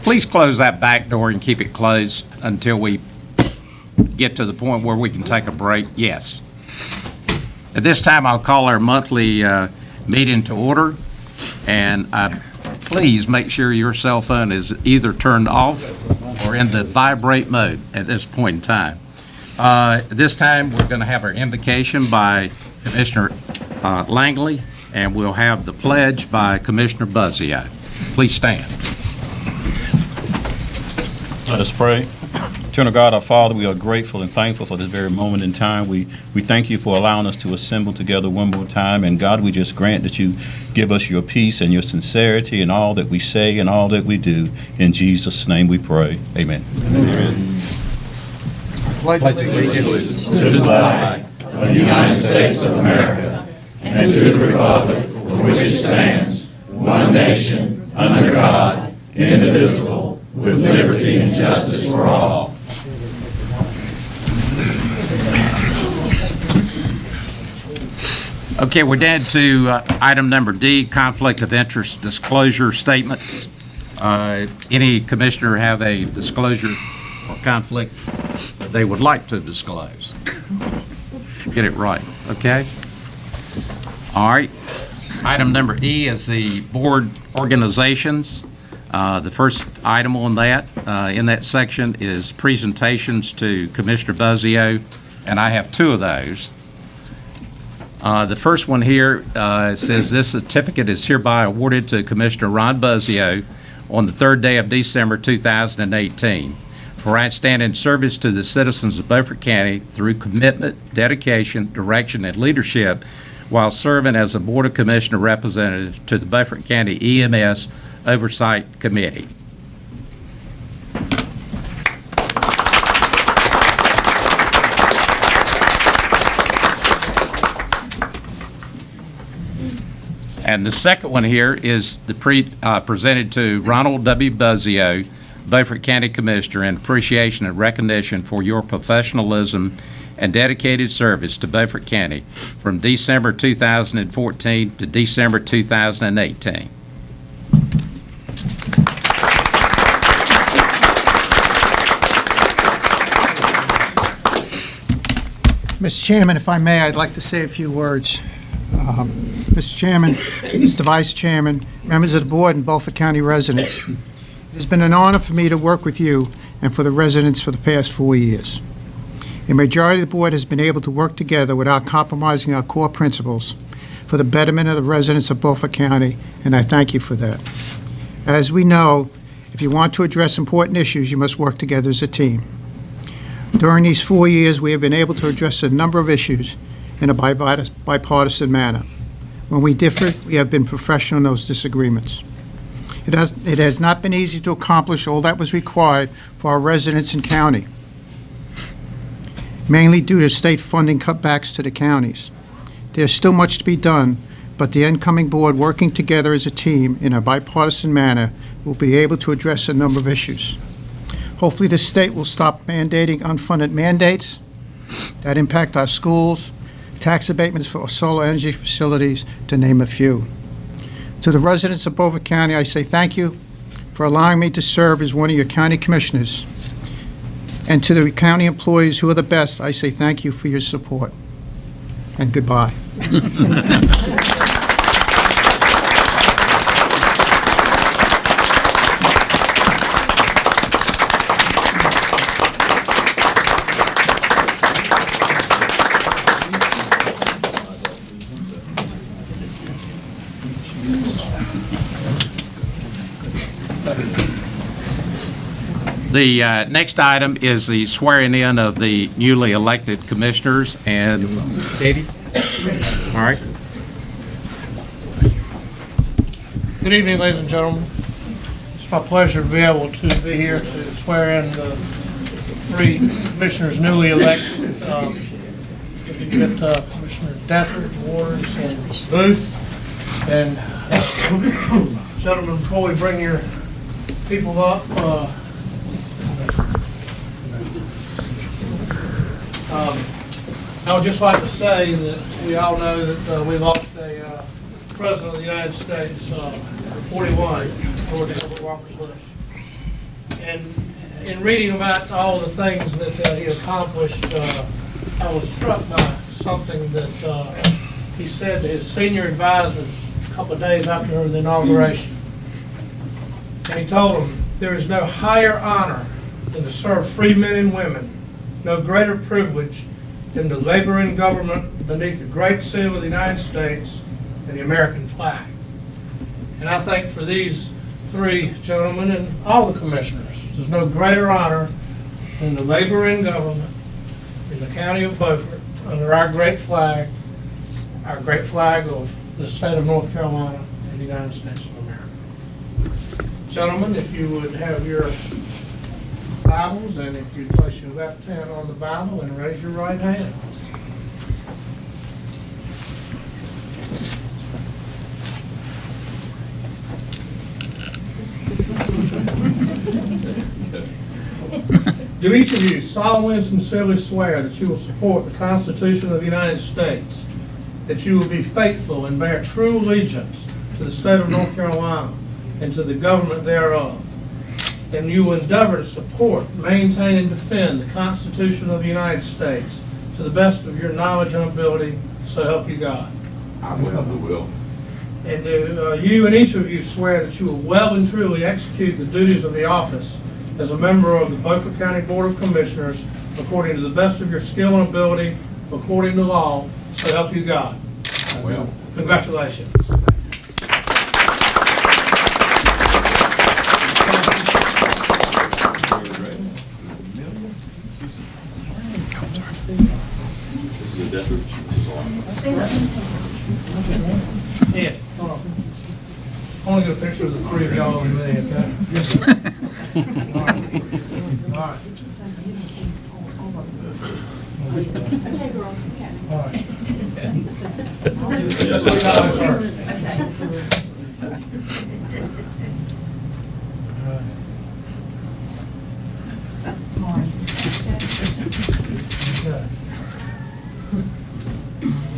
Please close that back door and keep it closed until we get to the point where we can take a break. Yes. At this time, I'll call our monthly meeting to order, and please make sure your cell phone is either turned off or in the vibrate mode at this point in time. At this time, we're going to have our invocation by Commissioner Langley, and we'll have the pledge by Commissioner Buzzio. Please stand. Let us pray. Eternal God, our Father, we are grateful and thankful for this very moment in time. We thank you for allowing us to assemble together one more time. And God, we just grant that you give us your peace and your sincerity in all that we say and all that we do. In Jesus' name we pray. Amen. Amen. Pledge allegiance to the flag of the United States of America and to the republic for which it stands, one nation, under God, indivisible, with liberty and justice for all. Okay, we're down to item number D, conflict of interest disclosure statements. Any commissioner have a disclosure or conflict that they would like to disclose? Get it right, okay? All right. Item number E is the board organizations. The first item on that, in that section, is presentations to Commissioner Buzzio, and I have two of those. The first one here says this certificate is hereby awarded to Commissioner Ron Buzzio on the third day of December 2018 for outstanding service to the citizens of Beaufort County through commitment, dedication, direction, and leadership while serving as a Board of Commissioner representative to the Beaufort County EMS Oversight Committee. And the second one here is the presented to Ronald W. Buzzio, Beaufort County Commissioner, in appreciation and recognition for your professionalism and dedicated service to Beaufort County from December 2014 to December 2018. Mr. Chairman, if I may, I'd like to say a few words. Mr. Chairman, Mr. Vice Chairman, members of the board, and Beaufort County residents, it has been an honor for me to work with you and for the residents for the past 4 years. A majority of the board has been able to work together without compromising our core principles for the betterment of the residents of Beaufort County, and I thank you for that. As we know, if you want to address important issues, you must work together as a team. During these 4 years, we have been able to address a number of issues in a bipartisan manner. When we differ, we have been professional in those disagreements. It has not been easy to accomplish all that was required for our residents and county, mainly due to state funding cutbacks to the counties. There's still much to be done, but the incoming board, working together as a team in a bipartisan manner, will be able to address a number of issues. Hopefully the state will stop mandating unfunded mandates that impact our schools, tax abatements for solar energy facilities, to name a few. To the residents of Beaufort County, I say thank you for allowing me to serve as one of your county commissioners. And to the county employees who are the best, I say thank you for your support. And goodbye. The next item is the swearing in of the newly elected commissioners. And Katie? All right. Good evening, ladies and gentlemen. It's my pleasure to be able to be here to swear in the three commissioners newly elected. Get Commissioner Dethridge, Waters, and Booth. And gentlemen, before we bring your people up, I would just like to say that we all know that we lost a President of the United States, 41, George Herbert Walker Bush. And in reading about all the things that he accomplished, I was struck by something that he said to his senior advisors a couple of days after the inauguration. And he told them, "There is no higher honor than to serve free men and women, no greater privilege than to labor in government beneath the great seal of the United States and the American flag." And I think for these three gentlemen and all the commissioners, there's no greater honor than to labor in government in the county of Beaufort under our great flag of the state of North Carolina and the United States of America. Gentlemen, if you would have your Bibles, and if you'd place your left hand on the Bible and raise your right hand. Do each of you solemnly and sincerely swear that you will support the Constitution of the United States, that you will be faithful and bear true allegiance to the state of North Carolina and to the government thereof, and you will endeavor to support, maintain, and defend the Constitution of the United States to the best of your knowledge and ability, so help you God? I will. And do you and each of you swear that you will well and truly execute the duties of the office as a member of the Beaufort County Board of Commissioners according to the best of your skill and ability, according to law, so help you God? I will. Congratulations. This is a desert. Yeah, hold on. I want to get a picture of the three of y'all over there, okay? Yes, sir. All right. All right. All right.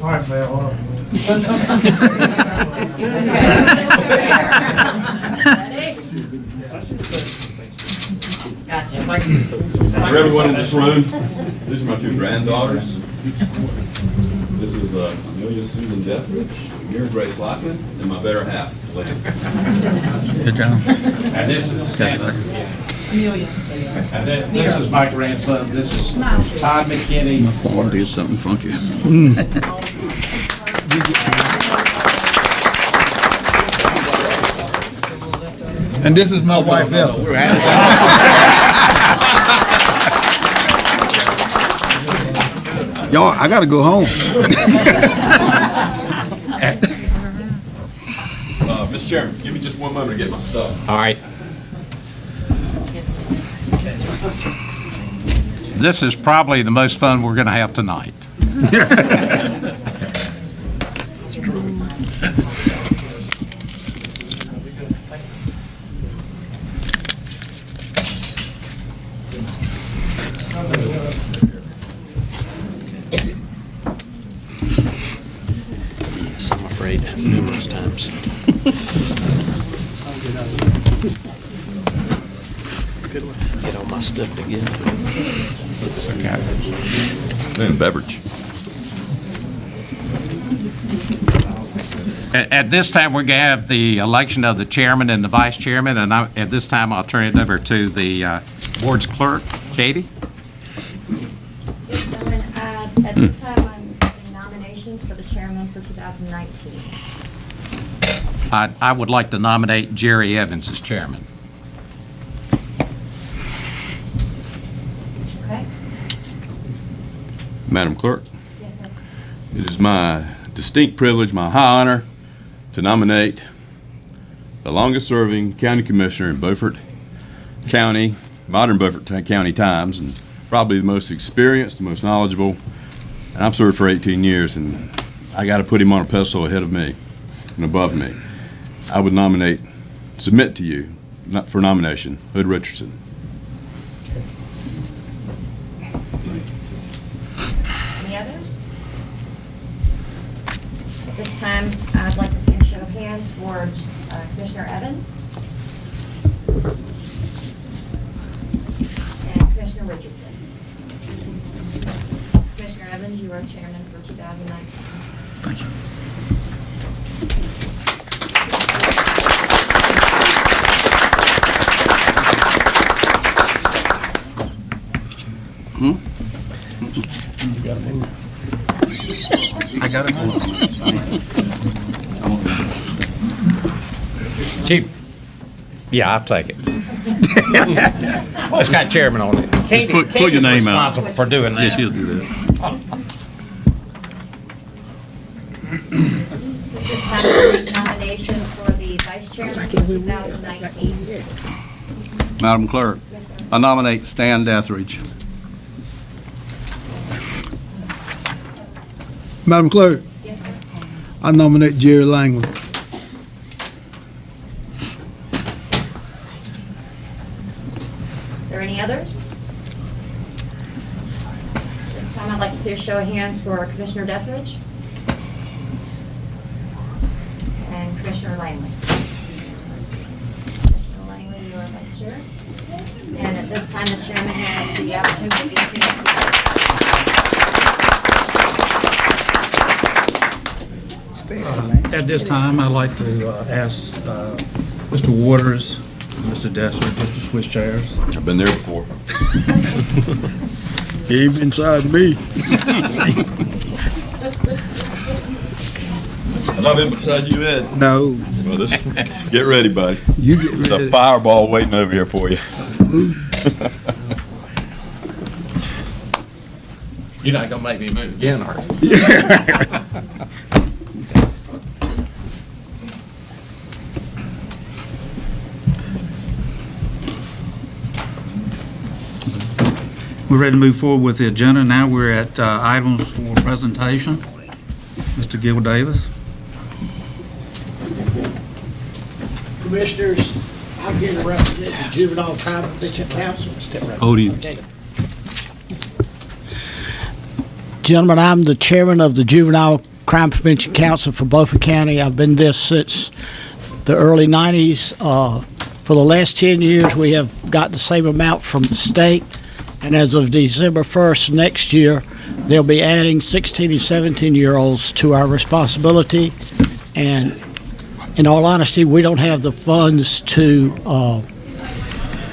All right, man, hold on. For everyone in this room, these are my two granddaughters. This is Amelia Susan Deathridge, Mira Grace Lockman, and my better half, Lynn. Good job. And this is Stanley. And then this is my grandson. This is Todd McKinney. I want to do something funky. And this is my wife, Ella. Y'all, I gotta go home. Mr. Chairman, give me just one moment to get my stuff. All right. This is probably the most fun we're going to have tonight. Yes, I'm afraid, numerous times. Get all my stuff together. And beverage. At this time, we're going to have the election of the chairman and the vice chairman, and at this time, I'll turn it over to the board's clerk, Katie. Yes, Chairman, at this time, I'm accepting nominations for the chairman for 2019. I would like to nominate Jerry Evans as chairman. Okay? Madam Clerk, Yes, sir. it is my distinct privilege, my high honor, to nominate the longest-serving county commissioner in Beaufort County, modern Beaufort County times, and probably the most experienced, the most knowledgeable. And I've served for 18 years, and I got to put him on a pedestal ahead of me and above me. I would submit to you, for nomination, Hood Richardson. Any others? At this time, I'd like to see a show hands for Commissioner Evans and Commissioner Richardson. Commissioner Evans, you are chairman for 2019. Thank you. I got it. Chief? Yeah, I'll take it. It's got chairman on it. Just put your name out. Responsible for doing that. Yes, he'll do that. This time we'll take nominations for the vice chairman for 2019. Madam Clerk, Yes, sir. I nominate Stan Deathridge. Madam Clerk, Yes, sir. I nominate Jerry Langley. Are there any others? This time I'd like to see a show of hands for Commissioner Deathridge and Commissioner Langley. Commissioner Langley, you are vice chair. And at this time, the chairman has the opportunity to At this time, I'd like to ask Mr. Waters, Mr. Dessler, Mr. Swiss chairs. I've been there before. He ain't inside me. Have I been beside you, Ed? No, Well, get ready, buddy. you get There's a ready. fireball waiting over here for you. You're not gonna make me move again, are you? We're ready to move forward with the agenda. Now we're at items for presentation. Mr. Gil Davis. Commissioners, I'm here to represent the Juvenile Crime Prevention Council. Podium. Gentlemen, I'm the chairman of the Juvenile Crime Prevention Council for Beaufort County. I've been this since the early 90s. For the last 10 years, we have got the same amount from the state. And as of December 1st next year, they'll be adding 16 and 17-year-olds to our responsibility. And in all honesty, we don't have the funds to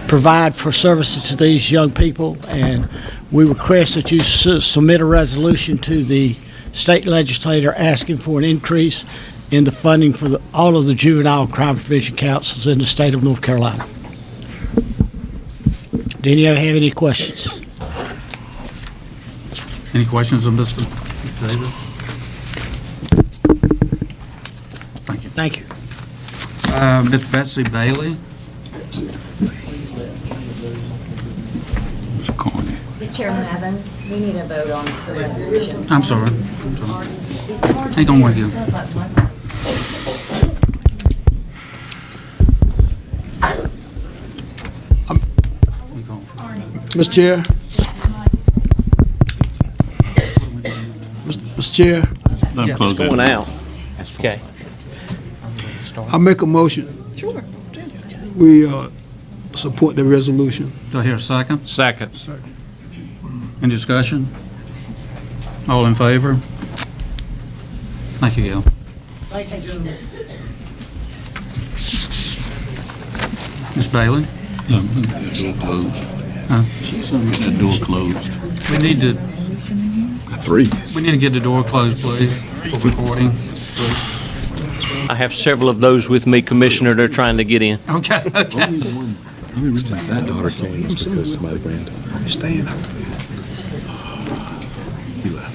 provide for services to these young people. And we request that you submit a resolution to the state legislator asking for an increase in the funding for all of the juvenile crime prevention councils in the state of North Carolina. Do any of you have any questions? Any questions of Mr. Davis? Thank you. Thank you. Ms. Betsy Bailey. Chairman Evans, we need a vote on the resolution. I'm sorry. Hang on one second. Mr. Chair. Mr. Chair, Let him close Going that. out. Okay. I make a motion. Sure. We support the resolution. Do I hear a second? Second. Any discussion? All in favor? Thank you, Gil. Thank you, gentlemen. Ms. Bailey? Door closed. Huh? Get that door closed. We need to, 3. we need to get the door closed, please, for recording. I have several of those with me, Commissioner. They're trying to get in. Okay, okay. That daughter came because my granddaughter. Stan.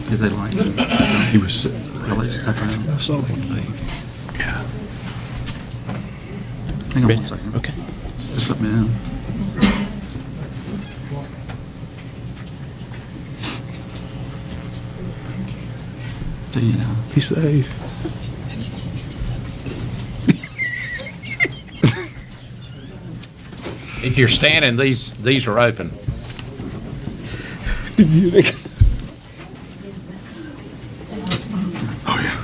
Did they like it? He was sick. Really, step around. I saw him leave. Yeah. Hang on one second. Okay. Just let me in. Be safe. If you're standing, these are open. Oh, yeah.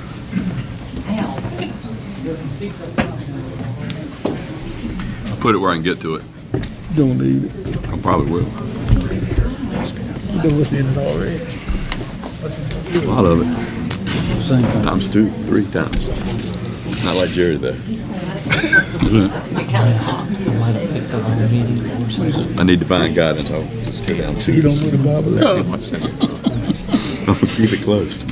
put it where I can get to it. Don't need it. I probably will. Don't in it already. A lot of it. Times 2, 3 times. Not like Jerry there. I need divine guidance. I'll just go down. See, you don't know the Bible. I'll keep it close.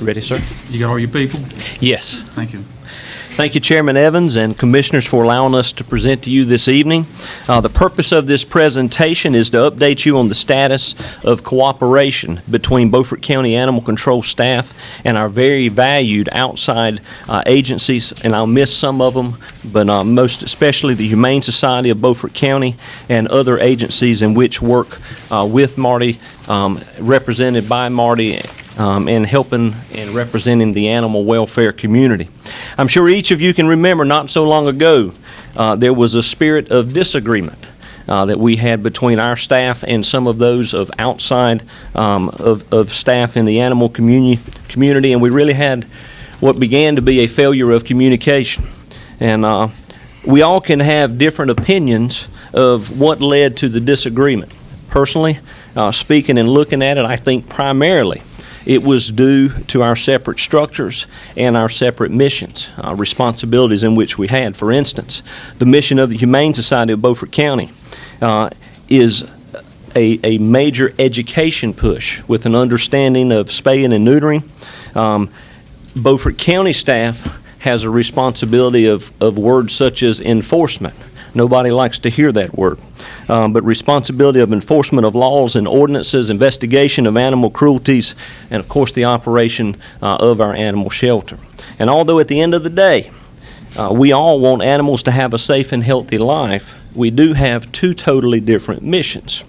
Ready, sir? You got all your people? Yes. Thank you. Thank you, Chairman Evans and Commissioners, for allowing us to present to you this evening. The purpose of this presentation is to update you on the status of cooperation between Beaufort County Animal Control staff and our very valued outside agencies, and I'll miss some of them, but most especially the Humane Society of Beaufort County and other agencies in which work with Marty, represented by Marty, and helping and representing the animal welfare community. I'm sure each of you can remember not so long ago there was a spirit of disagreement that we had between our staff and some of those of outside of staff in the animal community, and we really had what began to be a failure of communication. And we all can have different opinions of what led to the disagreement. Personally, speaking and looking at it, I think primarily it was due to our separate structures and our separate missions, responsibilities in which we had. For instance, the mission of the Humane Society of Beaufort County is a major education push with an understanding of spaying and neutering. Beaufort County staff has a responsibility of words such as enforcement. Nobody likes to hear that word. But responsibility of enforcement of laws and ordinances, investigation of animal cruelties, and of course the operation of our animal shelter. And although at the end of the day, we all want animals to have a safe and healthy life, we do have two totally different missions.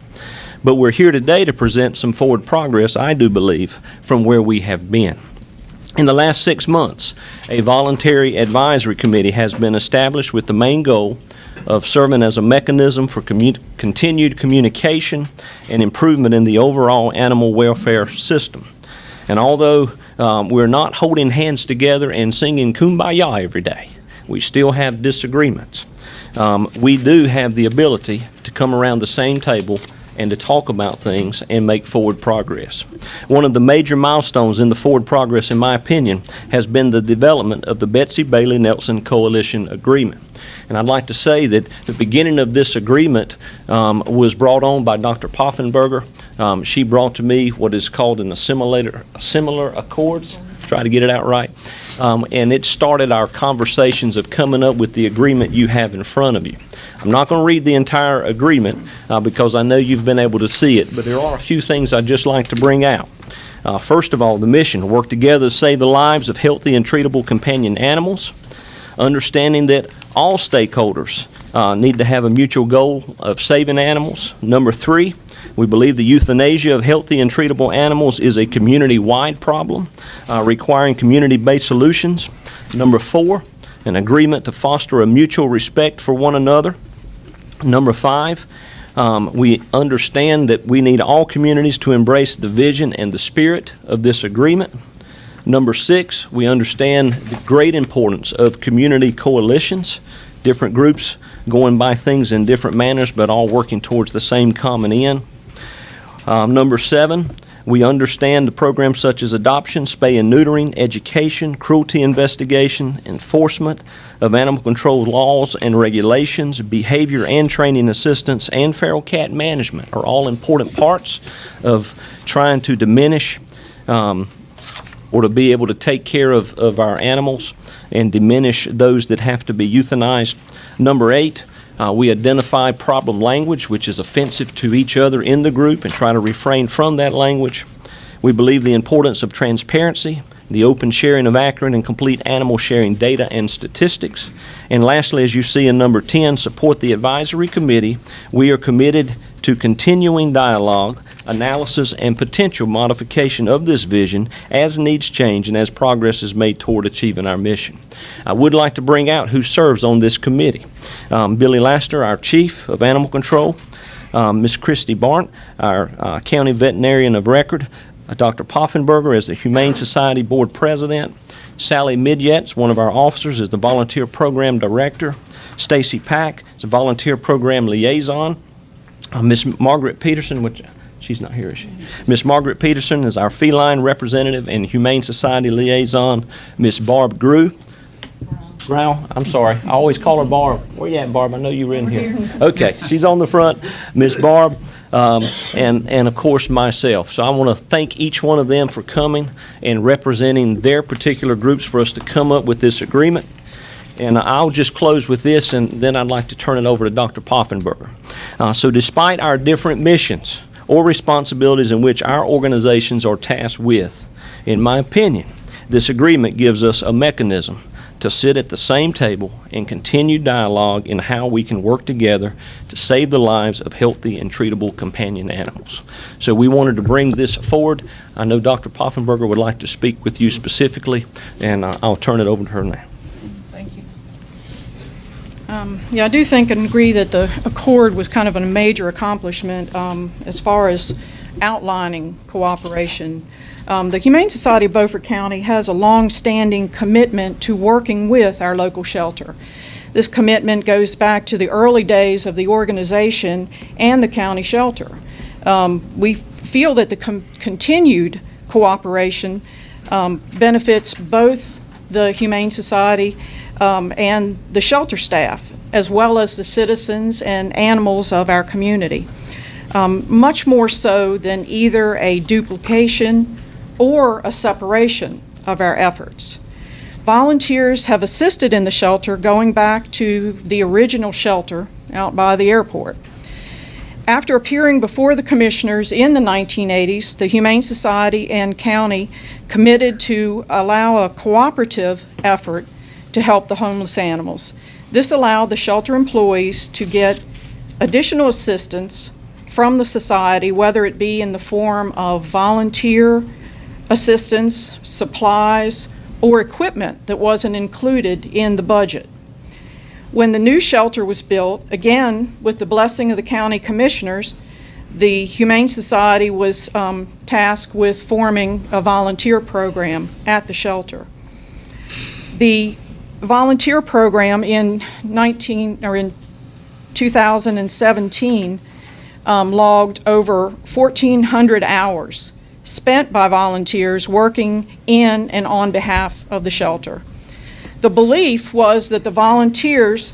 But we're here today to present some forward progress, I do believe, from where we have been. In the last 6 months, a voluntary advisory committee has been established with the main goal of serving as a mechanism for continued communication and improvement in the overall animal welfare system. And although we're not holding hands together and singing Kumbaya every day, we still have disagreements. We do have the ability to come around the same table and to talk about things and make forward progress. One of the major milestones in the forward progress, in my opinion, has been the development of the Betsy Bailey Nelson Coalition Agreement. And I'd like to say that the beginning of this agreement was brought on by Dr. Poffenberger. She brought to me what is called an similar accords, try to get it out right. And it started our conversations of coming up with the agreement you have in front of you. I'm not going to read the entire agreement because I know you've been able to see it, but there are a few things I'd just like to bring out. First of all, the mission: work together to save the lives of healthy and treatable companion animals, understanding that all stakeholders need to have a mutual goal of saving animals. Number 3, we believe the euthanasia of healthy and treatable animals is a community-wide problem requiring community-based solutions. Number 4, an agreement to foster a mutual respect for one another. Number 5, we understand that we need all communities to embrace the vision and the spirit of this agreement. Number 6, we understand the great importance of community coalitions, different groups going by things in different manners, but all working towards the same common end. Number 7, we understand the programs such as adoption, spay and neutering, education, cruelty investigation, enforcement of animal control laws and regulations, behavior and training assistance, and feral cat management are all important parts of trying to diminish or to be able to take care of our animals and diminish those that have to be euthanized. Number 8, we identify problem language which is offensive to each other in the group and try to refrain from that language. We believe the importance of transparency, the open sharing of accurate and complete animal sharing data and statistics. And lastly, as you see in number 10, support the advisory committee. We are committed to continuing dialogue, analysis, and potential modification of this vision as needs change and as progress is made toward achieving our mission. I would like to bring out who serves on this committee. Billy Laster, our Chief of Animal Control, Ms. Christy Barnt, our County Veterinarian of Record, Dr. Poffenberger as the Humane Society Board President. Sally Midgetts, one of our officers, is the Volunteer Program Director. Stacy Pack is a Volunteer Program Liaison. Miss Margaret Peterson, which she's not here, is she? Miss Margaret Peterson is our Feline Representative and Humane Society Liaison. Miss Barb Grew. Grau, I'm sorry. I always call her Barb. Where you at, Barb? I know you were in here. Okay, she's on the front. Miss Barb, and of course myself. So I want to thank each one of them for coming and representing their particular groups for us to come up with this agreement. And I'll just close with this, and then I'd like to turn it over to Dr. Poffenberger. So despite our different missions or responsibilities in which our organizations are tasked with, in my opinion, this agreement gives us a mechanism to sit at the same table and continue dialogue in how we can work together to save the lives of healthy and treatable companion animals. So we wanted to bring this forward. I know Dr. Poffenberger would like to speak with you specifically, and I'll turn it over to her now. Thank you. Yeah, I do think and agree that the accord was kind of a major accomplishment as far as outlining cooperation. The Humane Society of Beaufort County has a long-standing commitment to working with our local shelter. This commitment goes back to the early days of the organization and the county shelter. We feel that the continued cooperation benefits both the Humane Society and the shelter staff, as well as the citizens and animals of our community, much more so than either a duplication or a separation of our efforts. Volunteers have assisted in the shelter going back to the original shelter out by the airport. After appearing before the commissioners in the 1980s, the Humane Society and county committed to allow a cooperative effort to help the homeless animals. This allowed the shelter employees to get additional assistance from the society, whether it be in the form of volunteer assistance, supplies, or equipment that wasn't included in the budget. When the new shelter was built, again, with the blessing of the county commissioners, the Humane Society was tasked with forming a volunteer program at the shelter. The volunteer program in 2017 logged over 1,400 hours spent by volunteers working in and on behalf of the shelter. The belief was that the volunteers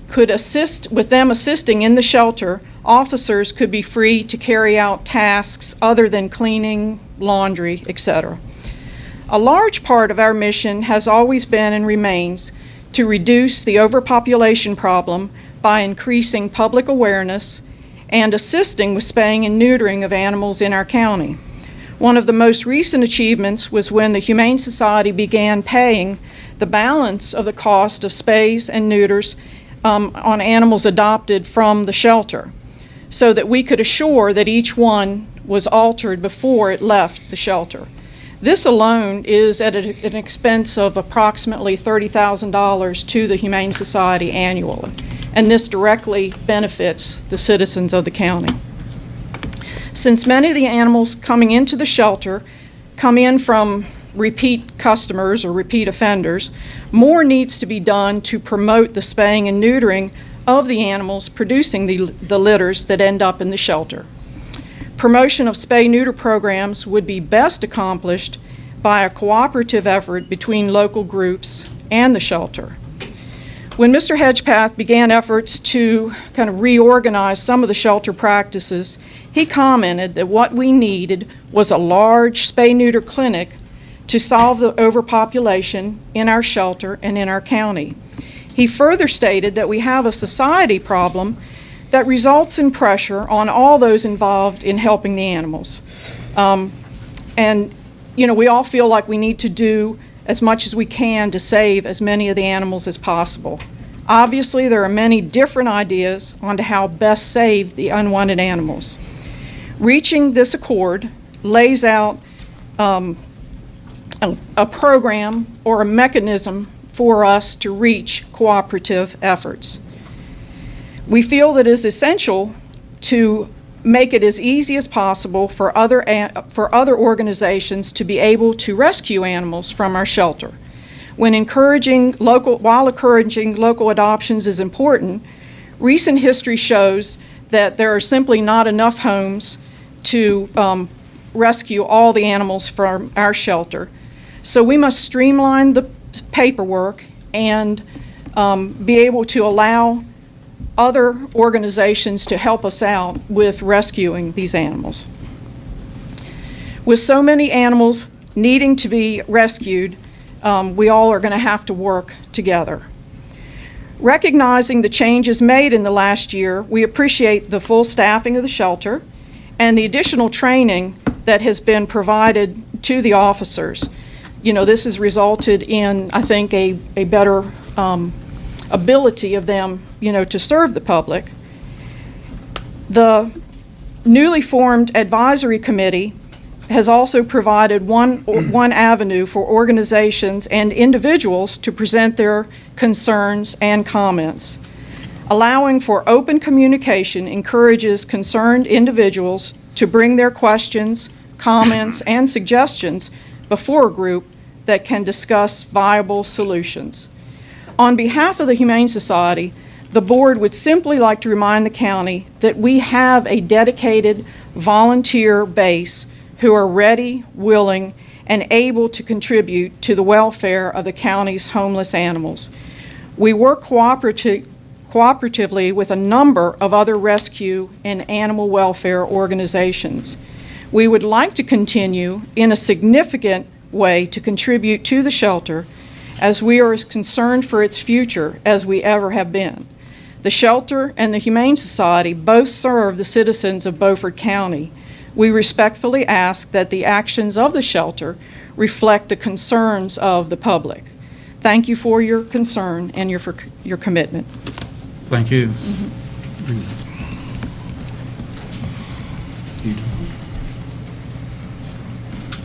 could assist, with them assisting in the shelter, officers could be free to carry out tasks other than cleaning, laundry, etc. A large part of our mission has always been and remains to reduce the overpopulation problem by increasing public awareness and assisting with spaying and neutering of animals in our county. One of the most recent achievements was when the Humane Society began paying the balance of the cost of spays and neuters on animals adopted from the shelter, so that we could assure that each one was altered before it left the shelter. This alone is at an expense of approximately $30,000 to the Humane Society annually, and this directly benefits the citizens of the county. Since many of the animals coming into the shelter come in from repeat customers or repeat offenders, more needs to be done to promote the spaying and neutering of the animals producing the litters that end up in the shelter. Promotion of spay-neuter programs would be best accomplished by a cooperative effort between local groups and the shelter. When Mr. Hedgepath began efforts to kind of reorganize some of the shelter practices, he commented that what we needed was a large spay-neuter clinic to solve the overpopulation in our shelter and in our county. He further stated that we have a society problem that results in pressure on all those involved in helping the animals. And, you know, we all feel like we need to do as much as we can to save as many of the animals as possible. Obviously, there are many different ideas on to how best save the unwanted animals. Reaching this accord lays out a program or a mechanism for us to reach cooperative efforts. We feel that it is essential to make it as easy as possible for other organizations to be able to rescue animals from our shelter. While encouraging local adoptions is important, recent history shows that there are simply not enough homes to rescue all the animals from our shelter. So we must streamline the paperwork and be able to allow other organizations to help us out with rescuing these animals. With so many animals needing to be rescued, we all are going to have to work together. Recognizing the changes made in the last year, we appreciate the full staffing of the shelter and the additional training that has been provided to the officers. You know, this has resulted in, I think, a better ability of them, to serve the public. The newly formed advisory committee has also provided one avenue for organizations and individuals to present their concerns and comments. Allowing for open communication encourages concerned individuals to bring their questions, comments, and suggestions before a group that can discuss viable solutions. On behalf of the Humane Society, the board would simply like to remind the county that we have a dedicated volunteer base who are ready, willing, and able to contribute to the welfare of the county's homeless animals. We work cooperatively with a number of other rescue and animal welfare organizations. We would like to continue in a significant way to contribute to the shelter, as we are as concerned for its future as we ever have been. The shelter and the Humane Society both serve the citizens of Beaufort County. We respectfully ask that the actions of the shelter reflect the concerns of the public. Thank you for your concern and for your commitment. Thank you.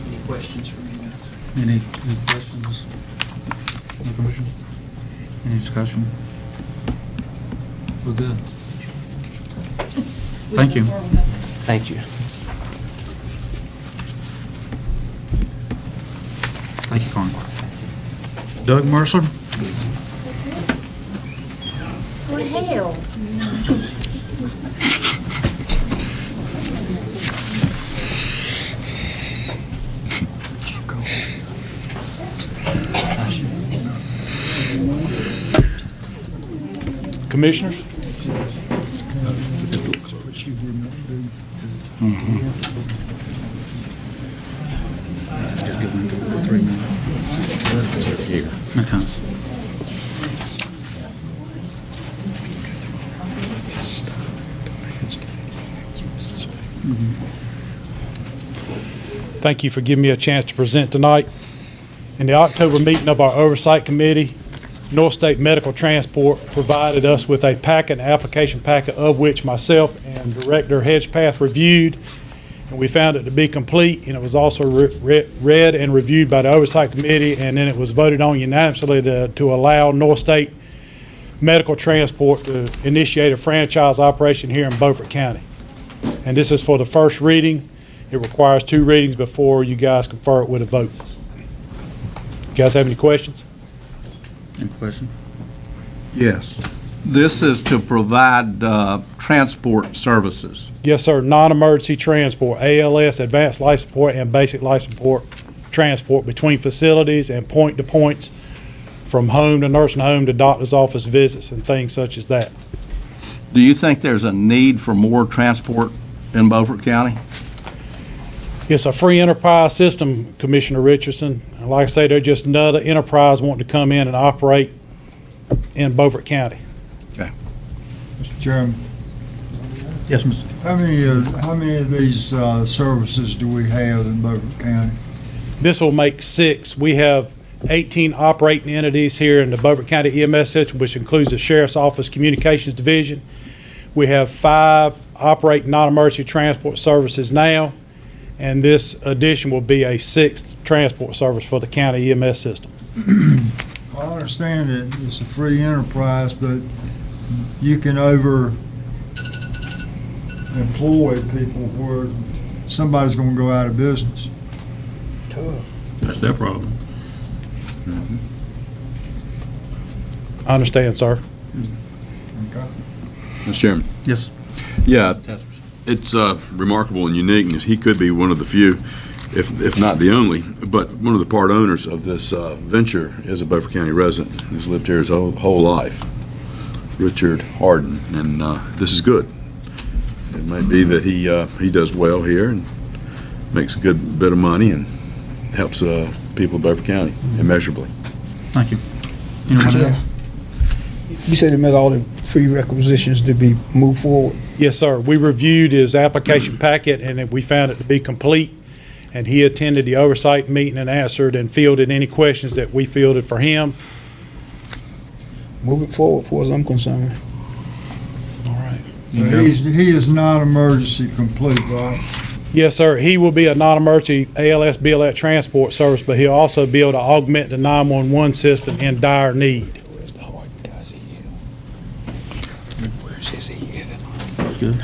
Any questions for me, guys? Any questions? Any questions? Any discussion? We're good. Thank you. Thank you. Thank you, Carmen. Doug Mercer? What the hell? Commissioners? Just go into it for 3 minutes. Here. Okay. Thank you for giving me a chance to present tonight. In the October meeting of our Oversight Committee, North State Medical Transport provided us with a packet, an application packet, of which myself and Director Hedgepath reviewed, and we found it to be complete, and it was also read and reviewed by the Oversight Committee, and then it was voted on unanimously to allow North State Medical Transport to initiate a franchise operation here in Beaufort County. And this is for the first reading. It requires 2 readings before you guys confer it with a vote. You guys have any questions? Any questions? Yes. This is to provide transport services. Yes, sir. Non-emergency transport, ALS, advanced life support, and basic life support transport between facilities and point to points, from home to nursing home to doctor's office visits and things such as that. Do you think there's a need for more transport in Beaufort County? It's a free enterprise system, Commissioner Richardson. And like I say, they're just another enterprise wanting to come in and operate in Beaufort County. Okay. Mr. Chairman, Yes, Mr. how many of these services do we have in Beaufort County? This will make 6. We have 18 operating entities here in the Beaufort County EMS system, which includes the Sheriff's Office Communications Division. We have 5 operating non-emergency transport services now, and this addition will be a 6th transport service for the county EMS system. I understand that it's a free enterprise, but you can over employ people where somebody's gonna go out of business. That's their problem. I understand, sir. Mr. Chairman. Yes. Yeah, it's remarkable and unique, and he could be one of the few, if not the only, but one of the part owners of this venture is a Beaufort County resident who's lived here his whole life, Richard Harden, and this is good. It might be that he does well here and makes a good bit of money and helps people of Beaufort County immeasurably. Thank you. Anyone else? You said it met all the prerequisitions to be moved forward. Yes, sir. We reviewed his application packet, and we found it to be complete. And he attended the oversight meeting and answered and fielded any questions that we fielded for him. Move it forward, as far as I'm concerned. All right. He is not emergency complete, right? Yes, sir. He will be a non-emergency ALS BLS transport service, but he'll also be able to augment the 911 system in dire need. Where's the hard guys here? Where's his head? Good.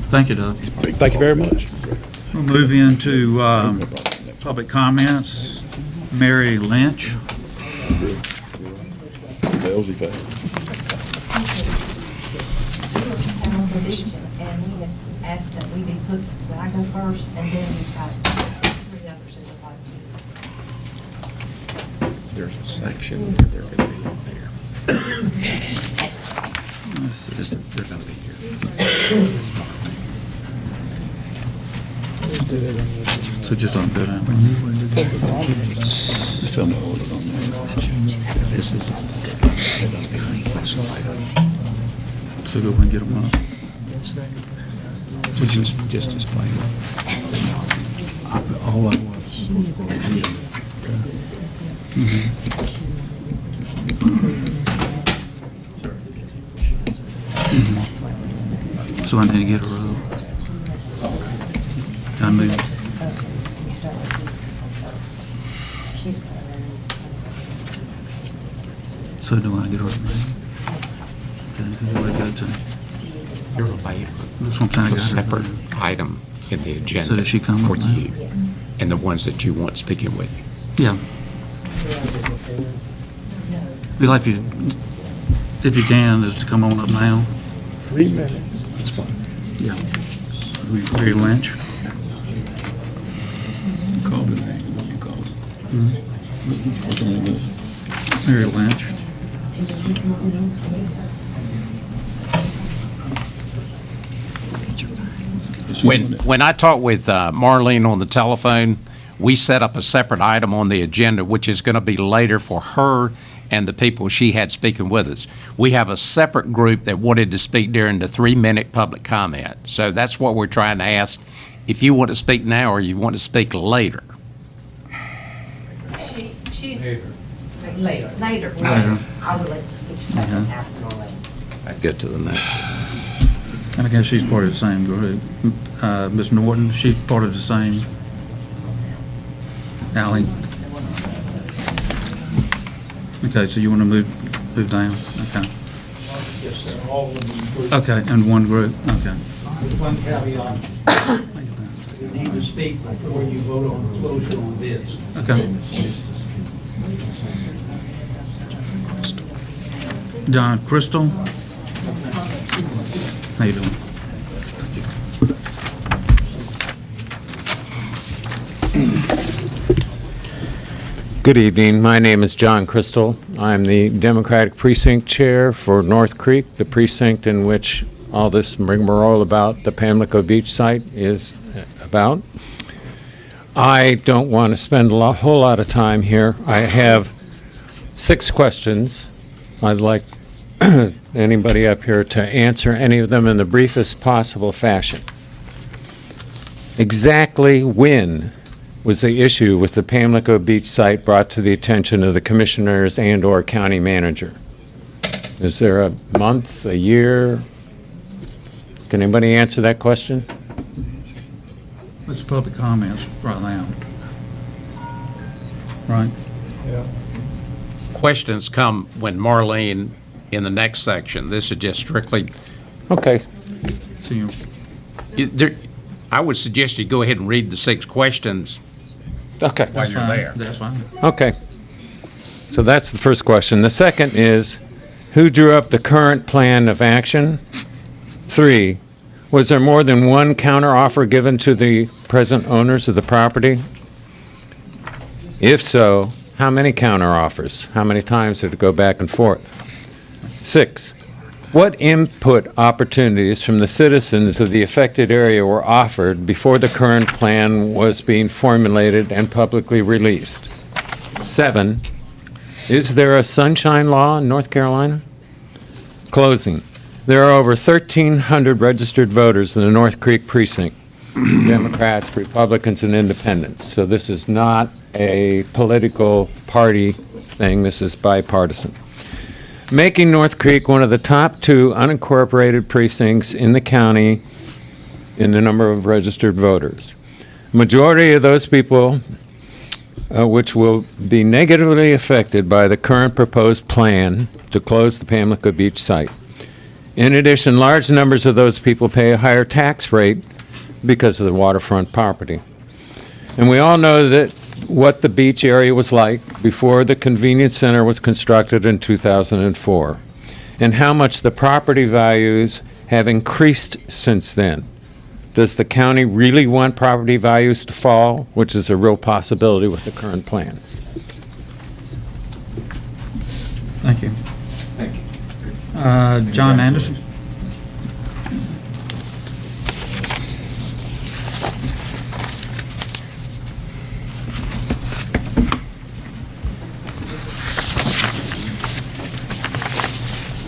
Thank you, Doug. Thank you very much. We'll move into public comments. Mary Lynch. Failsy fails. And he had asked that we be put, that I go first, and then we've got 3 others who would like to. There's a section where they're going to be up there. They're going to be here. So just don't do that. Just tell them to hold it on there. This is. So go and get them up. Would you just explain it? All I was. So I need to get a roll. I move. So do I get her name? Okay, who do I go to? You're later. This one I A got. separate item in the agenda So does she come for up now? you and the ones that you want speaking with you. Yeah. Be like if you can, is to come on up now. 3 minutes. That's fine. Yeah. Mary Lynch. Call the name. You call it. What's on the list? Mary Lynch. When I talked with Marlene on the telephone, we set up a separate item on the agenda, which is going to be later for her and the people she had speaking with us. We have a separate group that wanted to speak during the 3-minute public comment. So that's what we're trying to ask, if you want to speak now or you want to speak later. She's later. Later. I would like to speak second after Marlene. I'd go to the next. And I guess she's part of the same group. Ms. Norton, she's part of the same. Ally. Okay, so you want to move down? Okay. Yes, sir. All of them. Okay, in one group, okay. With one caveat. You need to speak before you vote on the closure on bids. Okay. Don Crystal. How you doing? Good evening. My name is John Crystal. I'm the Democratic Precinct Chair for North Creek, the precinct in which all this rigmarole about the Pamlico Beach site is about. I don't want to spend a whole lot of time here. I have 6 questions. I'd like anybody up here to answer any of them in the briefest possible fashion. Exactly when was the issue with the Pamlico Beach site brought to the attention of the commissioners and/or county manager? Is there a month, a year? Can anybody answer that question? It's public comments right now. Right? Yeah. Questions come when Marlene in the next section. This is just strictly. Okay. to you. I would suggest you go ahead and read the 6 questions Okay. while That's you're fine. there. That's fine. Okay. So that's the first question. The second is, who drew up the current plan of action? 3, was there more than one counteroffer given to the present owners of the property? If so, how many counteroffers? How many times did it go back and forth? 6, what input opportunities from the citizens of the affected area were offered before the current plan was being formulated and publicly released? 7, is there a sunshine law in North Carolina? Closing. There are over 1,300 registered voters in the North Creek precinct, Democrats, Republicans, and Independents. So this is not a political party thing. This is bipartisan. Making North Creek one of the top 2 unincorporated precincts in the county in the number of registered voters. Majority of those people which will be negatively affected by the current proposed plan to close the Pamlico Beach site. In addition, large numbers of those people pay a higher tax rate because of the waterfront property. And we all know that what the beach area was like before the convenience center was constructed in 2004, and how much the property values have increased since then. Does the county really want property values to fall, which is a real possibility with the current plan? Thank you. Thank you. John Anderson?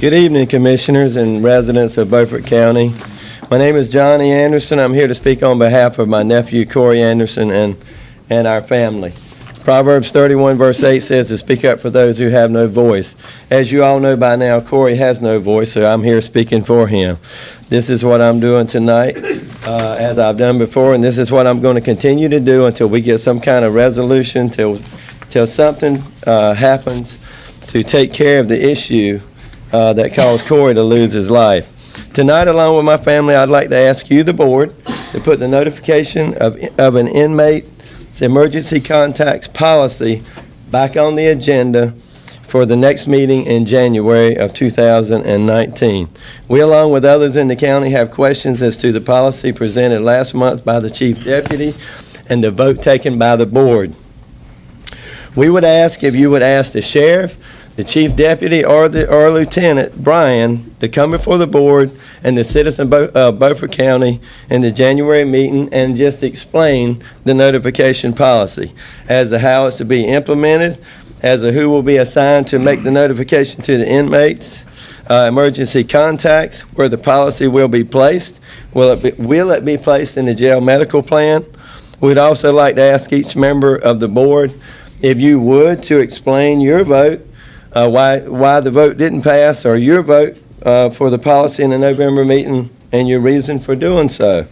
Good evening, Commissioners and residents of Beaufort County. My name is Johnny Anderson. I'm here to speak on behalf of my nephew, Corey Anderson, and our family. Proverbs 31, verse 8 says to speak up for those who have no voice. As you all know by now, Corey has no voice, so I'm here speaking for him. This is what I'm doing tonight, as I've done before, and this is what I'm going to continue to do until we get some kind of resolution, till something happens to take care of the issue that caused Corey to lose his life. Tonight, along with my family, I'd like to ask you, the board, to put the notification of an inmate's emergency contacts policy back on the agenda for the next meeting in January of 2019. We, along with others in the county, have questions as to the policy presented last month by the Chief Deputy and the vote taken by the board. We would ask if you would ask the sheriff, the chief deputy, or Lieutenant Brian to come before the board and the citizens of Beaufort County in the January meeting and just explain the notification policy as to how it's to be implemented, as to who will be assigned to make the notification to the inmates, emergency contacts, where the policy will be placed. Will it be placed in the jail medical plan? We'd also like to ask each member of the board, if you would, to explain your vote, why the vote didn't pass, or your vote for the policy in the November meeting and your reason for doing so.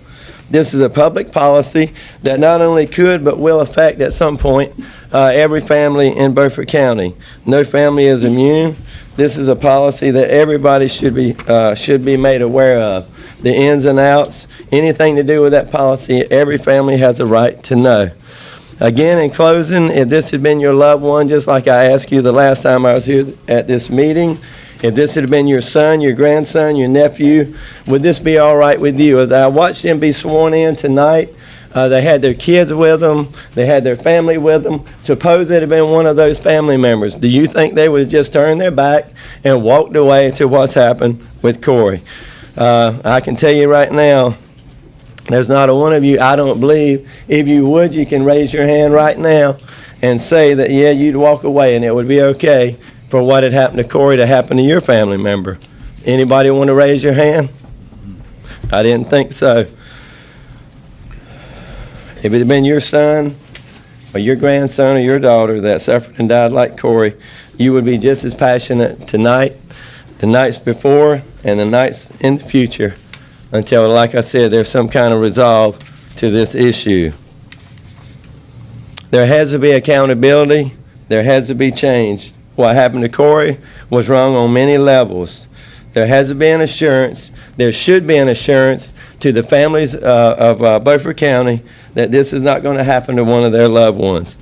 This is a public policy that not only could but will affect at some point every family in Beaufort County. No family is immune. This is a policy that everybody should be made aware of. The ins and outs, anything to do with that policy, every family has a right to know. Again, in closing, if this had been your loved one, just like I asked you the last time I was here at this meeting, if this had been your son, your grandson, your nephew, would this be all right with you? As I watched them be sworn in tonight, they had their kids with them, they had their family with them. Suppose it had been one of those family members. Do you think they would have just turned their back and walked away to what's happened with Corey? I can tell you right now, there's not a one of you, I don't believe. If you would, you can raise your hand right now and say that, yeah, you'd walk away and it would be okay for what had happened to Corey to happen to your family member. Anybody want to raise your hand? I didn't think so. If it had been your son or your grandson or your daughter that suffered and died like Corey, you would be just as passionate tonight, the nights before, and the nights in the future, until, like I said, there's some kind of resolve to this issue. There has to be accountability. There has to be change. What happened to Corey was wrong on many levels. There has been an assurance, there should be an assurance to the families of Beaufort County that this is not going to happen to one of their loved ones.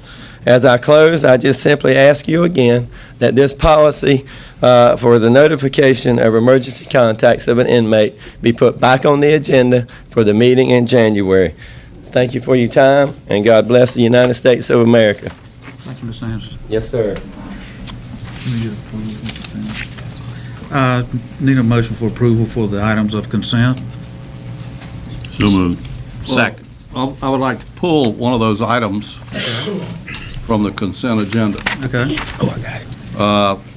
As I close, I just simply ask you again that this policy for the notification of emergency contacts of an inmate be put back on the agenda for the meeting in January. Thank you for your time, and God bless the United States of America. Thank you, Mr. Anderson. Yes, sir. Need a motion for approval for the items of consent. So moved. Second. I would like to pull one of those items from the consent agenda. Okay.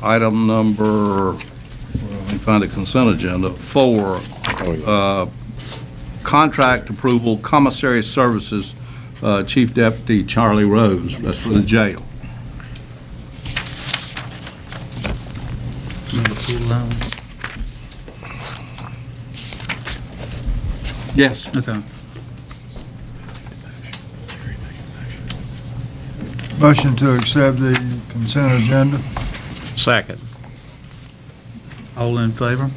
Item number, let me find the consent agenda, 4, contract approval, commissary services, Chief Deputy Charlie Rose. That's for the jail. Yes. Okay. Motion to accept the consent agenda. Second. All in favor?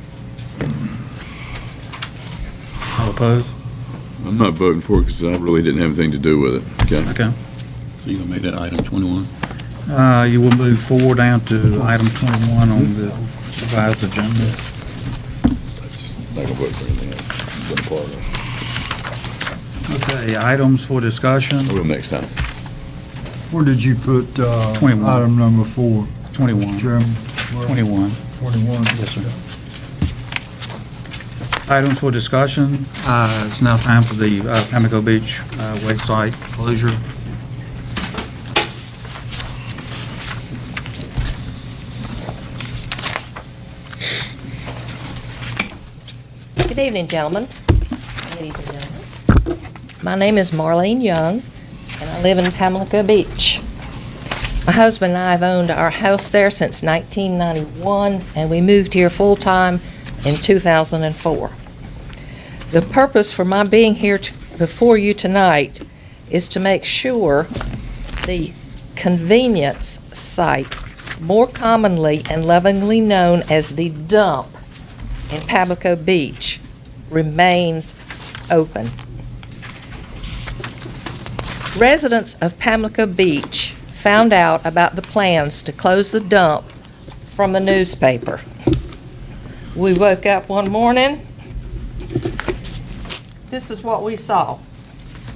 All opposed? I'm not voting for it because I really didn't have anything to do with it. Okay. Okay. So you're going to make that item 21? You will move forward down to item 21 on the revised agenda. That's not going to vote for anything else. Been a part of it. Okay, items for discussion. I will next time. Where did you put 21. item number 4? 21. Mr. Chairman? 21. 21. Yes, sir. Items for discussion. It's now time for the Pamlico Beach website closure. Good evening, gentlemen. Ladies and gentlemen. My name is Marlene Young, and I live in Pamlico Beach. My husband and I have owned our house there since 1991, and we moved here full-time in 2004. The purpose for my being here before you tonight is to make sure the convenience site, more commonly and lovingly known as the dump in Pamlico Beach, remains open. Residents of Pamlico Beach found out about the plans to close the dump from the newspaper. We woke up one morning. This is what we saw.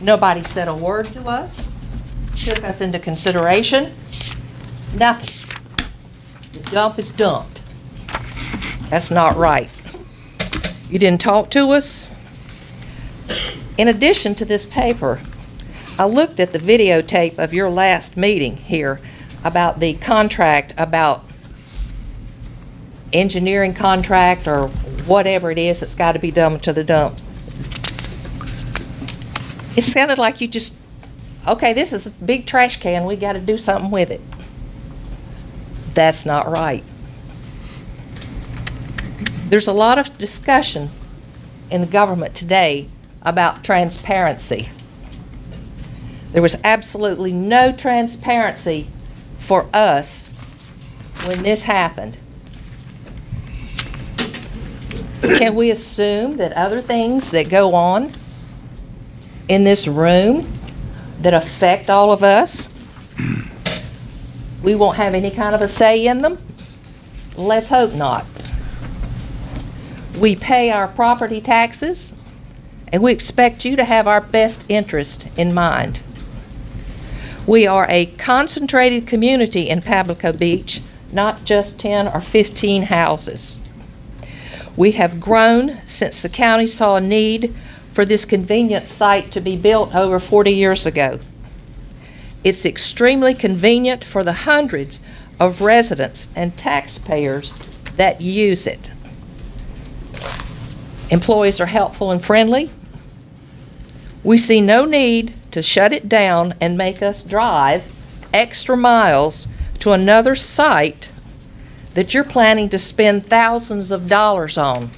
Nobody said a word to us, took us into consideration. Nothing. The dump is dumped. That's not right. You didn't talk to us. In addition to this paper, I looked at the videotape of your last meeting here about the contract, about engineering contract or whatever it is that's got to be done to the dump. It sounded like you just, okay, this is a big trash can, we got to do something with it. That's not right. There's a lot of discussion in the government today about transparency. There was absolutely no transparency for us when this happened. Can we assume that other things that go on in this room that affect all of us, we won't have any kind of a say in them? Let's hope not. We pay our property taxes, and we expect you to have our best interest in mind. We are a concentrated community in Pamlico Beach, not just 10 or 15 houses. We have grown since the county saw a need for this convenient site to be built over 40 years ago. It's extremely convenient for the hundreds of residents and taxpayers that use it. Employees are helpful and friendly. We see no need to shut it down and make us drive extra miles to another site that you're planning to spend thousands of dollars on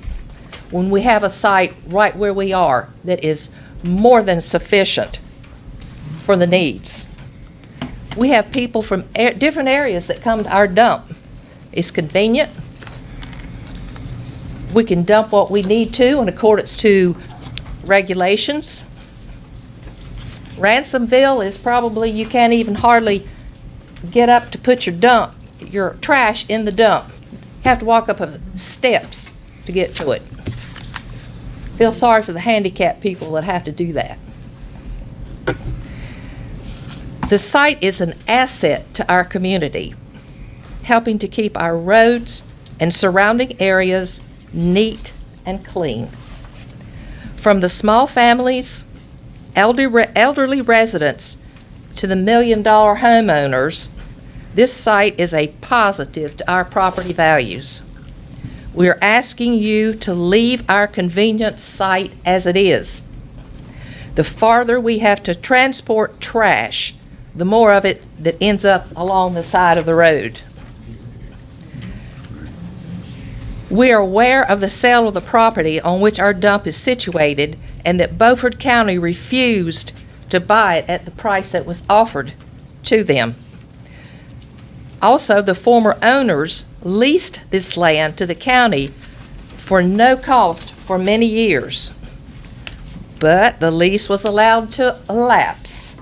when we have a site right where we are that is more than sufficient for the needs. We have people from different areas that come to our dump. It's convenient. We can dump what we need to in accordance to regulations. Ransomville is probably, you can't even hardly get up to put your trash in the dump. You have to walk up steps to get to it. Feel sorry for the handicapped people that have to do that. The site is an asset to our community, helping to keep our roads and surrounding areas neat and clean. From the small families, elderly residents, to the million-dollar homeowners, this site is a positive to our property values. We are asking you to leave our convenient site as it is. The farther we have to transport trash, the more of it that ends up along the side of the road. We are aware of the sale of the property on which our dump is situated and that Beaufort County refused to buy it at the price that was offered to them. Also, the former owners leased this land to the county for no cost for many years, but the lease was allowed to elapse.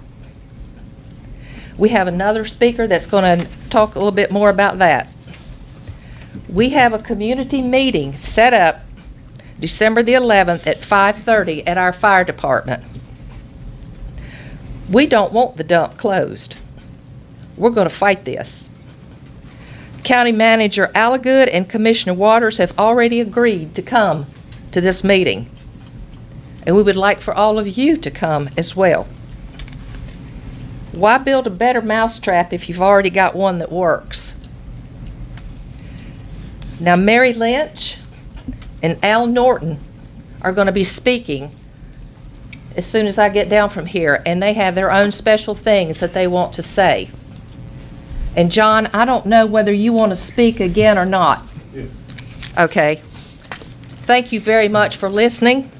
We have another speaker that's going to talk a little bit more about that. We have a community meeting set up December the 11th at 5:30 at our fire department. We don't want the dump closed. We're going to fight this. County Manager Allagood and Commissioner Waters have already agreed to come to this meeting, and we would like for all of you to come as well. Why build a better mousetrap if you've already got one that works? Now, Mary Lynch and Al Norton are going to be speaking as soon as I get down from here, and they have their own special things that they want to say. And John, I don't know whether you want to speak again or not. Yes. Okay. Thank you very much for listening,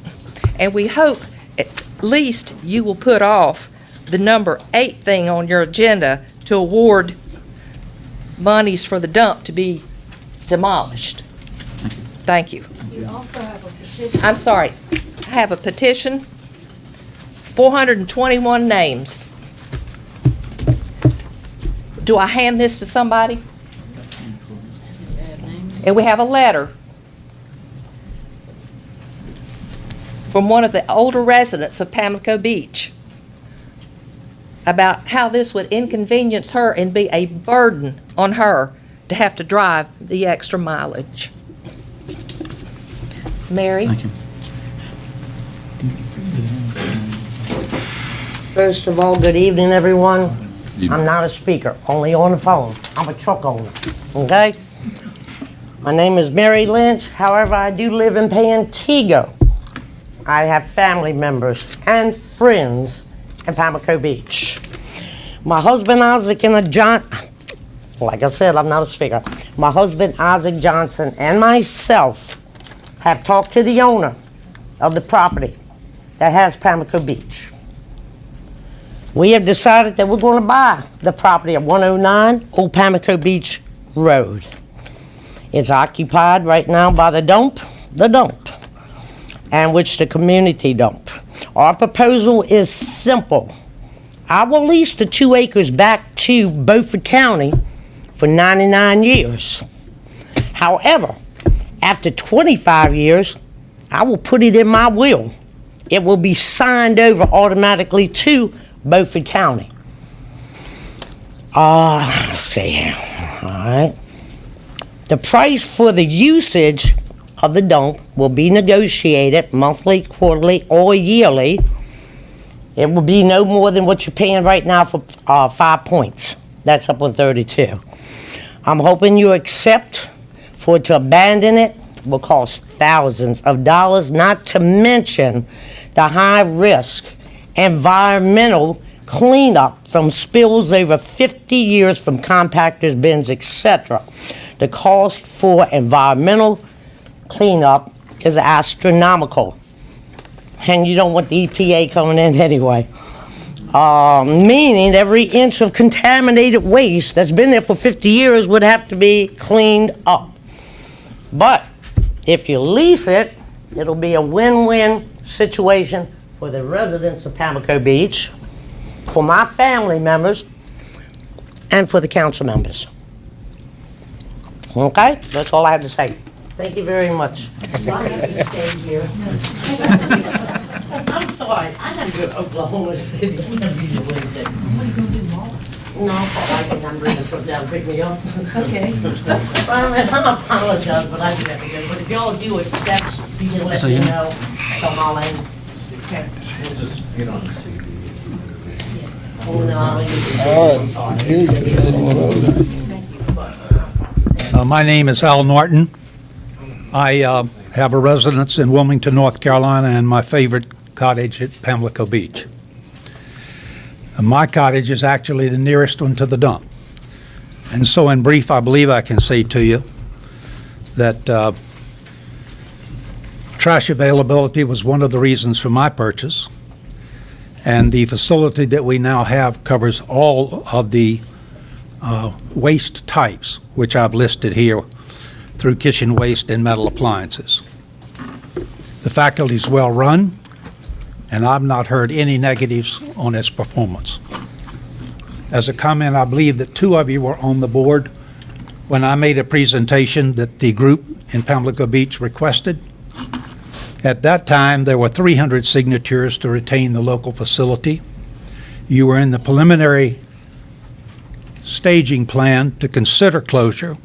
and we hope at least you will put off the number 8 thing on your agenda to award monies for the dump to be demolished. Thank you. You also have a petition. I'm sorry. I have a petition, 421 names. Do I hand this to somebody? And we have a letter from one of the older residents of Pamlico Beach about how this would inconvenience her and be a burden on her to have to drive the extra mileage. Mary? Thank you. First of all, good evening, everyone. I'm not a speaker, only on the phone. I'm a truck owner, okay? My name is Mary Lynch. However, I do live in Pantego. I have family members and friends in Pamlico Beach. My husband, Isaac, like I said, I'm not a speaker. My husband, Isaac Johnson, and myself have talked to the owner of the property that has Pamlico Beach. We have decided that we're going to buy the property at 109 Old Pamlico Beach Road. It's occupied right now by the dump, and which the community dump. Our proposal is simple. I will lease the 2 acres back to Beaufort County for 99 years. However, after 25 years, I will put it in my will. It will be signed over automatically to Beaufort County. Let's see here. All right. The price for the usage of the dump will be negotiated monthly, quarterly, or yearly. It will be no more than what you're paying right now for 5 points. That's up on 32. I'm hoping you accept. For to abandon it will cost thousands of dollars, not to mention the high risk environmental cleanup from spills over 50 years from compactors, bins, etc. The cost for environmental cleanup is astronomical, and you don't want the EPA coming in anyway. Meaning every inch of contaminated waste that's been there for 50 years would have to be cleaned up. But If you lease it, it'll be a win-win situation for the residents of Pamlico Beach, for my family members, and for the council members. Okay? That's all I have to say. Thank you very much. I have to stay here. I'm sorry, I had to go to Oklahoma City. I'm gonna be away then. What are you gonna do tomorrow? No, I think I'm bringing the truck down to pick me up. Okay. I apologize, but I do have to go. But if y'all do accept, you can let me know. Come on in. Okay. We'll just get on the CD. Oh, no, My name is Al Norton. I have a residence in Wilmington, North Carolina, and my favorite cottage at Pamlico Beach. My cottage is actually the nearest one to the dump. And so in brief, I believe I can say to you that trash availability was one of the reasons for my purchase. And the facility that we now have covers all of the waste types, which I've listed here through kitchen waste and metal appliances. The faculty is well run, and I've not heard any negatives on its performance. As a comment, I believe that two of you were on the board when I made a presentation that the group in Pamlico Beach requested. At that time, there were 300 signatures to retain the local facility. You were in the preliminary staging plan to consider closure,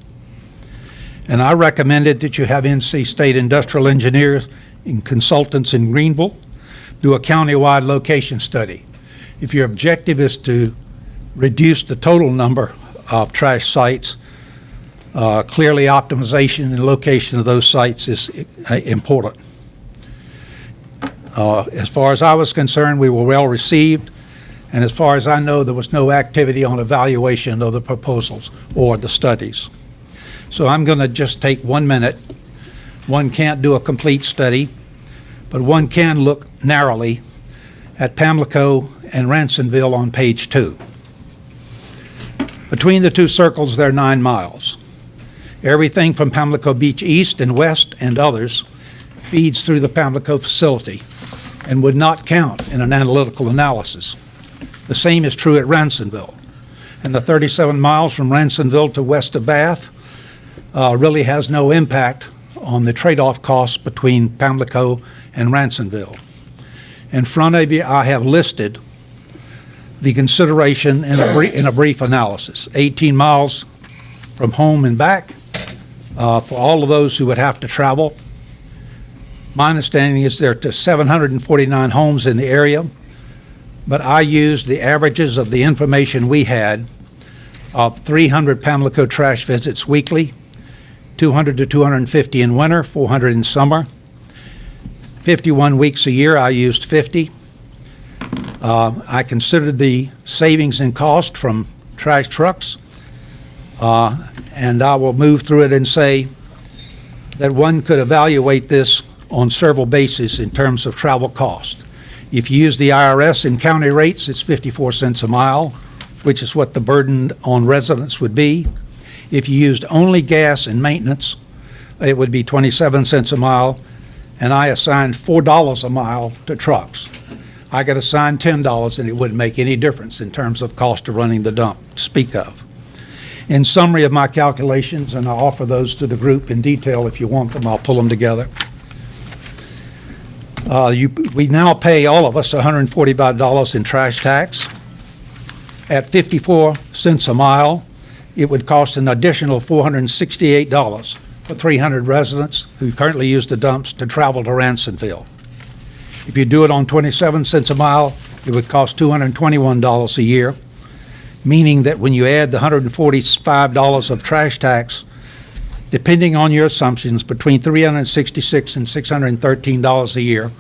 and I recommended that you have NC State industrial engineers and consultants in Greenville do a countywide location study. If your objective is to reduce the total number of trash sites, clearly optimization and location of those sites is important. As far as I was concerned, we were well received, and as far as I know, there was no activity on evaluation of the proposals or the studies. So I'm going to just take 1 minute. One can't do a complete study, but one can look narrowly at Pamlico and Ransonville on page 2. Between the two circles, there are 9 miles. Everything from Pamlico Beach East and West and others feeds through the Pamlico facility and would not count in an analytical analysis. The same is true at Ransonville. And the 37 miles from Ransonville to west of Bath really has no impact on the trade-off costs between Pamlico and Ransonville. In front of you, I have listed the consideration in a brief analysis. 18 miles from home and back for all of those who would have to travel. My understanding is there are 749 homes in the area, but I used the averages of the information we had of 300 Pamlico trash visits weekly, 200 to 250 in winter, 400 in summer. 51 weeks a year, I used 50. I considered the savings in cost from trash trucks, and I will move through it and say that one could evaluate this on several bases in terms of travel cost. If you use the IRS and county rates, it's 54 cents a mile, which is what the burden on residents would be. If you used only gas and maintenance, it would be 27 cents a mile, and I assigned $4 a mile to trucks. I got assigned $10, and it wouldn't make any difference in terms of cost of running the dump to speak of. In summary of my calculations, and I'll offer those to the group in detail if you want them, I'll pull them together. We now pay, all of us, $145 in trash tax. At 54 cents a mile, it would cost an additional $468 for 300 residents who currently use the dumps to travel to Ransonville. If you do it on 27 cents a mile, it would cost $221 a year, meaning that when you add the $145 of trash tax, depending on your assumptions, between $366 and $613 a year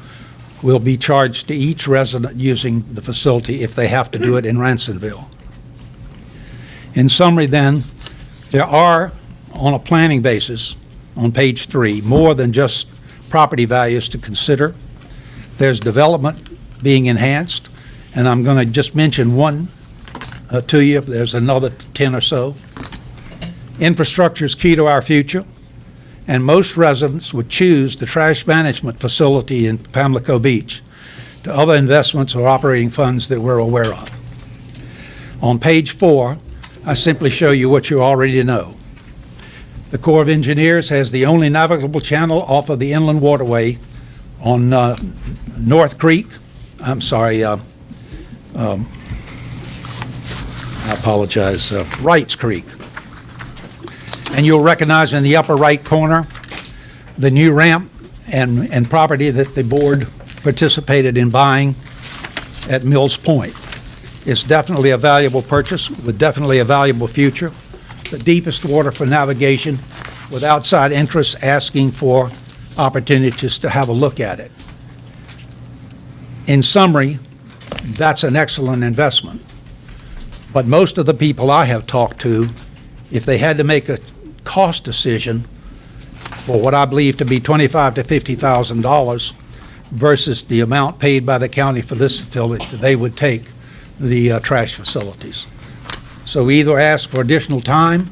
will be charged to each resident using the facility if they have to do it in Ransonville. In summary then, there are, on a planning basis, on page 3, more than just property values to consider. There's development being enhanced, and I'm going to just mention one to you. There's another 10 or so. Infrastructure is key to our future, and most residents would choose the trash management facility in Pamlico Beach to other investments or operating funds that we're aware of. On page 4, I simply show you what you already know. The Corps of Engineers has the only navigable channel off of the inland waterway on North Creek. I'm sorry, I apologize, Wrights Creek. And you'll recognize in the upper right corner the new ramp and property that the board participated in buying at Mills Point. It's definitely a valuable purchase with definitely a valuable future. The deepest water for navigation with outside interests asking for opportunities to have a look at it. In summary, that's an excellent investment. But most of the people I have talked to, if they had to make a cost decision for what I believe to be $25,000 to $50,000 versus the amount paid by the county for this facility, they would take the trash facilities. So we either ask for additional time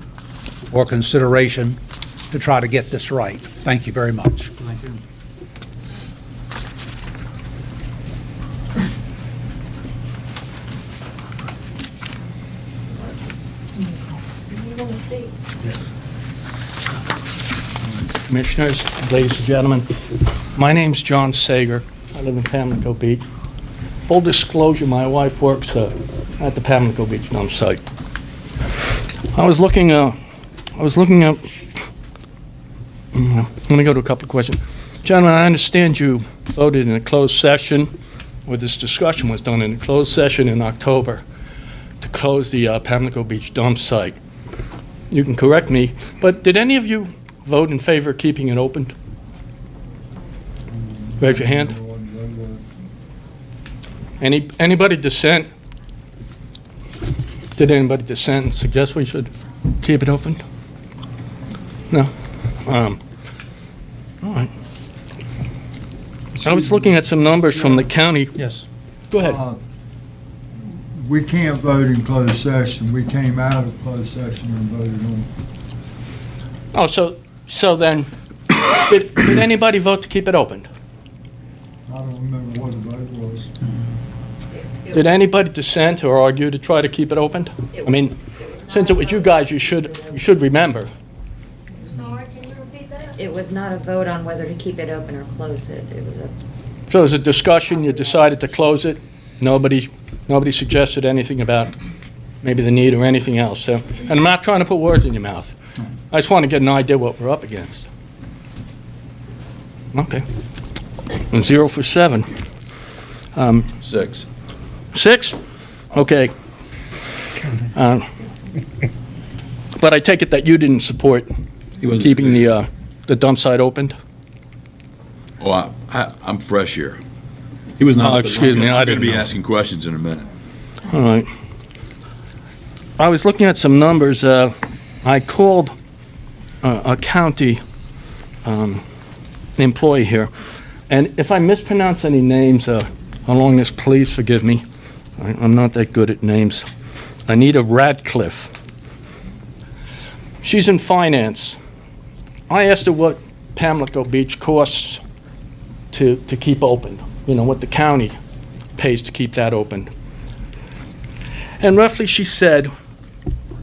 or consideration to try to get this right. Thank you very much. Thank you. You want to speak? Commissioners, ladies and gentlemen, my name's John Sager. I live in Pamlico Beach. Full disclosure, my wife works at the Pamlico Beach dump site. I was looking up, let me go to a couple of questions. Gentlemen, I understand you voted in a closed session, or this discussion was done in a closed session in October to close the Pamlico Beach dump site. You can correct me, but did any of you vote in favor of keeping it open? Raise your hand. Anybody dissent? Did anybody dissent and suggest we should keep it open? No? All right. I was looking at some numbers from the county. Yes. Go ahead. We can't vote in closed session. We came out of closed session and voted on. Oh, so then, did anybody vote to keep it open? I don't remember what the vote was. Did anybody dissent or argue to try to keep it open? I mean, since it was you guys, you should remember. Sorry, can you repeat that? It was not a vote on whether to keep it open or close it. It was a. So it was a discussion, you decided to close it? Nobody suggested anything about maybe the need or anything else, so. And I'm not trying to put words in your mouth. I just want to get an idea what we're up against. Okay. And 0 for 7. 6. 6? Okay. But I take it that you didn't support keeping the dump site opened? Oh, I'm fresh here. He was not. Excuse me, I I'm going didn't to be know. asking questions in a minute. All right. I was looking at some numbers. I called a county employee here, and if I mispronounce any names along this, please forgive me. I'm not that good at names. Anita Radcliffe. She's in finance. I asked her what Pamlico Beach costs to keep open, what the county pays to keep that open. And roughly she said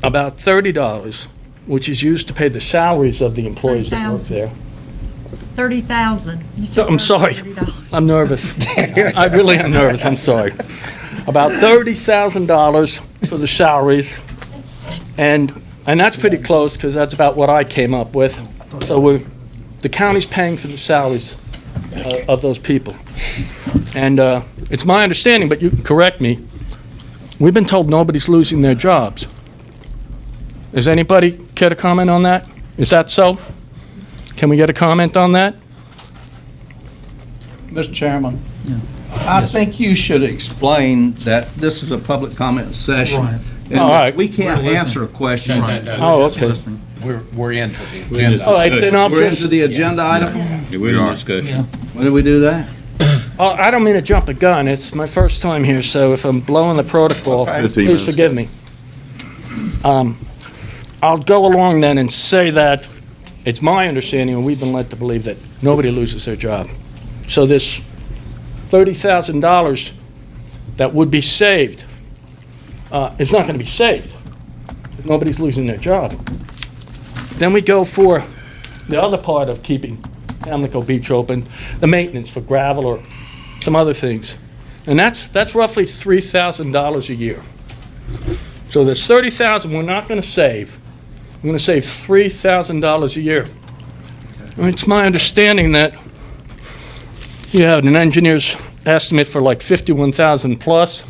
about $30, which is used to pay the salaries of the employees that work there. $30,000. I'm sorry. I'm nervous. I really am nervous. I'm sorry. About $30,000 for the salaries, and that's pretty close because that's about what I came up with. So the county's paying for the salaries of those people, and it's my understanding, but you can correct me. We've been told nobody's losing their jobs. Does anybody care to comment on that? Is that so? Can we get a comment on that? Mr. Chairman, I think you should explain that this is a public comment session. Right. And All right. we can't answer a question. Oh, okay. We're into the We're in agenda. All right, then I'll We're just, into the agenda item? Yeah, we're in discussion. When did we do that? I don't mean to jump a gun. It's my first time here, so if I'm blowing the protocol, Okay. 15 please minutes forgive me. I'll go along then and say that it's my understanding, and we've been led to believe, that nobody loses their job. So this $30,000 that would be saved is not going to be saved. Nobody's losing their job. Then we go for the other part of keeping Pamlico Beach open, the maintenance for gravel or some other things. And that's roughly $3,000 a year. So there's $30,000 we're not going to save. We're going to save $3,000 a year. And it's my understanding that you have an engineer's estimate for like $51,000 plus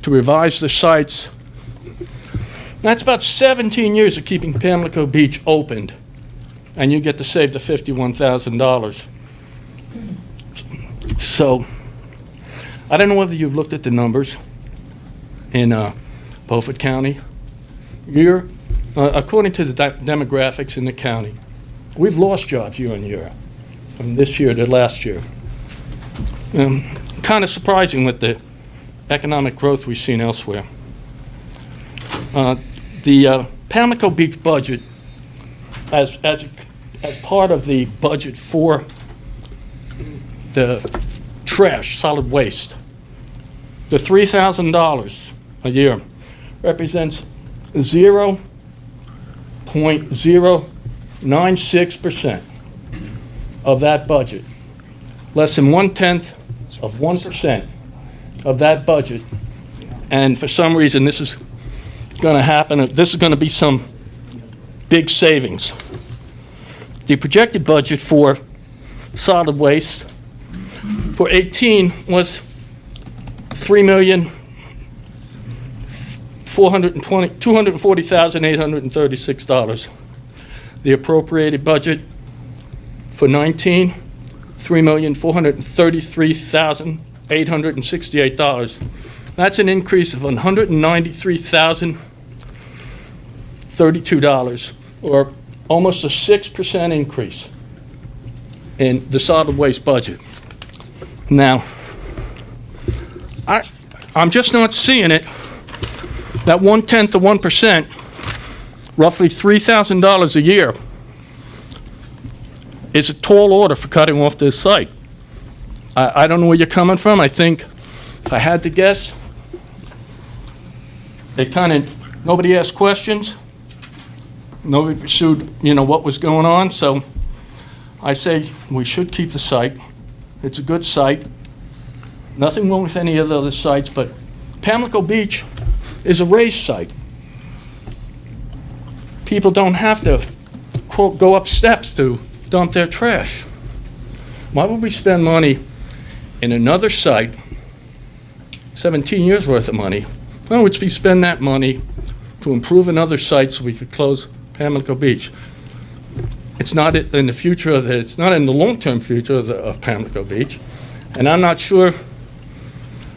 to revise the sites. That's about 17 years of keeping Pamlico Beach opened, and you get to save the $51,000. So I don't know whether you've looked at the numbers in Beaufort County. According to the demographics in the county, we've lost jobs year on year, from this year to last year. Kind of surprising with the economic growth we've seen elsewhere. The Pamlico Beach budget, as part of the budget for the trash, solid waste, the $3,000 a year represents 0.096% of that budget. Less than 1/10 of 1% of that budget. And for some reason, this is going to happen. This is going to be some big savings. The projected budget for solid waste for 18 was $240,836. The appropriated budget for 19, $3,433,868. That's an increase of $193,032, or almost a 6% increase in the solid waste budget. Now, I'm just not seeing it. That 1/10 of 1%, roughly $3,000 a year, is a tall order for cutting off this site. I don't know where you're coming from. I think, if I had to guess, nobody asked questions. Nobody pursued, what was going on. So I say we should keep the site. It's a good site. Nothing wrong with any of the other sites, but Pamlico Beach is a raised site. People don't have to, quote, go up steps to dump their trash. Why would we spend money in another site, 17 years worth of money? Why would we spend that money to improve another site so we could close Pamlico Beach? It's not in the future of it's not in the long-term future of Pamlico Beach, and I'm not sure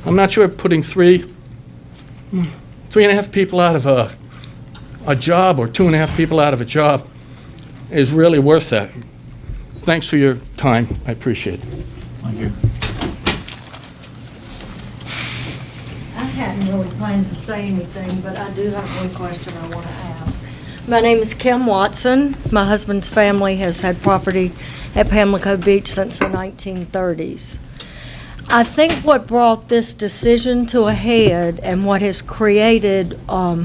putting 3.5 people out of a job, or 2.5 people out of a job, is really worth that. Thanks for your time. I appreciate it. Thank you. I hadn't really planned to say anything, but I do have one question I want to ask. My name is Kim Watson. My husband's family has had property at Pamlico Beach since the 1930s. I think what brought this decision to a head and what has created a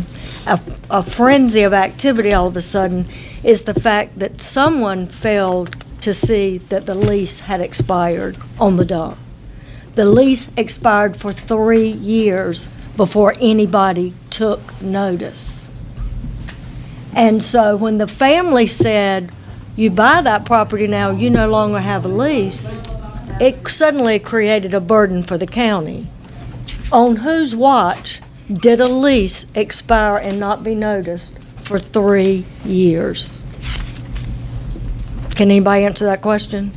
frenzy of activity all of a sudden is the fact that someone failed to see that the lease had expired on the dump. The lease expired for 3 years before anybody took notice. And so when the family said, you buy that property now, you no longer have a lease, it suddenly created a burden for the county. On whose watch did a lease expire and not be noticed for 3 years? Can anybody answer that question?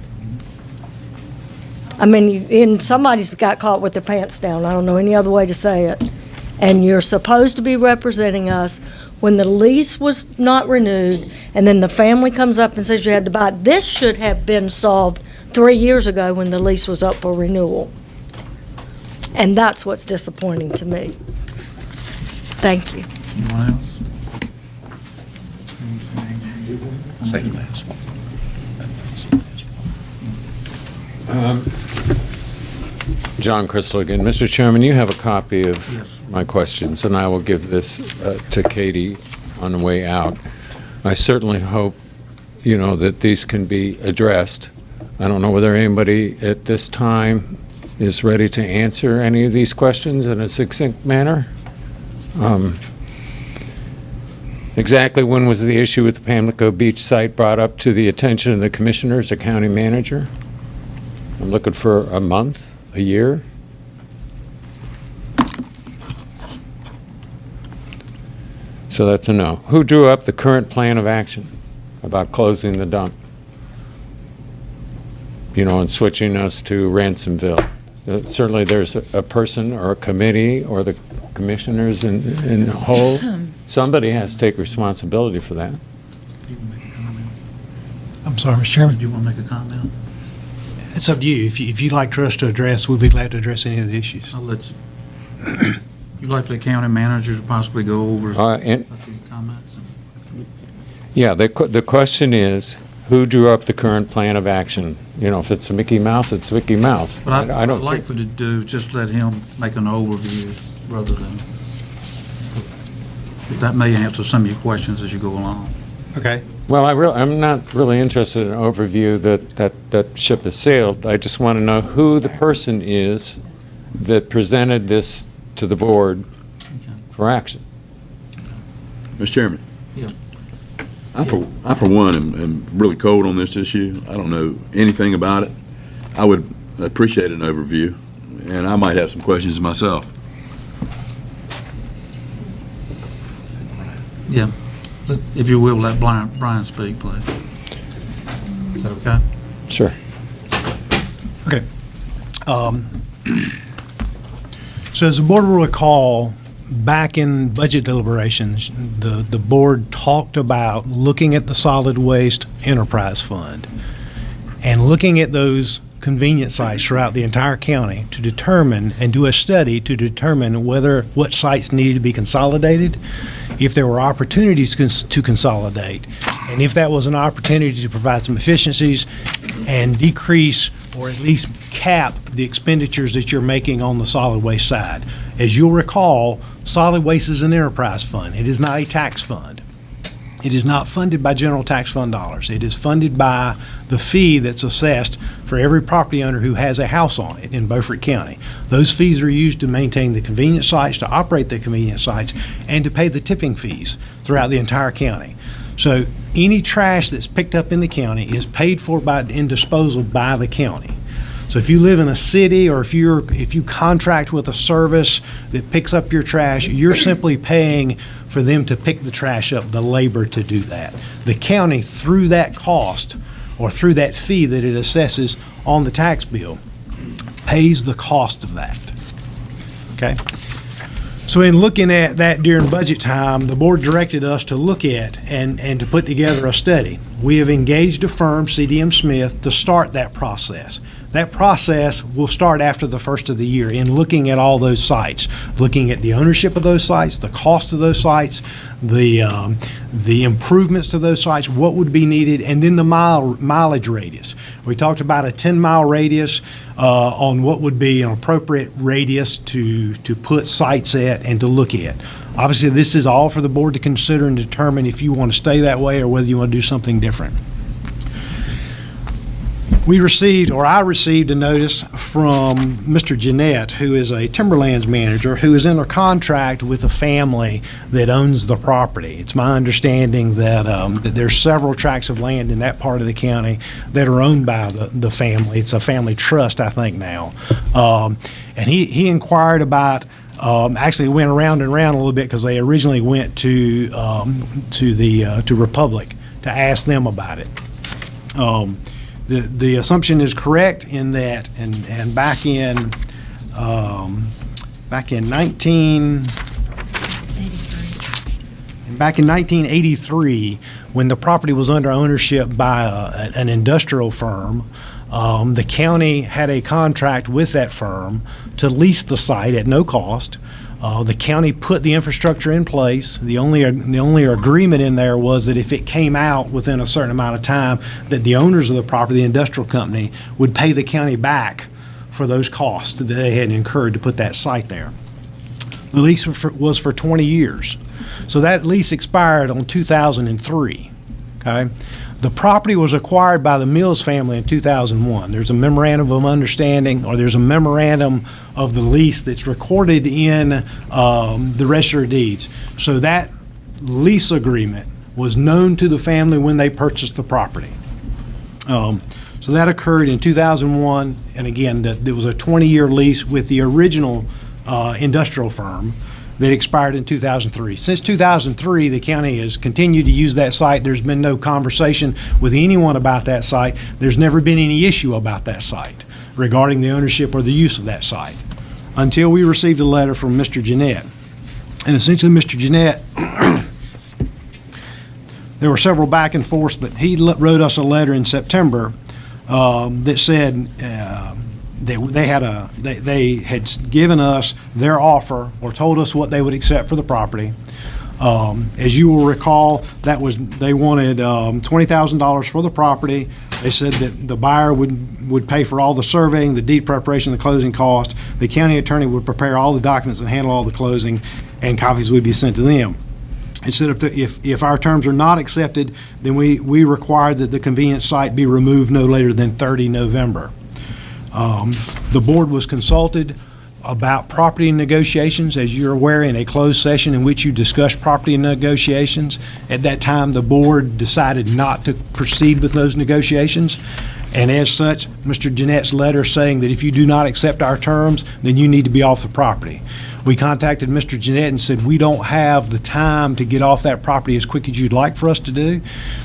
I mean, somebody's got caught with their pants down. I don't know any other way to say it. And you're supposed to be representing us when the lease was not renewed, and then the family comes up and says you had to buy it. This should have been solved 3 years ago when the lease was up for renewal. And that's what's disappointing to me. Thank you. Anyone else? Second last one. John Crystal again. Mr. Chairman, you have a copy of Yes. my questions, and I will give this to Katie on the way out. I certainly hope, that these can be addressed. I don't know whether anybody at this time is ready to answer any of these questions in a succinct manner. Exactly when was the issue with the Pamlico Beach site brought up to the attention of the commissioners or county manager? I'm looking for a month, a year. So that's a no. Who drew up the current plan of action about closing the dump? And switching us to Ransomville. Certainly there's a person or a committee or the commissioners in whole. Somebody has to take responsibility for that. I'm sorry, Mr. Chairman. Do you want to make a comment? It's up to you. If you'd like for us to address, we'd be glad to address any of the issues. I'll let you. You'd like for the county manager to possibly go over a few comments? Yeah, the question is, who drew up the current plan of action? If it's a Mickey Mouse, it's Mickey Mouse. But I don't I'd like for to do, just let him make an overview rather than, that may answer some of your questions as you go along. Okay. Well, I'm not really interested in an overview that ship has sailed. I just want to know who the person is that presented this to the board for action. Mr. Chairman. Yeah. I for one am really cold on this issue. I don't know anything about it. I would appreciate an overview, and I might have some questions myself. Yeah. If you will, let Brian speak, please. Is that okay? Sure. Okay. So as the board will recall, back in budget deliberations, the board talked about looking at the solid waste enterprise fund and looking at those convenience sites throughout the entire county to determine and do a study to determine what sites needed to be consolidated, if there were opportunities to consolidate, and if that was an opportunity to provide some efficiencies and decrease or at least cap the expenditures that you're making on the solid waste side. As you'll recall, solid waste is an enterprise fund. It is not a tax fund. It is not funded by general tax fund dollars. It is funded by the fee that's assessed for every property owner who has a house on it in Beaufort County. Those fees are used to maintain the convenience sites, to operate the convenience sites, and to pay the tipping fees throughout the entire county. So any trash that's picked up in the county is paid for in disposal by the county. So if you live in a city or if you contract with a service that picks up your trash, you're simply paying for them to pick the trash up, the labor to do that. The county, through that cost or through that fee that it assesses on the tax bill, pays the cost of that. Okay? So in looking at that during budget time, the board directed us to look at and to put together a study. We have engaged a firm, CDM Smith, to start that process. That process will start after the first of the year in looking at all those sites, looking at the ownership of those sites, the cost of those sites, the improvements to those sites, what would be needed, and then the mileage radius. We talked about a 10-mile radius on what would be an appropriate radius to put sites at and to look at. Obviously, this is all for the board to consider and determine if you want to stay that way or whether you want to do something different. I received a notice from Mr. Jeanette, who is a Timberlands manager, who is in a contract with a family that owns the property. It's my understanding that there's several tracts of land in that part of the county that are owned by the family. It's a family trust, I think, now. And he inquired about, actually went around and around a little bit because they originally went to Republic to ask them about it. The assumption is correct in that, and back in 1983, when the property was under ownership by an industrial firm, the county had a contract with that firm to lease the site at no cost The county put the infrastructure in place. The only agreement in there was that if it came out within a certain amount of time, that the owners of the property, the industrial company, would pay the county back for those costs that they had incurred to put that site there. The lease was for 20 years. So that lease expired on 2003, okay? The property was acquired by the Mills family in 2001. There's a memorandum of understanding, or there's a memorandum of the lease that's recorded in the register of deeds. So that lease agreement was known to the family when they purchased the property. So that occurred in 2001, and again, there was a 20-year lease with the original industrial firm that expired in 2003. Since 2003, the county has continued to use that site. There's been no conversation with anyone about that site. There's never been any issue about that site regarding the ownership or the use of that site until we received a letter from Mr. Jeanette. And essentially, Mr. Jeanette, there were several back and forths, but he wrote us a letter in September that said they had given us their offer or told us what they would accept for the property. As you will recall, they wanted $20,000 for the property. They said that the buyer would pay for all the surveying, the deed preparation, the closing cost. The county attorney would prepare all the documents and handle all the closing, and copies would be sent to them. It said if our terms are not accepted, then we require that the convenience site be removed no later than 30 November. The board was consulted about property negotiations, as you're aware, in a closed session in which you discussed property negotiations. At that time, the board decided not to proceed with those negotiations. And as such, Mr. Jeanette's letter saying that if you do not accept our terms, then you need to be off the property. We contacted Mr. Jeanette and said, we don't have the time to get off that property as quick as you'd like for us to do,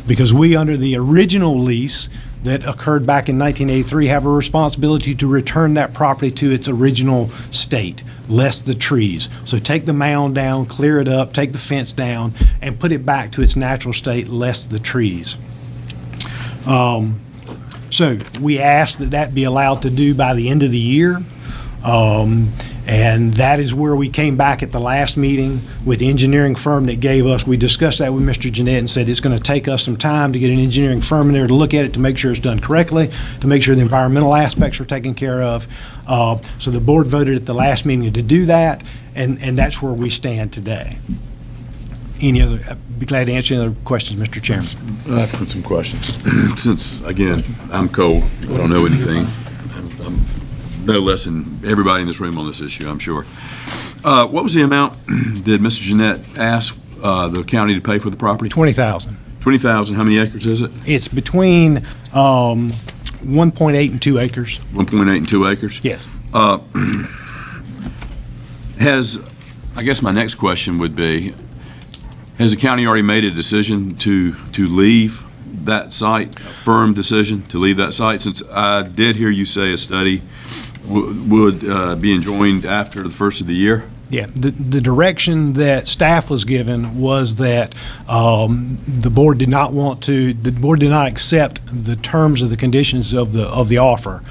because we, under the original lease that occurred back in 1983, have a responsibility to return that property to its original state, less the trees. So take the mound down, clear it up, take the fence down, and put it back to its natural state, less the trees. So we asked that be allowed to do by the end of the year. And that is where we came back at the last meeting with the engineering firm that gave us. We discussed that with Mr. Jeanette and said it's going to take us some time to get an engineering firm in there to look at it, to make sure it's done correctly, to make sure the environmental aspects are taken care of. So the board voted at the last meeting to do that, and that's where we stand today. I'd be glad to answer any other questions, Mr. Chairman. I've got some questions. Since, again, I'm cold, I don't know anything. I'm no less than everybody in this room on this issue, I'm sure. What was the amount did Mr. Jeanette ask the county to pay for the property? $20,000. $20,000. How many acres is it? It's between 1.8 and 2 acres. 1.8 and 2 acres? Yes. I guess my next question would be, has the county already made a decision to leave that site, a firm decision to leave that site? Since I did hear you say a study would be enjoined after the first of the year? Yeah, the direction that staff was given was that the board did not accept the terms of the conditions of the offer.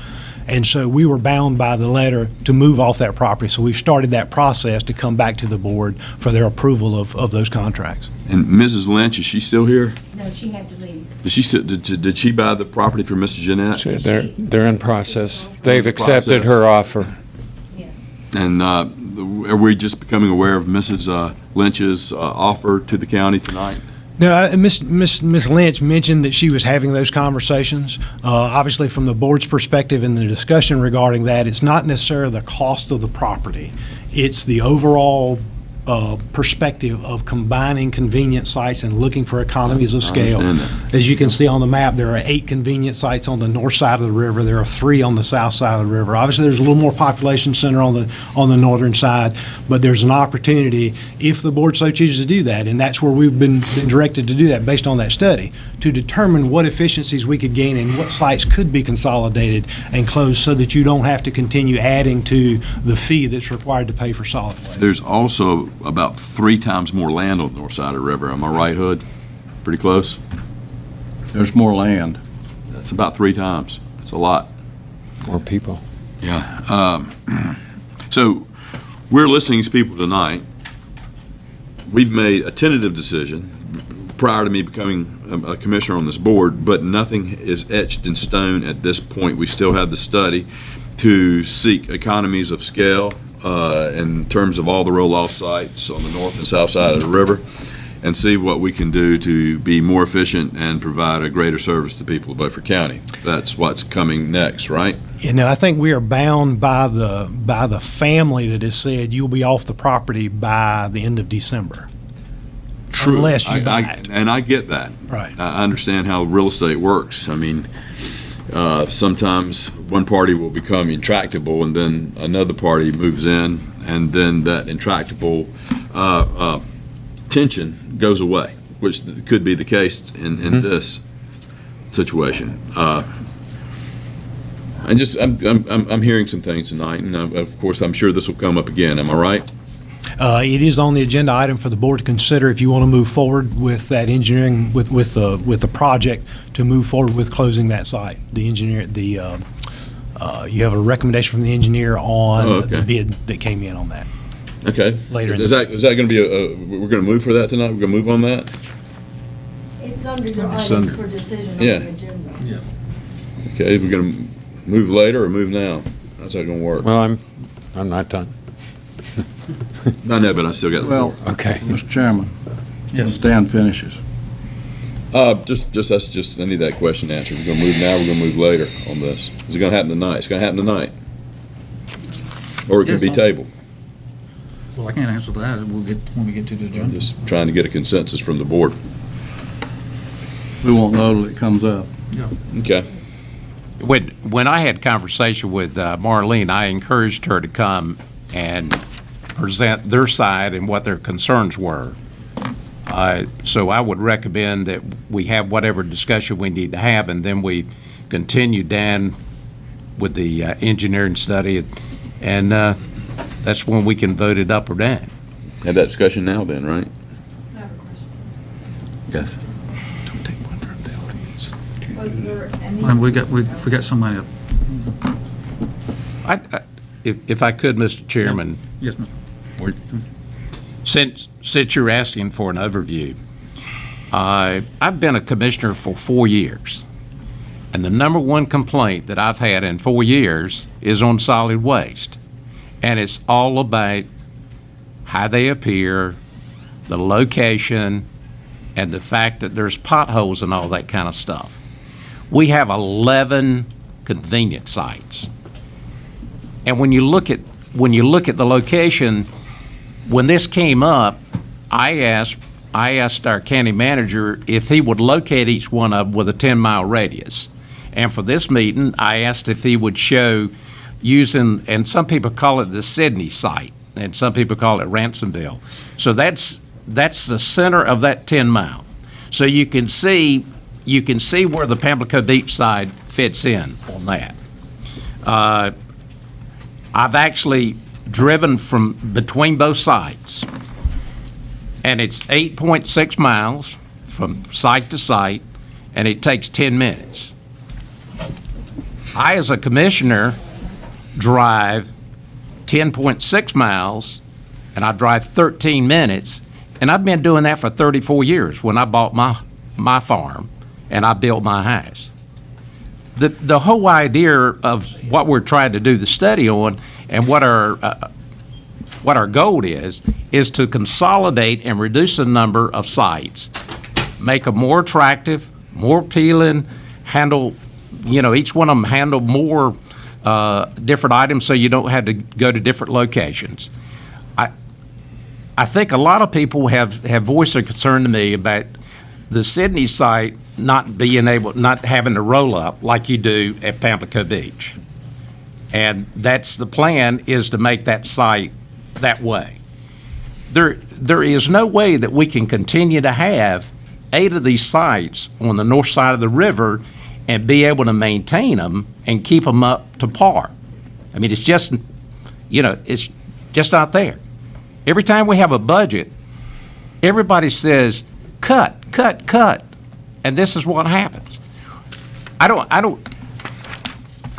And so we were bound by the letter to move off that property. So we've started that process to come back to the board for their approval of those contracts. And Mrs. Lynch, is she still here? No, she had to leave. Did she buy the property from Mr. Jeanette? Sure, they're in process. They've accepted her offer. Yes. And are we just becoming aware of Mrs. Lynch's offer to the county tonight? No, Miss Lynch mentioned that she was having those conversations. Obviously, from the board's perspective and the discussion regarding that, it's not necessarily the cost of the property. It's the overall perspective of combining convenience sites and looking for economies of scale. As you can see on the map, there are 8 convenience sites on the north side of the river. There are 3 on the south side of the river. Obviously, there's a little more population center on the northern side, but there's an opportunity, if the board so chooses to do that, and that's where we've been directed to do that based on that study, to determine what efficiencies we could gain and what sites could be consolidated and closed so that you don't have to continue adding to the fee that's required to pay for solid waste. There's also about 3 times more land on the north side of the river. Am I right, Hood? Pretty close? There's more land. That's about 3 times. That's a lot. More people. Yeah. So we're listening to people tonight. We've made a tentative decision prior to me becoming a commissioner on this board, but nothing is etched in stone at this point. We still have the study to seek economies of scale in terms of all the roll-off sites on the north and south side of the river, and see what we can do to be more efficient and provide a greater service to people of Beaufort County. That's what's coming next, right? You know, I think we are bound by the family that has said you'll be off the property by the end of December. True. Unless you buy it. And I get that. Right. I understand how real estate works. I mean, sometimes one party will become intractable and then another party moves in, and then that intractable tension goes away, which could be the case in this situation. I'm hearing some things tonight, and of course, I'm sure this will come up again. Am I right? It is on the agenda item for the board to consider if you want to move forward with that engineering, with the project to move forward with closing that site. The engineer, you have a recommendation from the engineer on the bid that came in on that. Okay. Later. Is that going to be we're going to move for that tonight? We're going to move on that? It's under your items for decision on the agenda. Yeah. Okay, we're going to move later or move now? How's that going to work? Well, I'm not done. I know, but I still got the Well, floor. Okay. Mr. Chairman, Yes. Stan finishes. I need that question answered. We're going to move now, we're going to move later on this. Is it going to happen tonight? It's going to happen tonight. Or it could be Yes, tabled. Well, I can't answer that. We'll get, when we get to the I'm agenda. just trying to get a consensus from the board. We won't know till it comes up. Yeah. Okay. When I had conversation with Marlene, I encouraged her to come and present their side and what their concerns were. So I would recommend that we have whatever discussion we need to have, and then we continue down with the engineering study, and that's when we can vote it up or down. Have that discussion now then, right? I have a question. Yes. Was there any? And we got somebody up. If I could, Mr. Chairman, Yes, Mr. since you're asking for an overview, I've been a commissioner for 4 years, and the number one complaint that I've had in 4 years is on solid waste, and it's all about how they appear, the location, and the fact that there's potholes and all that kind of stuff. We have 11 convenience sites, and when you look at the location, when this came up, I asked our county manager if he would locate each one of them with a 10-mile radius. And for this meeting, I asked if he would show using, and some people call it the Sydney site, and some people call it Ransomville. So that's the center of that 10-mile. So you can see where the Pamlico Beach side fits in on that. I've actually driven from between both sites, and it's 8.6 miles from site to site, and it takes 10 minutes. I, as a commissioner, drive 10.6 miles, and I drive 13 minutes, and I've been doing that for 34 years when I bought my farm and I built my house. The whole idea of what we're trying to do the study on and what our goal is to consolidate and reduce the number of sites, make them more attractive, more appealing, handle, each one of them handle more different items so you don't have to go to different locations. I think a lot of people have voiced a concern to me about the Sydney site not having to roll up like you do at Pamlico Beach. And that's the plan, is to make that site that way. There is no way that we can continue to have 8 of these sites on the north side of the river and be able to maintain them and keep them up to par. I mean, it's just not there. Every time we have a budget, everybody says, cut, and this is what happens. I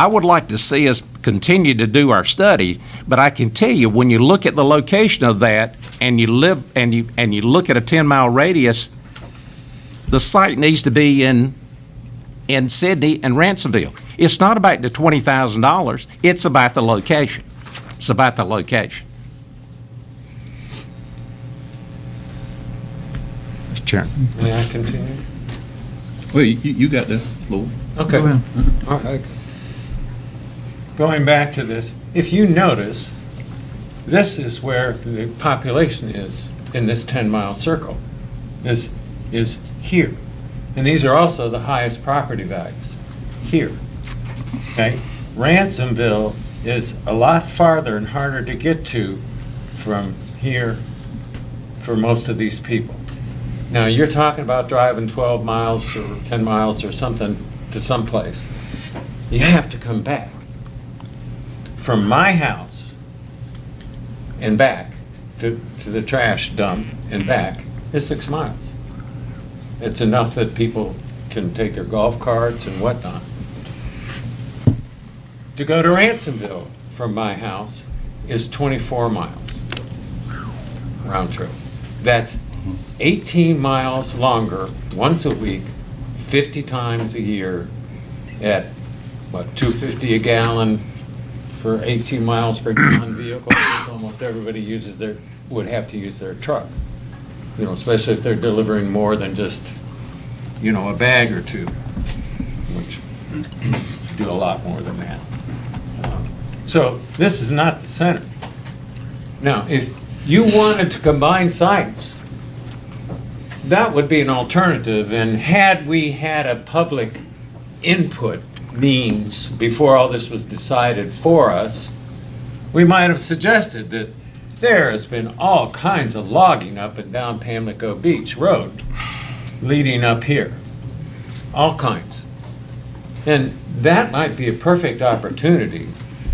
would like to see us continue to do our study, but I can tell you, when you look at the location of that and you look at a 10-mile radius, the site needs to be in Sydney and Ransomville. It's not about the $20,000. It's about the location. It's about the location. Mr. Chairman. May I continue? Well, you got the floor. Okay. Go ahead. All right. Going back to this, if you notice, this is where the population is in this 10-mile circle. This is here. And these are also the highest property values, here. Okay? Ransomville is a lot farther and harder to get to from here for most of these people. Now, you're talking about driving 12 miles or 10 miles or something to someplace. You have to come back. From my house and back to the trash dump and back is 6 miles. It's enough that people can take their golf carts and whatnot. To go to Ransomville from my house is 24 miles round trip. That's 18 miles longer, once a week, 50 times a year at, what, $2.50 a gallon for 18 miles per gallon vehicle. Almost everybody would have to use their truck, especially if they're delivering more than just, a bag or two, which do a lot more than that. So this is not the center. Now, if you wanted to combine sites, that would be an alternative, and had we had a public input means before all this was decided for us, we might have suggested that there has been all kinds of logging up and down Pamlico Beach Road leading up here, all kinds. And that might be a perfect opportunity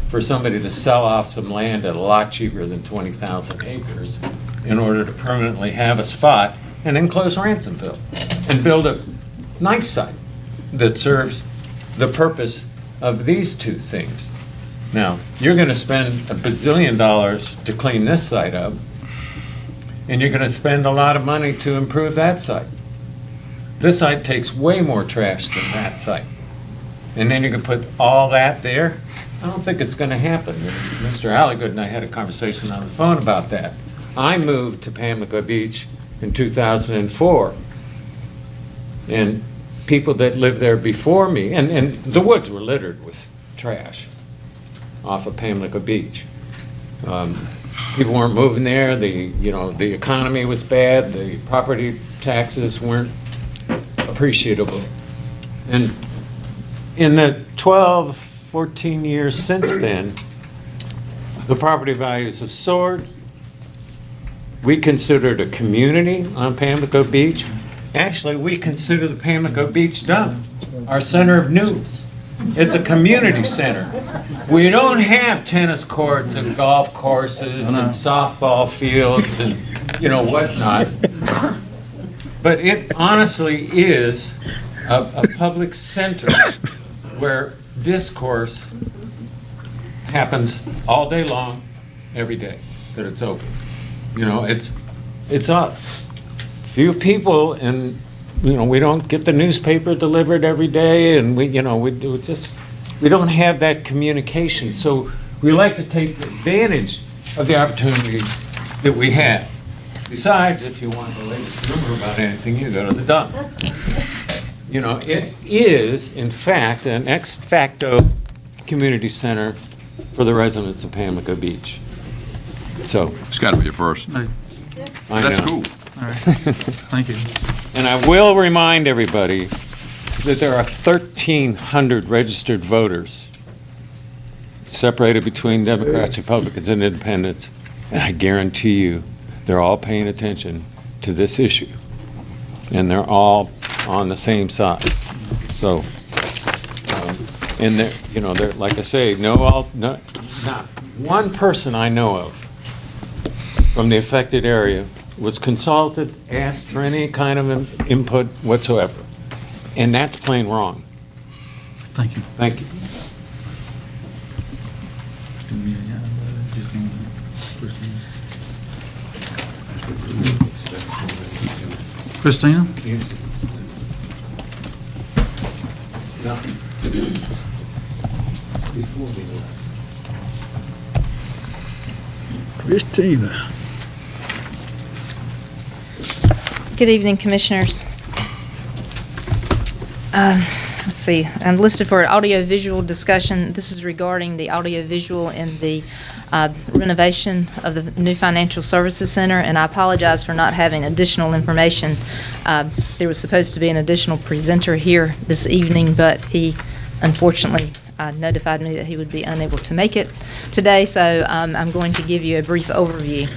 for somebody to sell off some land at a lot cheaper than 20,000 acres in order to permanently have a spot and then close Ransomville and build a nice site that serves the purpose of these two things. Now, you're going to spend $1 bazillion to clean this site up, and you're going to spend a lot of money to improve that site. This site takes way more trash than that site. And then you can put all that there. I don't think it's going to happen. Mr. Alligood and I had a conversation on the phone about that. I moved to Pamlico Beach in 2004, and people that lived there before me, and the woods were littered with trash off of Pamlico Beach. People weren't moving there. The economy was bad. The property taxes weren't appreciable. And in the 12, 14 years since then, the property values have soared. We considered a community on Pamlico Beach. Actually, we consider the Pamlico Beach dump our center of news. It's a community center. We don't have tennis courts and golf courses and softball fields and, whatnot. But it honestly is a public center where discourse happens all day long, every day that it's open. It's us. Few people, and we don't get the newspaper delivered every day, and we don't have that communication. So we like to take advantage of the opportunity that we have. Besides, if you want the latest rumor about anything, you go to the dump. It is, in fact, an ex facto community center for the residents of Pamlico Beach. So It's got to be a first. Hey, I That's know. cool. all right. Thank you. And I will remind everybody that there are 1,300 registered voters separated between Democrats, Republicans, and Independents. And I guarantee you, they're all paying attention to this issue. And they're all on the same side. So, and they're, like I say, not one person I know of from the affected area was consulted, asked for any kind of input whatsoever. And that's plain wrong. Thank you. Thank you. Christina? Christina. Good evening, Commissioners. Let's see, I'm listed for audiovisual discussion. This is regarding the audiovisual in the renovation of the new Financial Services Center, and I apologize for not having additional information. There was supposed to be an additional presenter here this evening, but he unfortunately notified me that he would be unable to make it today, so I'm going to give you a brief overview.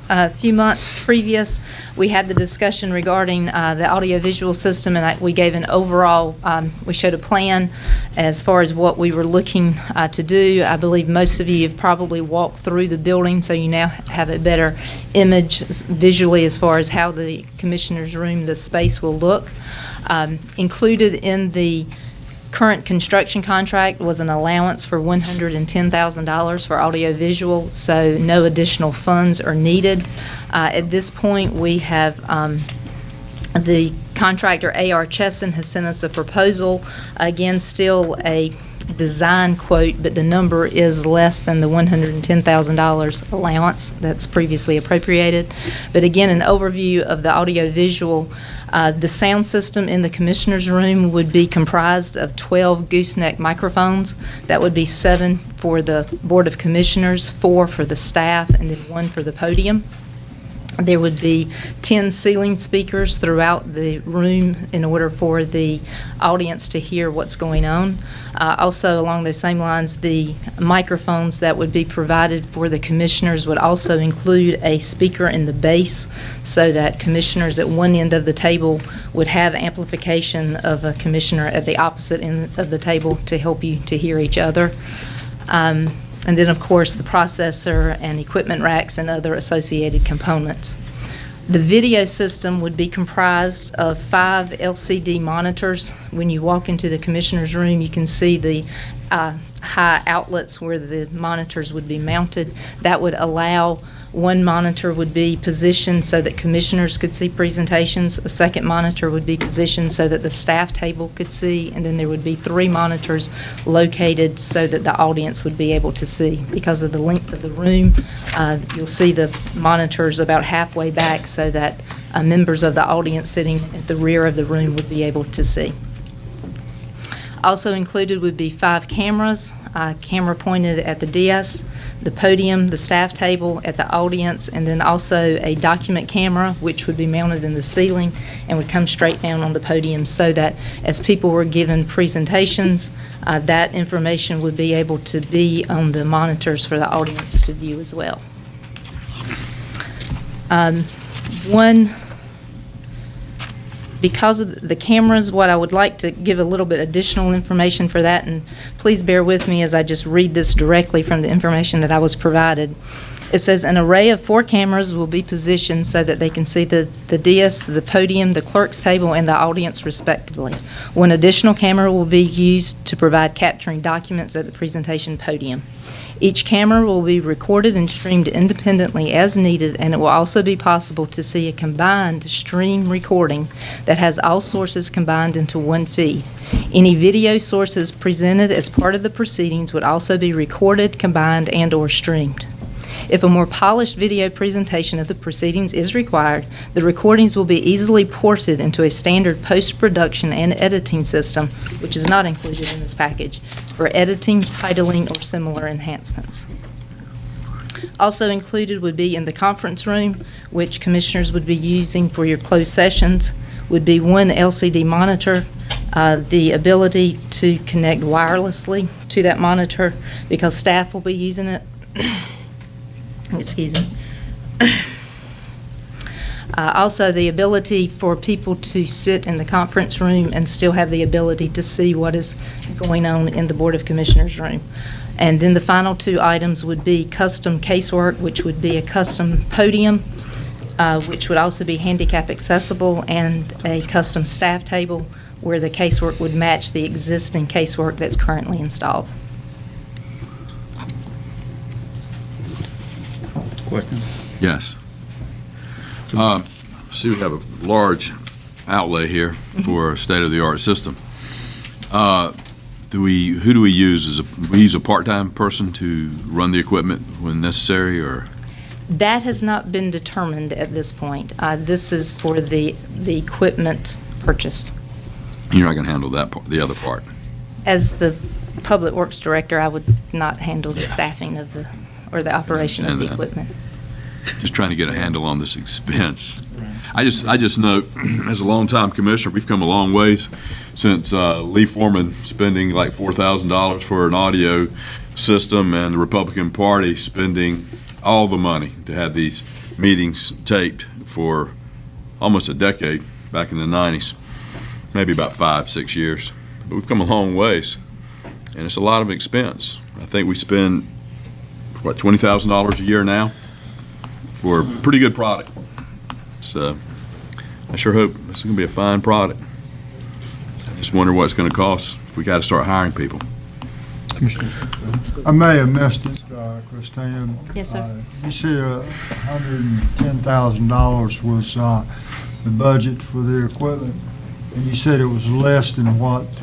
A few months previous, we had the discussion regarding the audiovisual system, and we gave an overall, we showed a plan as far as what we were looking to do. I believe most of you have probably walked through the building, so you now have a better image visually as far as how the commissioner's room, the space will look. Included in the current construction contract was an allowance for $110,000 for audiovisual, so no additional funds are needed. At this point, we have the contractor A.R. Chesson has sent us a proposal. Again, still a design quote, but the number is less than the $110,000 allowance that's previously appropriated. But again, an overview of the audiovisual. The sound system in the commissioner's room would be comprised of 12 gooseneck microphones. That would be 7 for the Board of Commissioners, 4 for the staff, and then 1 for the podium. There would be 10 ceiling speakers throughout the room in order for the audience to hear what's going on. Also, along those same lines, the microphones that would be provided for the commissioners would also include a speaker in the base, so that commissioners at one end of the table would have amplification of a commissioner at the opposite end of the table to help you to hear each other. And then, of course, the processor and equipment racks and other associated components. The video system would be comprised of 5 LCD monitors. When you walk into the commissioner's room, you can see the high outlets where the monitors would be mounted. That would allow one monitor would be positioned so that commissioners could see presentations. A second monitor would be positioned so that the staff table could see, and then there would be 3 monitors located so that the audience would be able to see. Because of the length of the room, you'll see the monitors about halfway back so that members of the audience sitting at the rear of the room would be able to see. Also included would be 5 cameras, camera pointed at the dais, the podium, the staff table, at the audience, and then also a document camera, which would be mounted in the ceiling and would come straight down on the podium, so that as people were given presentations, that information would be able to be on the monitors for the audience to view as well. Because of the cameras, what I would like to give a little bit additional information for that, and please bear with me as I just read this directly from the information that I was provided. It says an array of 4 cameras will be positioned so that they can see the dais, the podium, the clerk's table, and the audience respectively. 1 additional camera will be used to provide capturing documents at the presentation podium. Each camera will be recorded and streamed independently as needed, and it will also be possible to see a combined stream recording that has all sources combined into one feed. Any video sources presented as part of the proceedings would also be recorded, combined, and/or streamed. If a more polished video presentation of the proceedings is required, the recordings will be easily ported into a standard post-production and editing system, which is not included in this package, for editing, titling, or similar enhancements. Also included would be in the conference room, which commissioners would be using for your closed sessions, would be 1 LCD monitor, the ability to connect wirelessly to that monitor because staff will be using it. Excuse me. Also, the ability for people to sit in the conference room and still have the ability to see what is going on in the Board of Commissioners room. And then the final 2 items would be custom casework, which would be a custom podium, which would also be handicap accessible, and a custom staff table, where the casework would match the existing casework that's currently installed. Question? Yes. See, we have a large outlay here for a state-of-the-art system. Who do we use? We use a part-time person to run the equipment when necessary, or? That has not been determined at this point. This is for the equipment purchase. You're not going to handle that part, the other part? As the Public Works Director, I would not handle the staffing of or the operation of the equipment. Just trying to get a handle on this expense. I just know, as a longtime commissioner, we've come a long ways since Lee Foreman spending like $4,000 for an audio system and the Republican Party spending all the money to have these meetings taped for almost a decade back in the 90s, maybe about 5-6 years. But we've come a long ways, and it's a lot of expense. I think we spend, what, $20,000 a year now for a pretty good product. So I sure hope this is going to be a fine product. I just wonder what it's going to cost if we got to start hiring people. I may have missed it, Christine. Yes, sir. You said $110,000 was the budget for the equipment, and you said it was less than what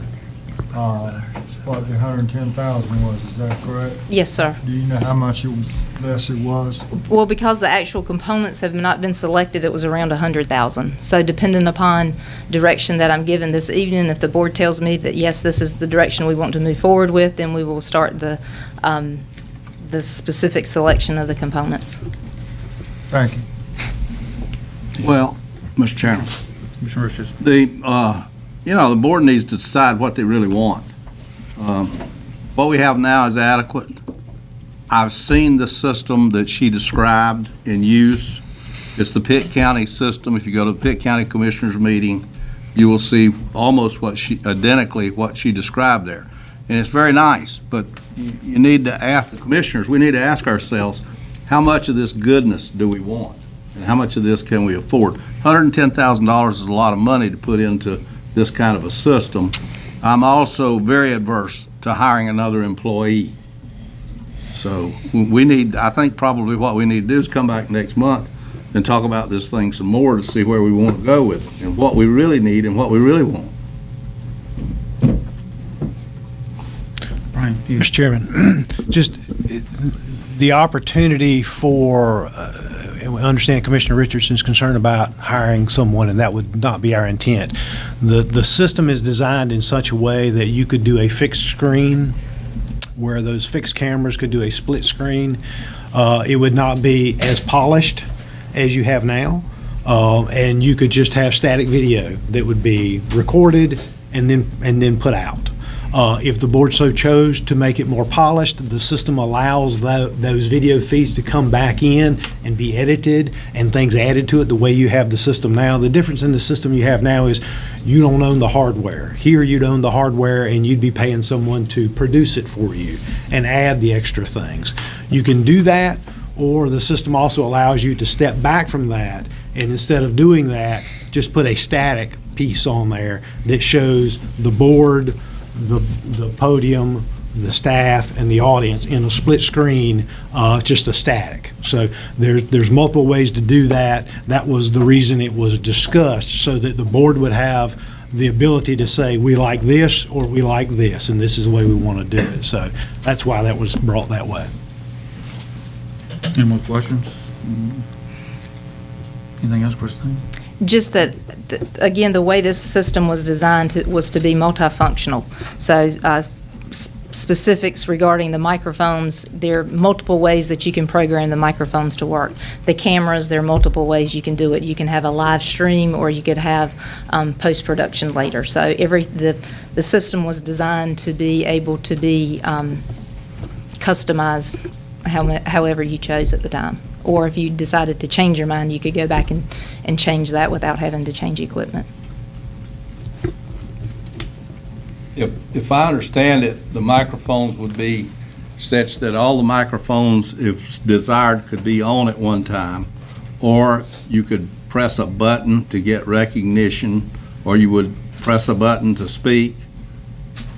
the 110,000 was. Is that correct? Yes, sir. Do you know how much less it was? Well, because the actual components have not been selected, it was around 100,000. So depending upon direction that I'm given this evening, if the board tells me that, yes, this is the direction we want to move forward with, then we will start the specific selection of the components. Thank you. Well, Mr. Chairman, Commissioner Richards. the board needs to decide what they really want. What we have now is adequate. I've seen the system that she described in use. It's the Pitt County system. If you go to the Pitt County Commissioners meeting, you will see almost identically what she described there. And it's very nice, but you need to ask the commissioners, we need to ask ourselves, how much of this goodness do we want? And how much of this can we afford? $110,000 is a lot of money to put into this kind of a system. I'm also very adverse to hiring another employee. So I think probably what we need to do is come back next month and talk about this thing some more to see where we want to go with it and what we really need and what we really want. Brian, Mr. Chairman, just the opportunity for, and we understand Commissioner Richardson's concern about hiring someone, and that would not be our intent. The system is designed in such a way that you could do a fixed screen where those fixed cameras could do a split screen. It would not be as polished as you have now, and you could just have static video that would be recorded and then put out. If the board so chose to make it more polished, the system allows those video feeds to come back in and be edited and things added to it the way you have the system now. The difference in the system you have now is you don't own the hardware. Here you'd own the hardware and you'd be paying someone to produce it for you and add the extra things. You can do that, or the system also allows you to step back from that, and instead of doing that, just put a static piece on there that shows the board, the podium, the staff, and the audience in a split screen, just a static. So there's multiple ways to do that. That was the reason it was discussed, so that the board would have the ability to say, we like this or we like this, and this is the way we want to do it. So that's why that was brought that way. Any more questions? Anything else, Christine? Just that, again, the way this system was designed was to be multifunctional. So specifics regarding the microphones, there are multiple ways that you can program the microphones to work. The cameras, there are multiple ways you can do it. You can have a live stream, or you could have post-production later. So the system was designed to be able to be customized however you chose at the time. Or if you decided to change your mind, you could go back and change that without having to change equipment. If I understand it, the microphones would be such that all the microphones, if desired, could be on at one time, or you could press a button to get recognition, or you would press a button to speak.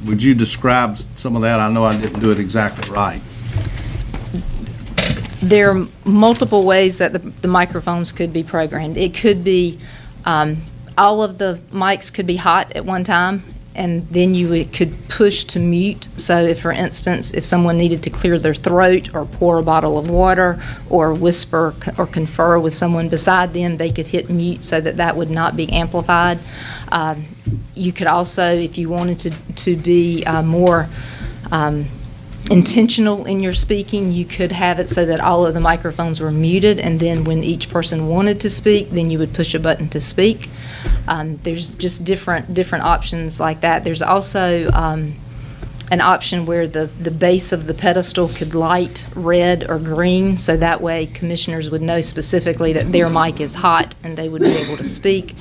Would you describe some of that? I know I didn't do it exactly right. There are multiple ways that the microphones could be programmed. It could be, all of the mics could be hot at one time, and then could push to mute. So if, for instance, if someone needed to clear their throat or pour a bottle of water or whisper or confer with someone beside them, they could hit mute so that that would not be amplified. You could also, if you wanted to be more intentional in your speaking, you could have it so that all of the microphones were muted, and then when each person wanted to speak, then you would push a button to speak. There's just different options like that. There's also an option where the base of the pedestal could light red or green, so that way commissioners would know specifically that their mic is hot and they would be able to speak.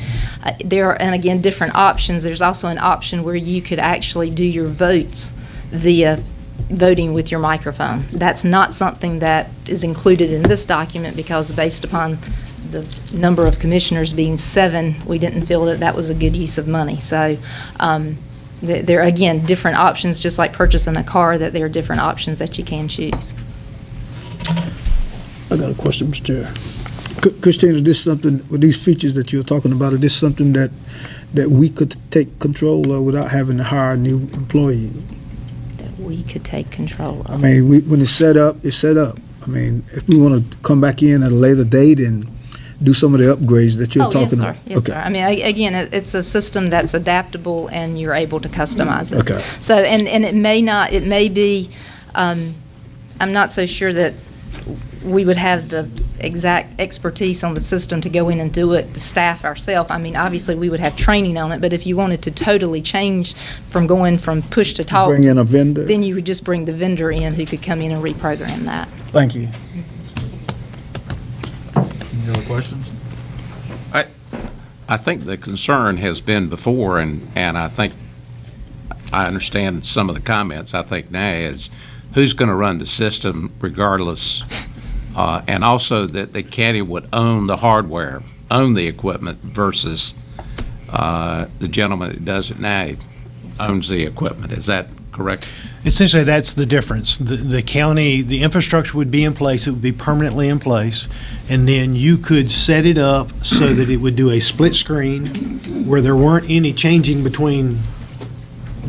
There are, and again, different options. There's also an option where you could actually do your votes via voting with your microphone. That's not something that is included in this document because based upon the number of commissioners being 7, we didn't feel that that was a good use of money. So there are, again, different options, just like purchasing a car, that there are different options that you can choose. I got a question, Mr. Chair. Christina, is this something, with these features that you're talking about, is this something that we could take control of without having to hire a new employee? That we could take control of. I mean, when it's set up, it's set up. I mean, if we want to come back in at a later date and do some of the upgrades that you're talking about. Yes, sir. I mean, again, it's a system that's adaptable and you're able to customize it. Okay. So, and it may be, I'm not so sure that we would have the exact expertise on the system to go in and do it, the staff ourselves. I mean, obviously, we would have training on it, but if you wanted to totally change from going from push to talk. Bring in a vendor? Then you would just bring the vendor in who could come in and reprogram that. Thank you. Any other questions? I think the concern has been before, and I think I understand some of the comments. I think now is who's going to run the system regardless, and also that the county would own the hardware, own the equipment versus the gentleman that does it now owns the equipment. Is that correct? Essentially, that's the difference. The county, the infrastructure would be in place, it would be permanently in place, and then you could set it up so that it would do a split screen where there weren't any changing between,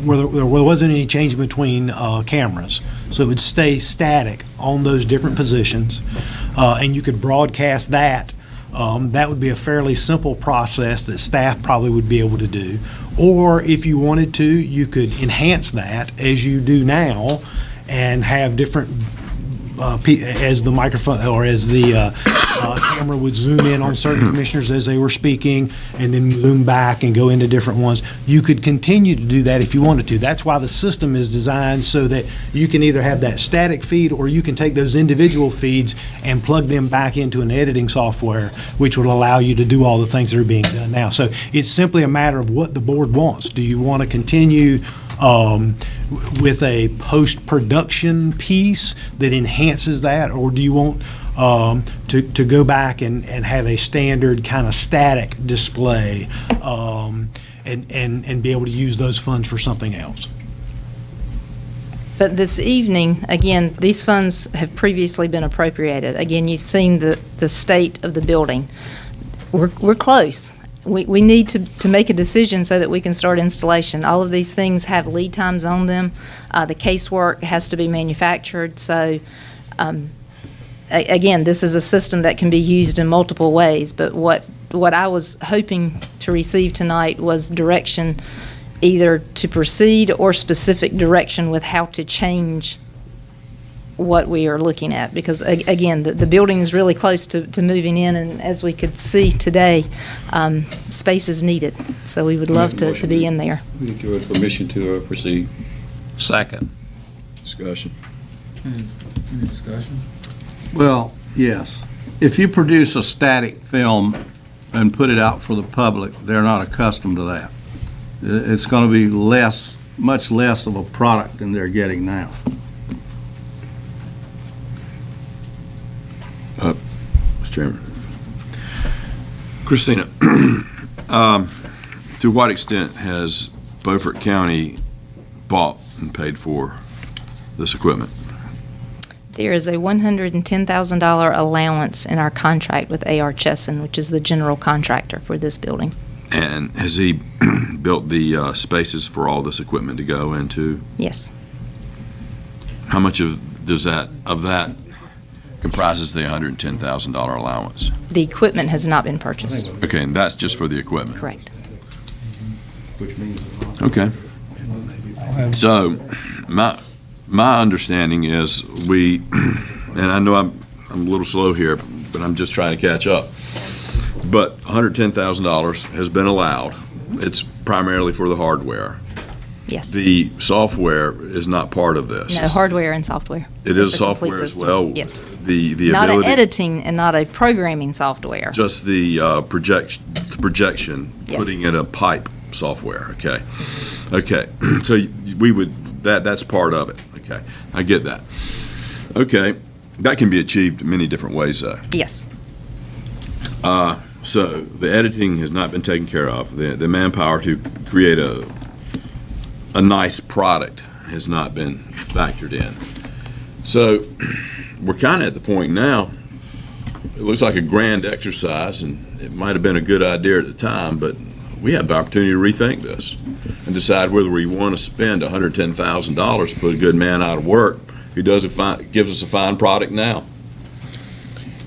where there wasn't any change between cameras. So it would stay static on those different positions, and you could broadcast that. That would be a fairly simple process that staff probably would be able to do. Or if you wanted to, you could enhance that as you do now and have different, as the microphone or as the camera would zoom in on certain commissioners as they were speaking and then zoom back and go into different ones. You could continue to do that if you wanted to. That's why the system is designed so that you can either have that static feed or you can take those individual feeds and plug them back into an editing software, which will allow you to do all the things that are being done now. So it's simply a matter of what the board wants. Do you want to continue with a post-production piece that enhances that, or do you want to go back and have a standard kind of static display and be able to use those funds for something else? But this evening, again, these funds have previously been appropriated. Again, you've seen the state of the building. We're close. We need to make a decision so that we can start installation. All of these things have lead times on them. The casework has to be manufactured. So, again, this is a system that can be used in multiple ways. But what I was hoping to receive tonight was direction either to proceed or specific direction with how to change what we are looking at, because again, the building is really close to moving in, and as we could see today, space is needed. So we would love to be in there. We give us permission to proceed. Second. Discussion. Any discussion? Well, yes. If you produce a static film and put it out for the public, they're not accustomed to that. It's going to be much less of a product than they're getting now. Mr. Chairman. Christina, To what extent has Beaufort County bought and paid for this equipment? There is a $110,000 allowance in our contract with A.R. Chesson, which is the general contractor for this building. And has he built the spaces for all this equipment to go into? Yes. How much of that comprises the $110,000 allowance? The equipment has not been purchased. Okay, and that's just for the equipment? Correct. Okay. So, my understanding is and I know I'm a little slow here, but I'm just trying to catch up. But $110,000 has been allowed. It's primarily for the hardware. Yes. The software is not part of this. No, hardware and software. It It's is a complete software as system. well? Yes. The Not ability. an editing and not a programming software. Just the projection, Yes. putting in a pipe software, okay. Okay, so we would, that's part of it, okay. I get that. Okay, that can be achieved many different ways, though. Yes. So the editing has not been taken care of. The manpower to create a nice product has not been factored in. So we're kind of at the point now, it looks like a grand exercise, and it might have been a good idea at the time, but we have the opportunity to rethink this and decide whether we want to spend $110,000 to put a good man out of work who gives us a fine product now.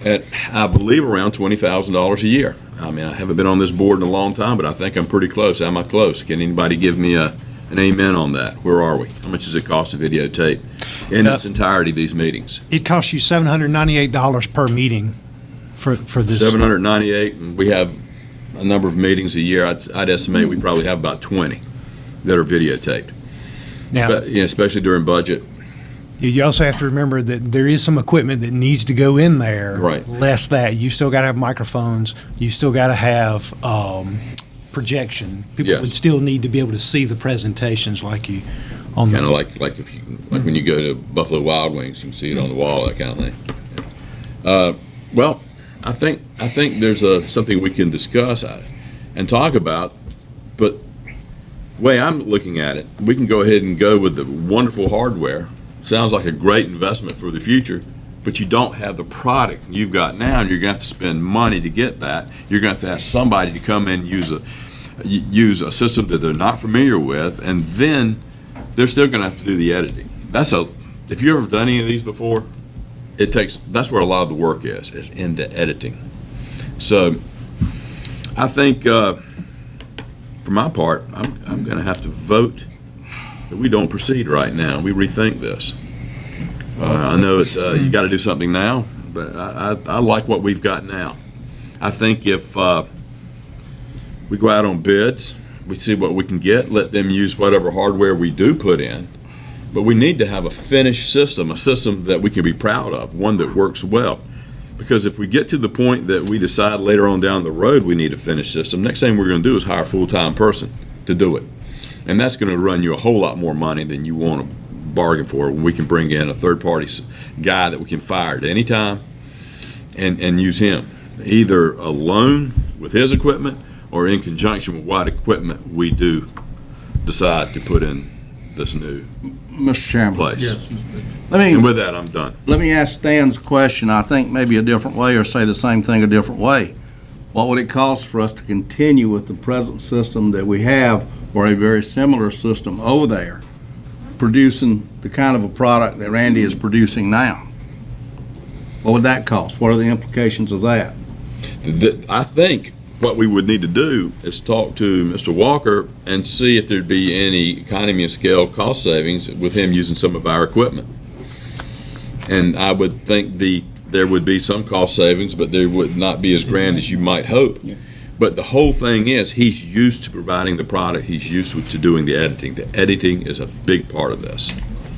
At, I believe, around $20,000 a year. I mean, I haven't been on this board in a long time, but I think I'm pretty close. Am I close? Can anybody give me an amen on that? Where are we? How much does it cost to videotape in its entirety these meetings? It costs you $798 per meeting for this. $798, and we have a number of meetings a year. I'd estimate we probably have about 20 that are videotaped. Now, But, especially during budget. you also have to remember that there is some equipment that needs to go in there. Right. Less that, you still got to have microphones, you still got to have projection. People Yes. would still need to be able to see the presentations like you on Kind of the. like when you go to Buffalo Wild Wings, you can see it on the wall, that kind of thing. Well, I think there's something we can discuss and talk about, but the way I'm looking at it, we can go ahead and go with the wonderful hardware. Sounds like a great investment for the future, but you don't have the product you've got now, and you're going to have to spend money to get that. You're going to have to ask somebody to come in and use a system that they're not familiar with, and then they're still going to have to do the editing. If you've ever done any of these before, that's where a lot of the work is in the editing. So I think, for my part, I'm going to have to vote that we don't proceed right now. We rethink this. I know it's you got to do something now, but I like what we've got now. I think if we go out on bids, we see what we can get, let them use whatever hardware we do put in, but we need to have a finished system, a system that we can be proud of, one that works well. Because if we get to the point that we decide later on down the road we need a finished system, next thing we're going to do is hire a full-time person to do it. And that's going to run you a whole lot more money than you want to bargain for when we can bring in a third-party guy that we can fire at any time and use him, either alone with his equipment or in conjunction with what equipment we do decide to put in this new Mr. Chairman. place. Yes. And with that, I'm done. Let me ask Stan's question, I think maybe a different way, or say the same thing a different way. What would it cost for us to continue with the present system that we have, or a very similar system over there, producing the kind of a product that Randy is producing now? What would that cost? What are the implications of that? I think what we would need to do is talk to Mr. Walker and see if there'd be any economy of scale cost savings with him using some of our equipment. And I would think there would be some cost savings, but they would not be as grand as you might hope. But the whole thing is, he's used to providing the product, he's used to doing the editing. The editing is a big part of this.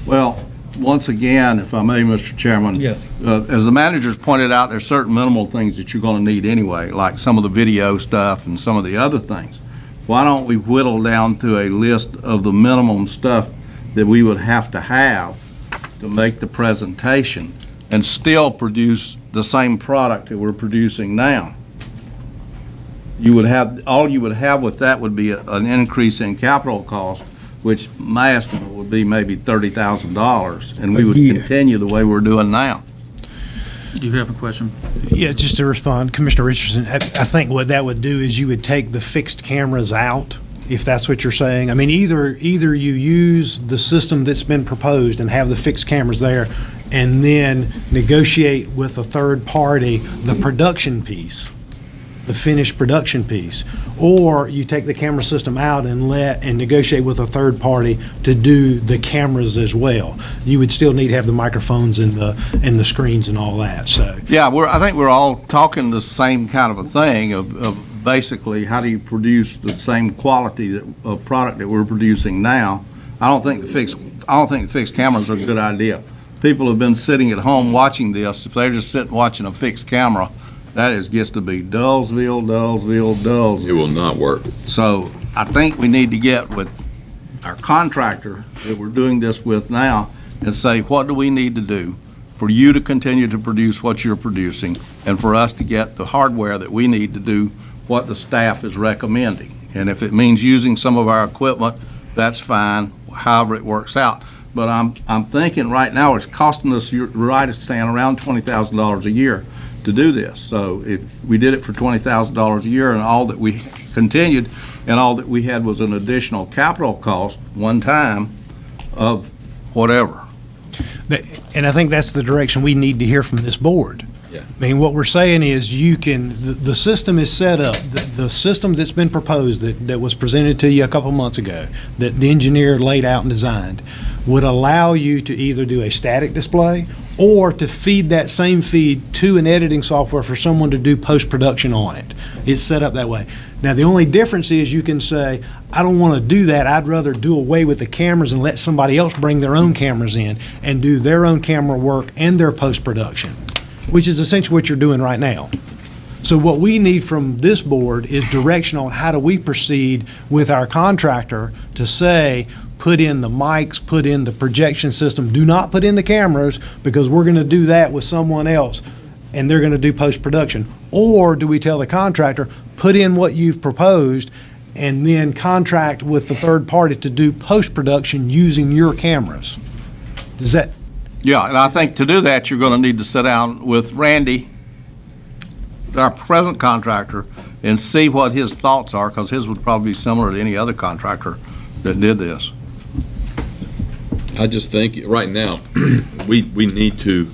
Well, once again, if I may, Mr. Chairman. Yes. As the managers pointed out, there's certain minimal things that you're going to need anyway, like some of the video stuff and some of the other things. Why don't we whittle down to a list of the minimum stuff that we would have to make the presentation and still produce the same product that we're producing now? you would have, all you would have with that would be an increase in capital cost, which my estimate would be maybe $30,000, and we would continue the way we're doing now. Do you have a question? Yeah, just to respond, Commissioner Richardson, I think what that would do is you would take the fixed cameras out, if that's what you're saying. I mean, either you use the system that's been proposed and have the fixed cameras there, and then negotiate with a third party the production piece, the finished production piece, or you take the camera system out and negotiate with a third party to do the cameras as well. You would still need to have the microphones and the screens and all that. So yeah, I think we're all talking the same kind of a thing of basically how do you produce the same quality of product that we're producing now. I don't think the fixed cameras are a good idea. People have been sitting at home watching this. If they're just sitting watching a fixed camera, that gets to be Dullsville. It will not work. So I think we need to get with our contractor that we're doing this with now and say, what do we need to do for you to continue to produce what you're producing and for us to get the hardware that we need to do what the staff is recommending. And if it means using some of our equipment, that's fine, however it works out. But I'm thinking right now it's costing us, you're right, it's staying around $20,000 a year to do this. So if we did it for $20,000 a year and all that we continued and all that we had was an additional capital cost one time of whatever. And I think that's the direction we need to hear from this board. Yeah. I mean, what we're saying is the system is set up, the system that's been proposed that was presented to you a couple months ago, that the engineer laid out and designed, would allow you to either do a static display or to feed that same feed to an editing software for someone to do post-production on it. It's set up that way. Now, the only difference is you can say, I don't want to do that. I'd rather do away with the cameras and let somebody else bring their own cameras in and do their own camera work and their post-production, which is essentially what you're doing right now. So what we need from this board is direction on how do we proceed with our contractor to say, put in the mics, put in the projection system, do not put in the cameras because we're going to do that with someone else and they're going to do post-production. Or do we tell the contractor, put in what you've proposed and then contract with the third party to do post-production using your cameras? Does that? Yeah, and I think to do that, you're going to need to sit down with Randy, our present contractor, and see what his thoughts are, because his would probably be similar to any other contractor that did this. I just think right now, we need to,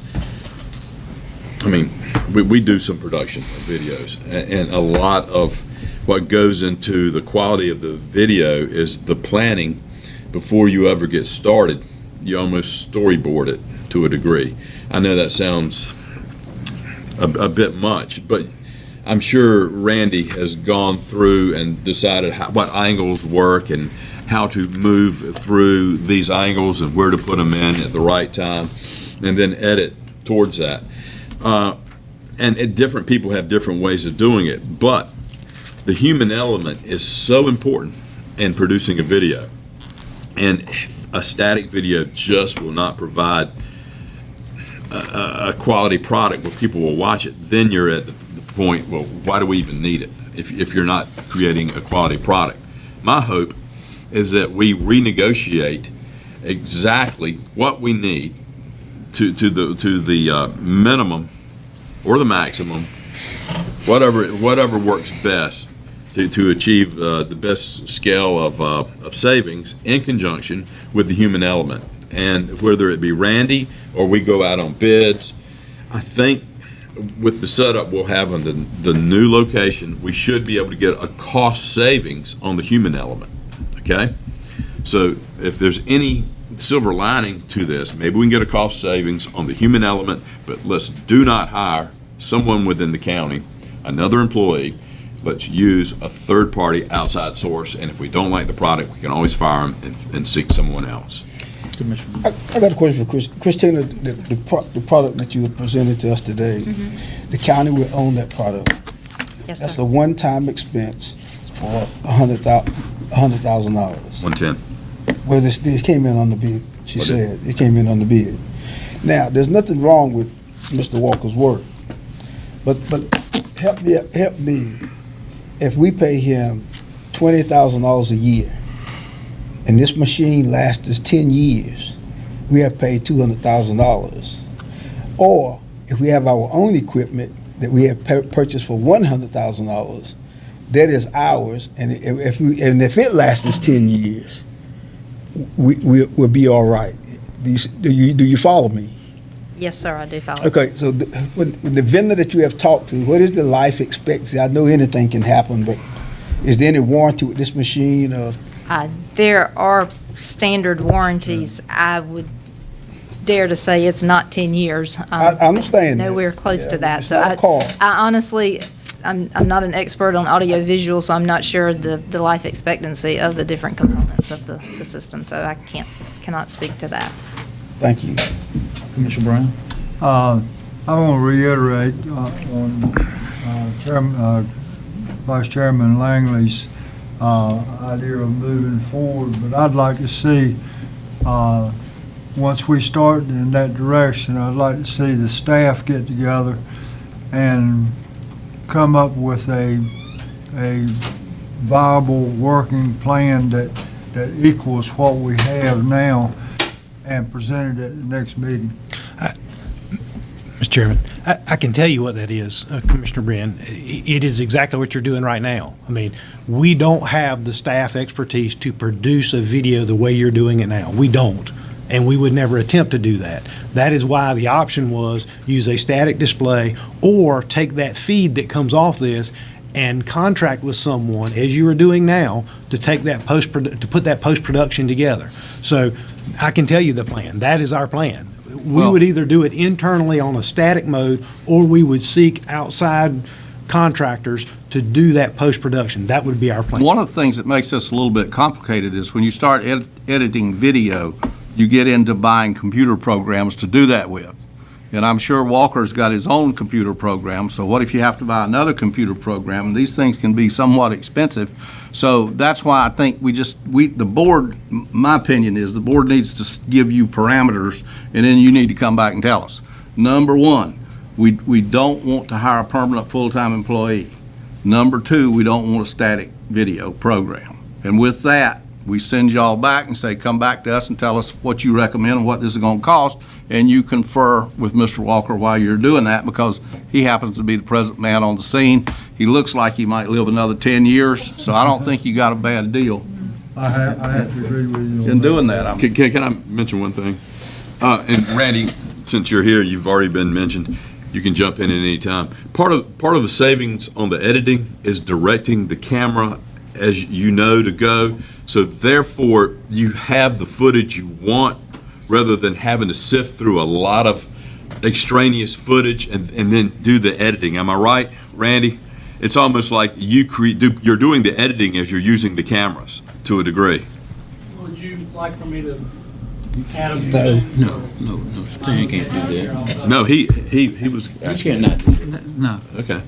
I mean, we do some production of videos, and a lot of what goes into the quality of the video is the planning before you ever get started. You almost storyboard it to a degree. I know that sounds a bit much, but I'm sure Randy has gone through and decided what angles work and how to move through these angles and where to put them in at the right time, and then edit towards that. And different people have different ways of doing it, but the human element is so important in producing a video. And a static video just will not provide a quality product where people will watch it. Then you're at the point, well, why do we even need it if you're not creating a quality product? My hope is that we renegotiate exactly what we need to the minimum or the maximum, whatever works best to achieve the best scale of savings in conjunction with the human element. And whether it be Randy or we go out on bids, I think with the setup we'll have on the new location, we should be able to get a cost savings on the human element. Okay, so if there's any silver lining to this, maybe we can get a cost savings on the human element, but let's do not hire someone within the county, another employee. Let's use a third-party outside source, and if we don't like the product, we can always fire them and seek someone else. I got a question for Christina. The product that you presented to us today, the county will own that product. Yes, That's sir. a one-time expense for $100,000. $110. Well, this came in on the bid. She What said it came in on the bid. Now, there's nothing wrong with Mr. Walker's work, but help me if we pay him $20,000 a year, and this machine lasts us 10 years, we have paid $200,000. Or if we have our own equipment that we have purchased for $100,000, that is ours, and if it lasts us 10 years, we'll be all right. Do you follow me? Yes, sir, I do follow. Okay, so with the vendor that you have talked to, what is the life expectancy? I know anything can happen, but is there any warranty with this machine? There are standard warranties. I would dare to say it's not 10 years. I understand that. Nowhere close to that. it's So not a car. I honestly, I'm not an expert on audio visual, so I'm not sure the life expectancy of the different components of the system. So I cannot speak to that. Thank you. Commissioner Brown? I want to reiterate on Vice Chairman Langley's idea of moving forward, but I'd like to see, once we start in that direction, I'd like to see the staff get together and come up with a viable working plan that equals what we have now and present it at the next meeting. Mr. Chairman, I can tell you what that is, Commissioner Brin. It is exactly what you're doing right now. I mean, we don't have the staff expertise to produce a video the way you're doing it now. We don't, and we would never attempt to do that. That is why the option was use a static display or take that feed that comes off this and contract with someone, as you are doing now, to take that to put that post-production together. So I can tell you the plan. That is our plan. We would either do it internally on a static mode, or we would seek outside contractors to do that post-production. That would be our plan. One of the things that makes this a little bit complicated is when you start editing video, you get into buying computer programs to do that with. And I'm sure Walker's got his own computer program, so what if you have to buy another computer program? And these things can be somewhat expensive. So that's why I think the board, my opinion is the board needs to give you parameters, and then you need to come back and tell us. Number one, we don't want to hire a permanent full-time employee. Number two, we don't want a static video program. And with that, we send y'all back and say, come back to us and tell us what you recommend and what this is going to cost, and you confer with Mr. Walker while you're doing that, because he happens to be the present man on the scene. He looks like he might live another 10 years, so I don't think you got a bad deal. I have to agree with you. In doing that, Can I mention one thing? And Randy, since you're here, you've already been mentioned, you can jump in at any time. Part of the savings on the editing is directing the camera, as you know, to go. So therefore, you have the footage you want, rather than having to sift through a lot of extraneous footage and then do the editing. Am I right, Randy? It's almost like you're doing the editing as you're using the cameras to a degree. Would you like for me to? No, Stan can't do that. No, he was. He cannot do that. No. Okay.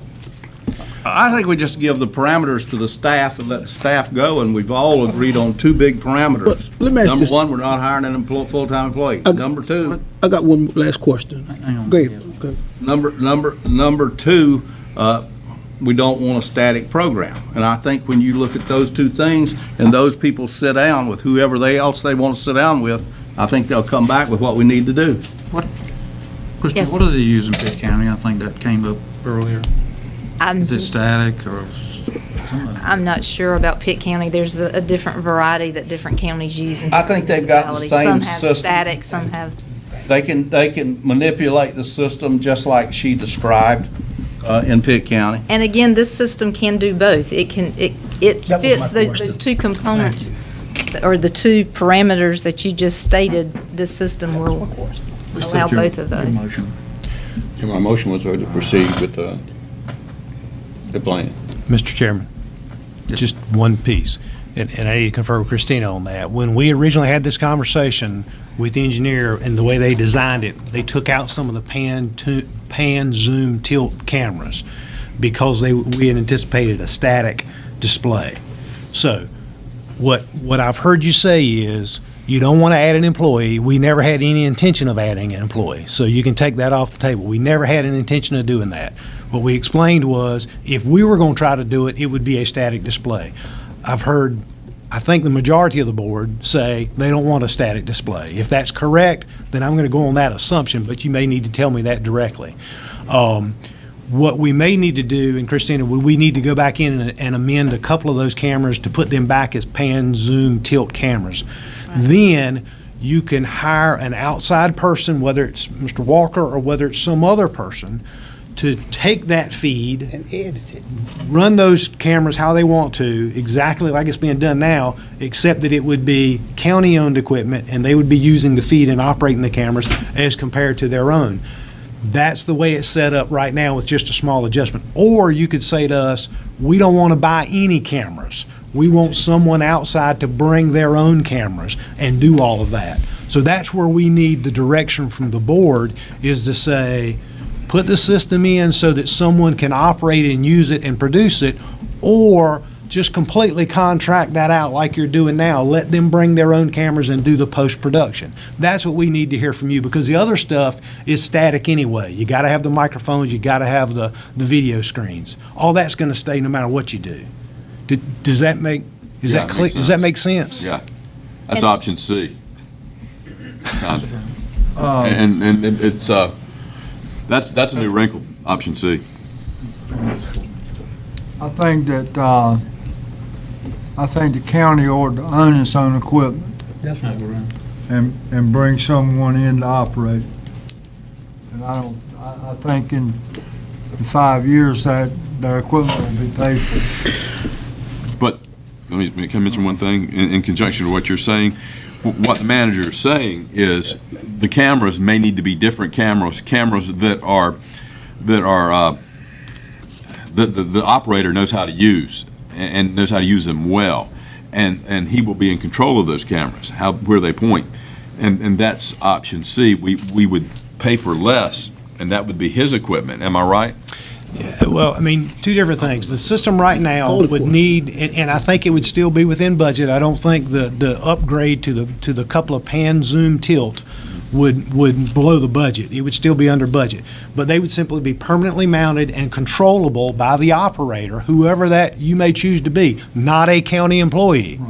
I think we just give the parameters to the staff and let the staff go, and we've all agreed on two big parameters. Let me ask Number this. one, we're not hiring an full-time employee. Number two, I got one last question. Go ahead. Okay. number two, we don't want a static program. And I think when you look at those two things, and those people sit down with whoever else they want to sit down with, I think they'll come back with what we need to do. Christie, Yes. what do they use in Pitt County? I think that came up earlier. Is it static or something? I'm not sure about Pitt County. There's a different variety that different counties use. In I think they've got the municipalities. same Some have system. static, some have. They can manipulate the system just like she described in Pitt County. And again, this system can do both. It That was fits my those question. two components, or the two parameters that you just stated. This system will allow both of those. And my motion was to proceed with the plan. Mr. Chairman, just one piece, and I need to confer with Christina on that. When we originally had this conversation with the engineer and the way they designed it, they took out some of the pan, zoom, tilt cameras because we had anticipated a static display. So what I've heard you say is you don't want to add an employee. We never had any intention of adding an employee, so you can take that off the table. We never had an intention of doing that. What we explained was, if we were going to try to do it, it would be a static display. I've heard, I think the majority of the board say they don't want a static display. If that's correct, then I'm going to go on that assumption, but you may need to tell me that directly. What we may need to do, and Christina, we need to go back in and amend a couple of those cameras to put them back as pan, zoom, tilt cameras. Then you can hire an outside person, whether it's Mr. Walker or whether it's some other person, to take that feed And edit it. run those cameras how they want to, exactly like it's being done now, except that it would be county-owned equipment, and they would be using the feed and operating the cameras as compared to their own. That's the way it's set up right now with just a small adjustment. Or you could say to us, we don't want to buy any cameras. We want someone outside to bring their own cameras and do all of that. So that's where we need the direction from the board, is to say, put the system in so that someone can operate and use it and produce it, or just completely contract that out like you're doing now. Let them bring their own cameras and do the post-production. That's what we need to hear from you, because the other stuff is static anyway. You got to have the microphones, you got to have the video screens. All that's going to stay no matter what you do. Does that make, is Yeah, that it clear? makes Does that sense. make sense? Yeah, that's option C. Kinda. Um, And it's, that's a new wrinkle, option C. I think that, I think the county ought to own its own equipment That's not right. and bring someone in to operate. And I think in 5 years that their equipment will be paid for. But, let me, can I mention one thing in conjunction with what you're saying? What the manager is saying is the cameras may need to be different cameras that are, the operator knows how to use and knows how to use them well. And he will be in control of those cameras, where they point. And that's option C. We would pay for less, and that would be his equipment. Am I right? Yeah, well, I mean, two different things. The system right now would need, and I think it would still be within budget. I don't think the upgrade to the couple of pan, zoom, tilt would blow the budget. It would still be under budget. But they would simply be permanently mounted and controllable by the operator, whoever that you may choose to be, not a county employee,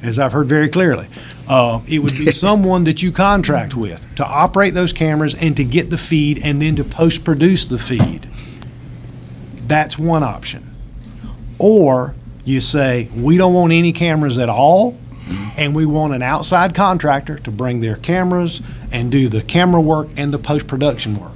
as I've heard very clearly. It would be someone that you contract with to operate those cameras and to get the feed and then to post-produce the feed. That's one option. Or you say, we don't want any cameras at all, and we want an outside contractor to bring their cameras and do the camera work and the post-production work.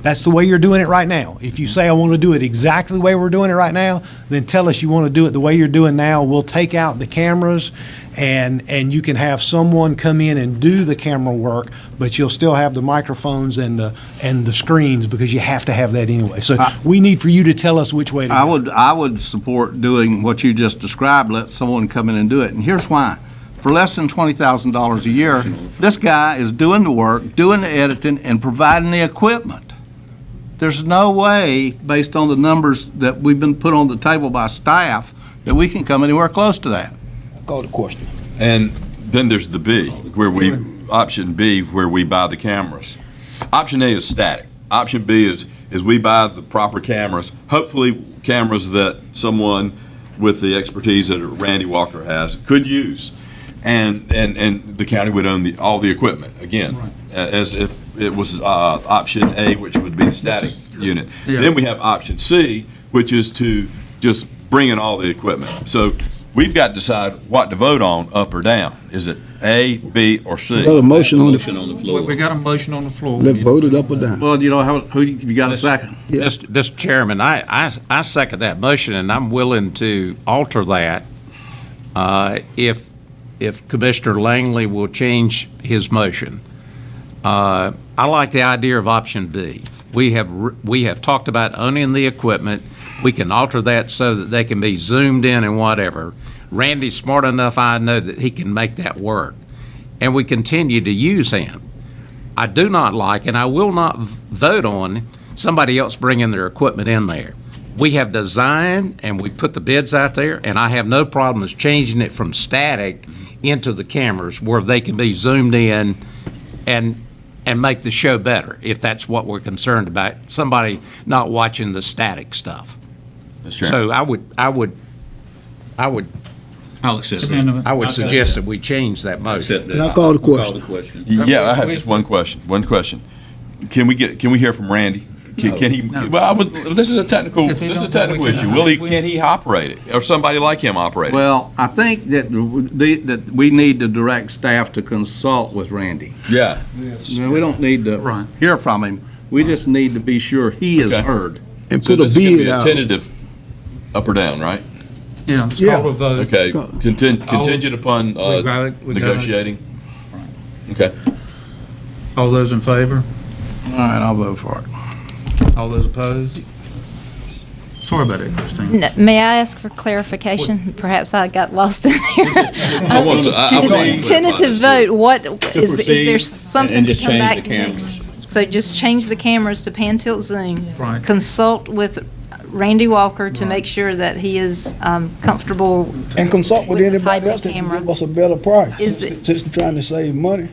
That's the way you're doing it right now. If you say, I want to do it exactly the way we're doing it right now, then tell us you want to do it the way you're doing now. We'll take out the cameras, and you can have someone come in and do the camera work, but you'll still have the microphones and the screens, because you have to have that anyway. So we need for you to tell us which way to go. I would support doing what you just described, let someone come in and do it. And here's why. For less than $20,000 a year, this guy is doing the work, doing the editing, and providing the equipment. There's no way, based on the numbers that we've been put on the table by staff, that we can come anywhere close to that. Call the question. And then there's the B, option B, where we buy the cameras. Option A is static. Option B is we buy the proper cameras, hopefully cameras that someone with the expertise that Randy Walker has could use. And the county would own all the equipment, again, as if it was option A, which would be the static unit. Yeah. Then we have option C, which is to just bring in all the equipment. So we've got to decide what to vote on, up or down. Is it A, B, or C? Got a motion on the floor. We got a motion on the floor. Let's vote it up or down. Well, you know, who you got a second? Mr. Chairman, I second that motion, and I'm willing to alter that if Commissioner Langley will change his motion. I like the idea of option B. We have talked about owning the equipment. We can alter that so that they can be zoomed in and whatever. Randy's smart enough, I know, that he can make that work. And we continue to use him. I do not like, and I will not vote on, somebody else bringing their equipment in there. We have designed and we put the bids out there, and I have no problems changing it from static into the cameras where they can be zoomed in. And and make the show better, if that's what we're concerned about, somebody not watching the static stuff. So I would I'll accept I would suggest that we change that motion. And I call the question. Yeah, I have just one question. Can we hear from Randy? Can he, well, this is a technical issue. Can he operate it, or somebody like him operate it? Well, I think that that we need to direct staff to consult with Randy. Yeah. No, we don't need to hear from him. We just need to be sure he is heard. And So put a this is gonna be bid out. tentative, up or down, right? Yeah, let's call a vote. Okay, contingent upon We got it. negotiating? Okay. All those in favor? All right, I'll vote for it. All those opposed? Sorry about that, Christine. May I ask for clarification? Perhaps I got lost in there. I Tentative vote, what, is there proceed something and to just come change back the cameras. next? So just change the cameras to pan tilt zoom. Right. Consult with Randy Walker to make sure that he is comfortable. And consult with With the type anybody of else that can camera. give us a better price. Is it- Since they're trying to save money.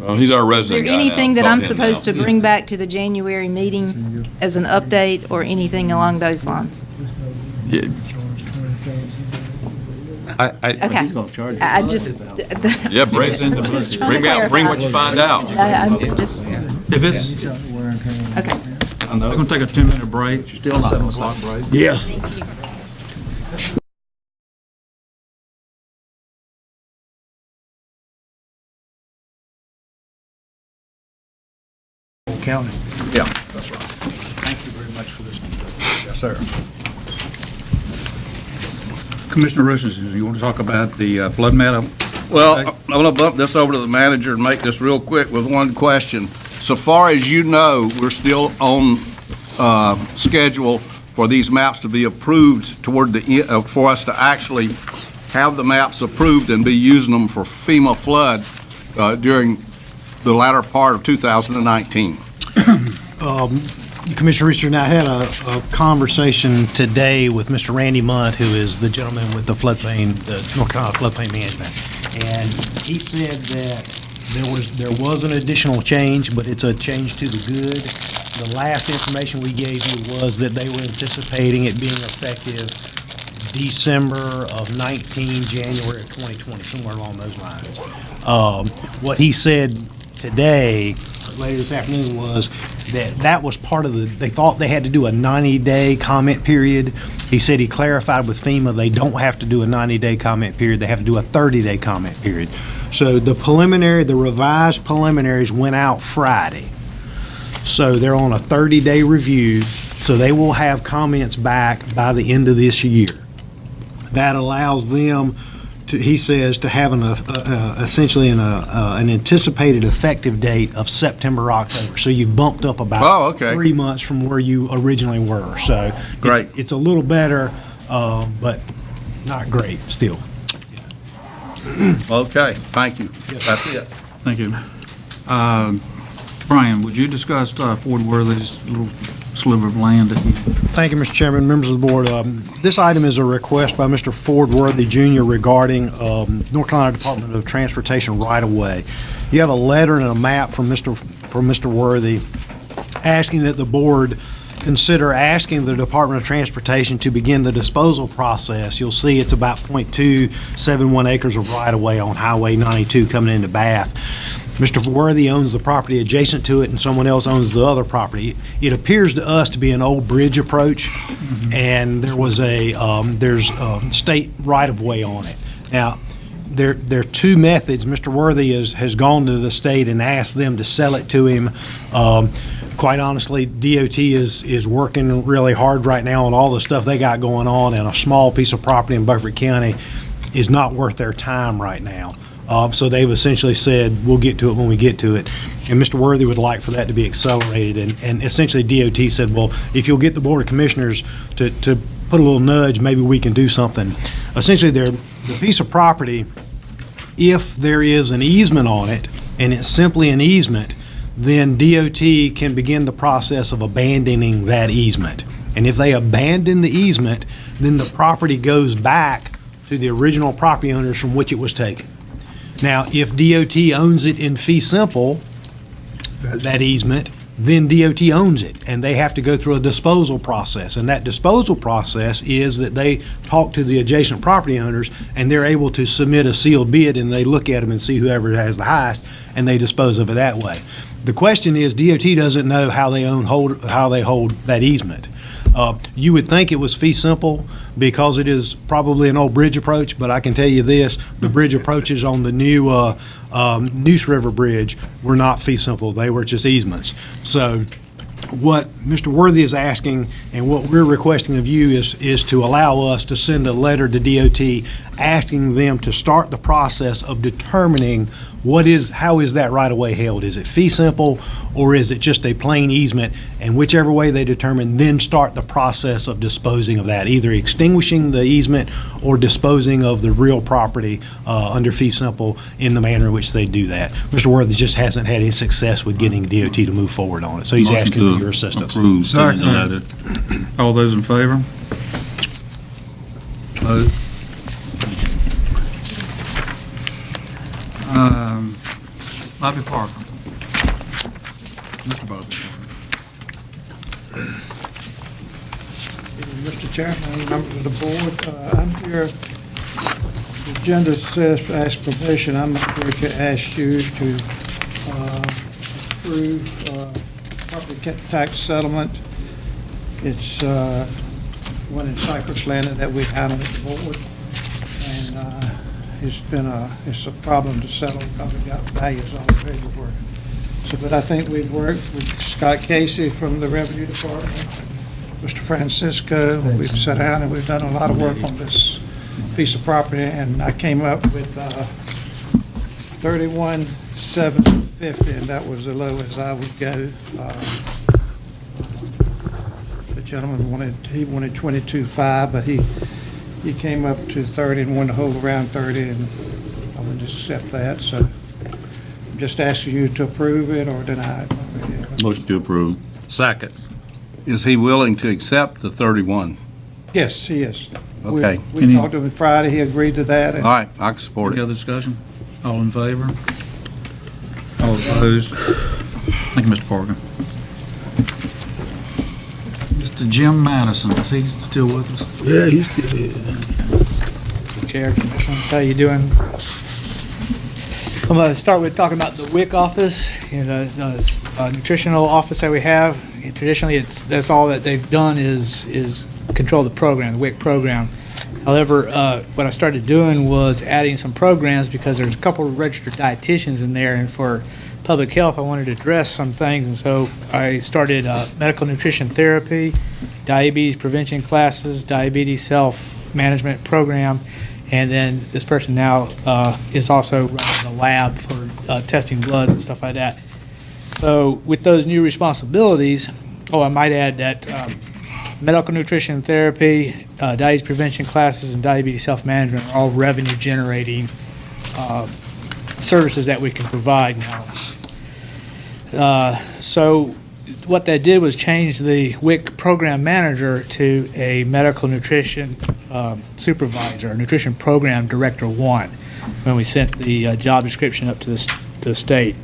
Well, he's our Is resident there guy now. anything that Talk I'm to him supposed now. to bring back to the January meeting as an update or anything along those lines? Yeah. Okay. He's gonna charge you. I just. Yeah, bring I'm just trying to bring what clarify. you find out. I'm just, If it's, okay. we're going to take a 10-minute break, still 7 o'clock break. Yes. County. Yeah, that's right. Thank you very much for this. Yes, sir. Commissioner Richardson, you want to talk about the flood map? Well, I'm going to bump this over to the manager and make this real quick with one question. So far as you know, we're still on schedule for these maps to be approved toward the, for us to actually have the maps approved and be using them for FEMA flood during the latter part of 2019. Commissioner Richard and I had a conversation today with Mr. Randy Munt, who is the gentleman with the floodplain, the North Carolina Floodplain Management. And he said that there was an additional change, but it's a change to the good. The last information we gave you was that they were anticipating it being effective December of 19, January of 2020, somewhere along those lines. What he said today, later this afternoon, was that was part of they thought they had to do a 90-day comment period. He said he clarified with FEMA they don't have to do a 90-day comment period, they have to do a 30-day comment period. So the revised preliminaries went out Friday. So they're on a 30-day review, so they will have comments back by the end of this year. That allows them to, he says, to have essentially an anticipated effective date of September, October. So you bumped up about 3 months from where you originally were. So Great. It's a little better, but not great still. Okay, thank you. That's it. Thank you. Brian, would you discuss Ford Worthy's little sliver of land that he... Thank you, Mr. Chairman, members of the board. This item is a request by Mr. Ford Worthy Jr. regarding North Carolina Department of Transportation right-of-way. You have a letter and a map from Mr. Worthy asking that the board consider asking the Department of Transportation to begin the disposal process. You'll see it's about .271 acres of right-of-way on Highway 92 coming into Bath. Mr. Worthy owns the property adjacent to it, and someone else owns the other property. It appears to us to be an old bridge approach, and there was there's state right-of-way on it. Now, there are two methods. Mr. Worthy has gone to the state and asked them to sell it to him. Quite honestly, DOT is working really hard right now on all the stuff they got going on, and a small piece of property in Beaufort County is not worth their time right now. So they've essentially said, we'll get to it when we get to it. And Mr. Worthy would like for that to be accelerated. And essentially DOT said, well, if you'll get the Board of Commissioners to put a little nudge, maybe we can do something. Essentially, the piece of property, if there is an easement on it, and it's simply an easement, then DOT can begin the process of abandoning that easement. And if they abandon the easement, then the property goes back to the original property owners from which it was taken. Now, if DOT owns it in fee simple, that easement, then DOT owns it, and they have to go through a disposal process. And that disposal process is that they talk to the adjacent property owners, and they're able to submit a sealed bid, and they look at them and see whoever has the highest, and they dispose of it that way. The question is, DOT doesn't know how they hold that easement. You would think it was fee simple because it is probably an old bridge approach, but I can tell you this, the bridge approaches on the new Neuse River Bridge were not fee simple. They were just easements. So what Mr. Worthy is asking and what we're requesting of you is to allow us to send a letter to DOT asking them to start the process of determining how is that right of way held? Is it fee simple or is it just a plain easement? And whichever way they determine, then start the process of disposing of that, either extinguishing the easement or disposing of the real property under fee simple in the manner in which they do that. Mr. Worthy just hasn't had any success with getting DOT to move forward on it, so he's asking for your assistance. Approve, send the letter. All those in favor? Opposed? Bobby Parker. Mr. Bobby Parker. Mr. Chairman, members of the board, I'm here, the agenda says, ask permission, I'm here to ask you to approve property tax settlement. It's one in Cypress Landing that we handled at the board, and it's a problem to settle because we got values on the paperwork. So, but I think we've worked with Scott Casey from the Revenue Department, Mr. Francisco. We've sat down and we've done a lot of work on this piece of property, and I came up with $31,750, and that was the lowest I would go. The gentleman wanted 22.5, but he came up to 30 and wanted to hold around 30, and I would just accept that. So I'm just asking you to approve it or deny it. Motion to approve. Second. Is he willing to accept the 31? Yes, he is. Okay. We talked to him Friday, he agreed to that. All right, I can support Any it. other discussion? All in favor? All opposed? Thank you, Mr. Parker. Mr. Jim Madison, is he still with us? Yeah, he's still here. Chair, Commissioner, how you doing? I'm going to start with talking about the WIC office, the nutritional office that we have. And traditionally, that's all that they've done is control the program, the WIC program. However, what I started doing was adding some programs because there's a couple of registered dietitians in there, and for public health, I wanted to address some things, and so I started medical nutrition therapy, diabetes prevention classes, diabetes self-management program, and then this person now is also running the lab for testing blood and stuff like that. So with those new responsibilities, I might add that medical nutrition therapy, diabetes prevention classes, and diabetes self-management are all revenue-generating services that we can provide now. So what that did was change the WIC program manager to a medical nutrition supervisor, a nutrition program director 1, when we sent the job description up to the state.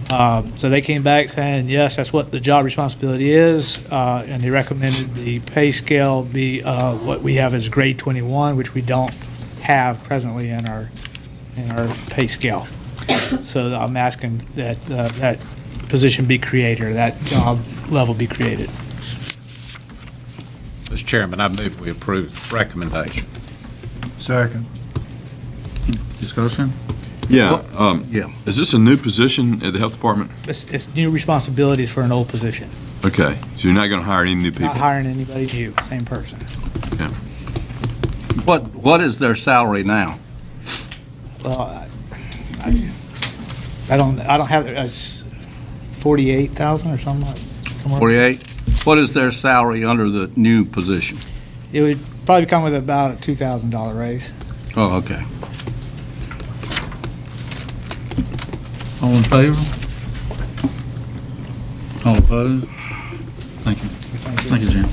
So they came back saying, yes, that's what the job responsibility is, and they recommended the pay scale be what we have as grade 21, which we don't have presently in our pay scale. So I'm asking that that position be created, or that job level be created. Mr. Chairman, I move we approve the recommendation. Second. Discussion? Yeah. Yeah. Is this a new position at the health department? It's new responsibilities for an old position. Okay, so you're not going to hire any new people? Not hiring anybody new, same person. Okay. What is their salary now? Well, I don't have it as 48,000 or something like somewhere. 48? What is their salary under the new position? It would probably come with about a $2,000 raise. Oh, okay. All in favor? All opposed? Thank you. Thank you, Jim.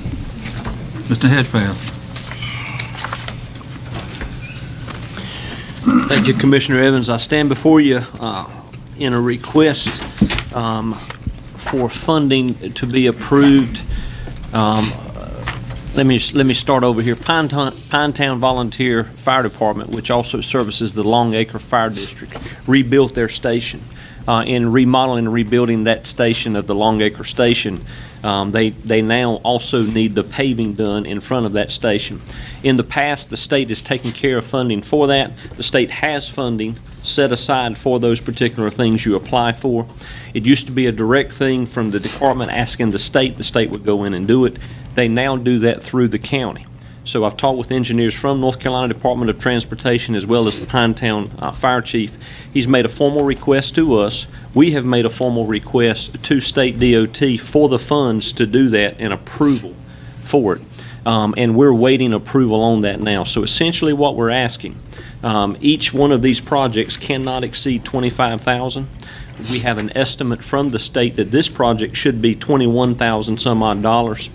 Mr. Hedgepath. Thank you, Commissioner Evans. I stand before you in a request for funding to be approved. Let me start over here. Pinetown Volunteer Fire Department, which also services the Long Acre Fire District, rebuilt their station. In remodeling and rebuilding that station of the Long Acre Station, they now also need the paving done in front of that station. In the past, the state has taken care of funding for that. The state has funding set aside for those particular things you apply for. It used to be a direct thing from the department asking the state would go in and do it. They now do that through the county. So I've talked with engineers from North Carolina Department of Transportation as well as the Pinetown Fire Chief. He's made a formal request to us. We have made a formal request to State DOT for the funds to do that and approval for it. And we're waiting approval on that now. So essentially what we're asking, each one of these projects cannot exceed $25,000. We have an estimate from the state that this project should be $21,000 some odd dollars.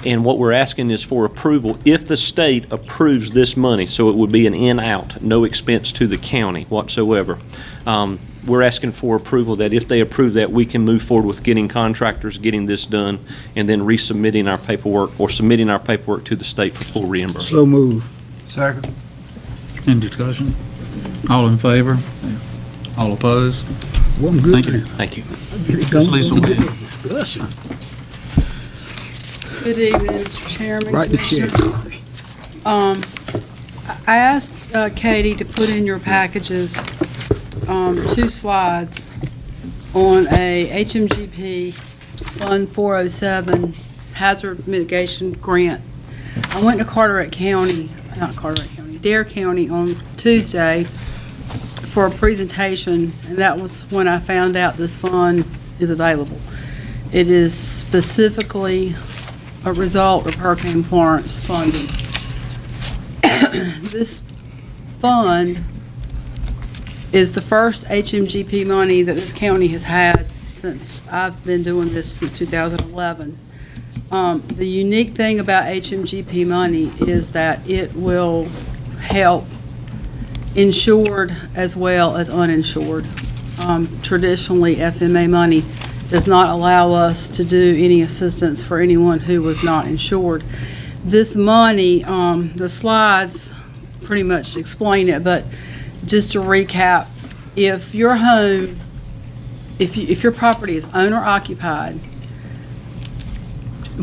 And what we're asking is for approval if the state approves this money. So it would be an in-out, no expense to the county whatsoever. We're asking for approval that if they approve that, we can move forward with getting contractors, getting this done, and then resubmitting our paperwork or submitting our paperwork to the state for full reimbursement. So move. Second. Any discussion? All in favor? All opposed? One good Thank you. thing. Thank you. Get it going. Ms. Lisa Get Wade. the discussion. Good evening, Mr. Chairman. Write the check. Commissioners. I asked Katie to put in your packages 2 slides on a HMGP Fund 407 hazard mitigation grant. I went to Dare County on Tuesday for a presentation, and that was when I found out this fund is available. It is specifically a result of Hurricane Florence funding. This fund is the first HMGP money that this county has had since I've been doing this since 2011. The unique thing about HMGP money is that it will help insured as well as uninsured. Traditionally, FMA money does not allow us to do any assistance for anyone who was not insured. This money, the slides pretty much explain it, but just to recap, if your home, if your property is owner occupied,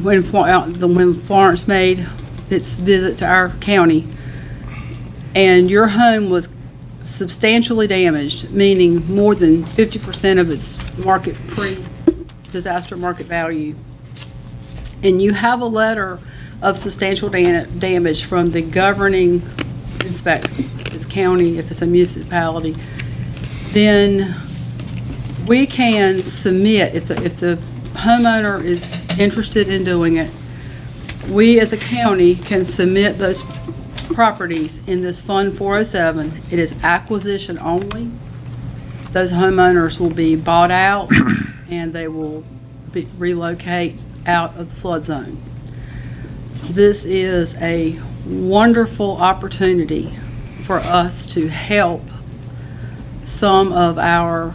when Florence made its visit to our county, and your home was substantially damaged, meaning more than 50% of its pre-disaster market value, and you have a letter of substantial damage from the governing inspector, if it's county, if it's a municipality, then we can submit, if the homeowner is interested in doing it, we as a county can submit those properties in this Fund 407. It is acquisition only. Those homeowners will be bought out and they will relocate out of the flood zone. This is a wonderful opportunity for us to help some of our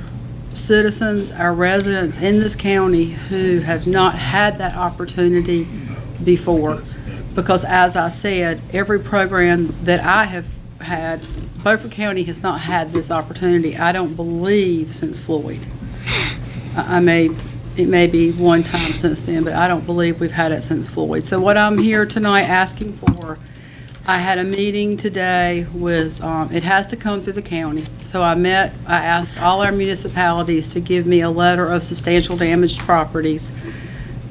citizens, our residents in this county who have not had that opportunity before. Because as I said, every program that I have had, Beaufort County has not had this opportunity, I don't believe, since Floyd. It may be one time since then, but I don't believe we've had it since Floyd. So what I'm here tonight asking for, I had a meeting today with, it has to come through the county. So I asked all our municipalities to give me a letter of substantial damaged properties.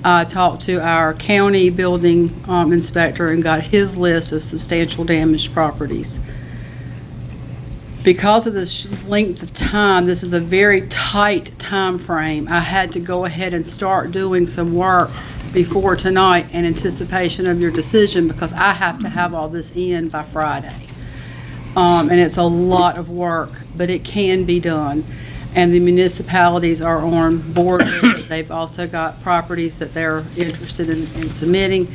I talked to our county building inspector and got his list of substantial damaged properties. Because of the length of time, this is a very tight time frame. I had to go ahead and start doing some work before tonight in anticipation of your decision, because I have to have all this in by Friday. And it's a lot of work, but it can be done. And the municipalities are on board with it. They've also got properties that they're interested in submitting.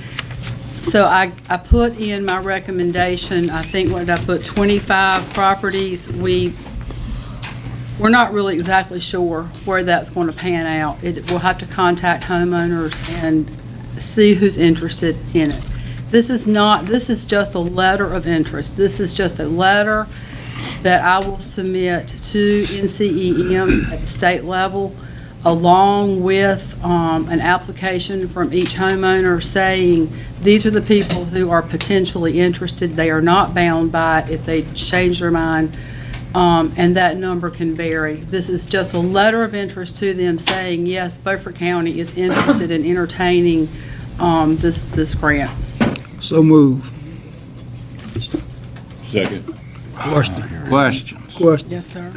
So I put in my recommendation, I think, what did I put, 25 properties. We're not really exactly sure where that's going to pan out. We'll have to contact homeowners and see who's interested in it. This is just a letter of interest. This is just a letter that I will submit to NCEM at the state level, along with an application from each homeowner saying, these are the people who are potentially interested. They are not bound by it if they change their mind, and that number can vary. This is just a letter of interest to them saying, yes, Beaufort County is interested in entertaining this grant. So move. Second. Questions? Yes, sir.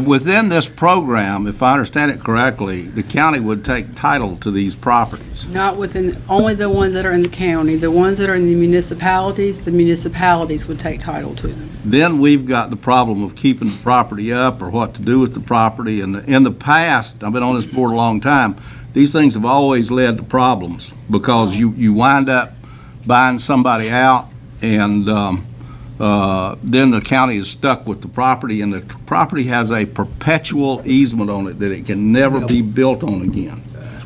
Within this program, if I understand it correctly, the county would take title to these properties. Not within, only the ones that are in the county. The ones that are in the municipalities would take title to them. Then we've got the problem of keeping the property up or what to do with the property. And in the past, I've been on this board a long time, these things have always led to problems because you wind up buying somebody out and then the county is stuck with the property, and the property has a perpetual easement on it that it can never be built on again.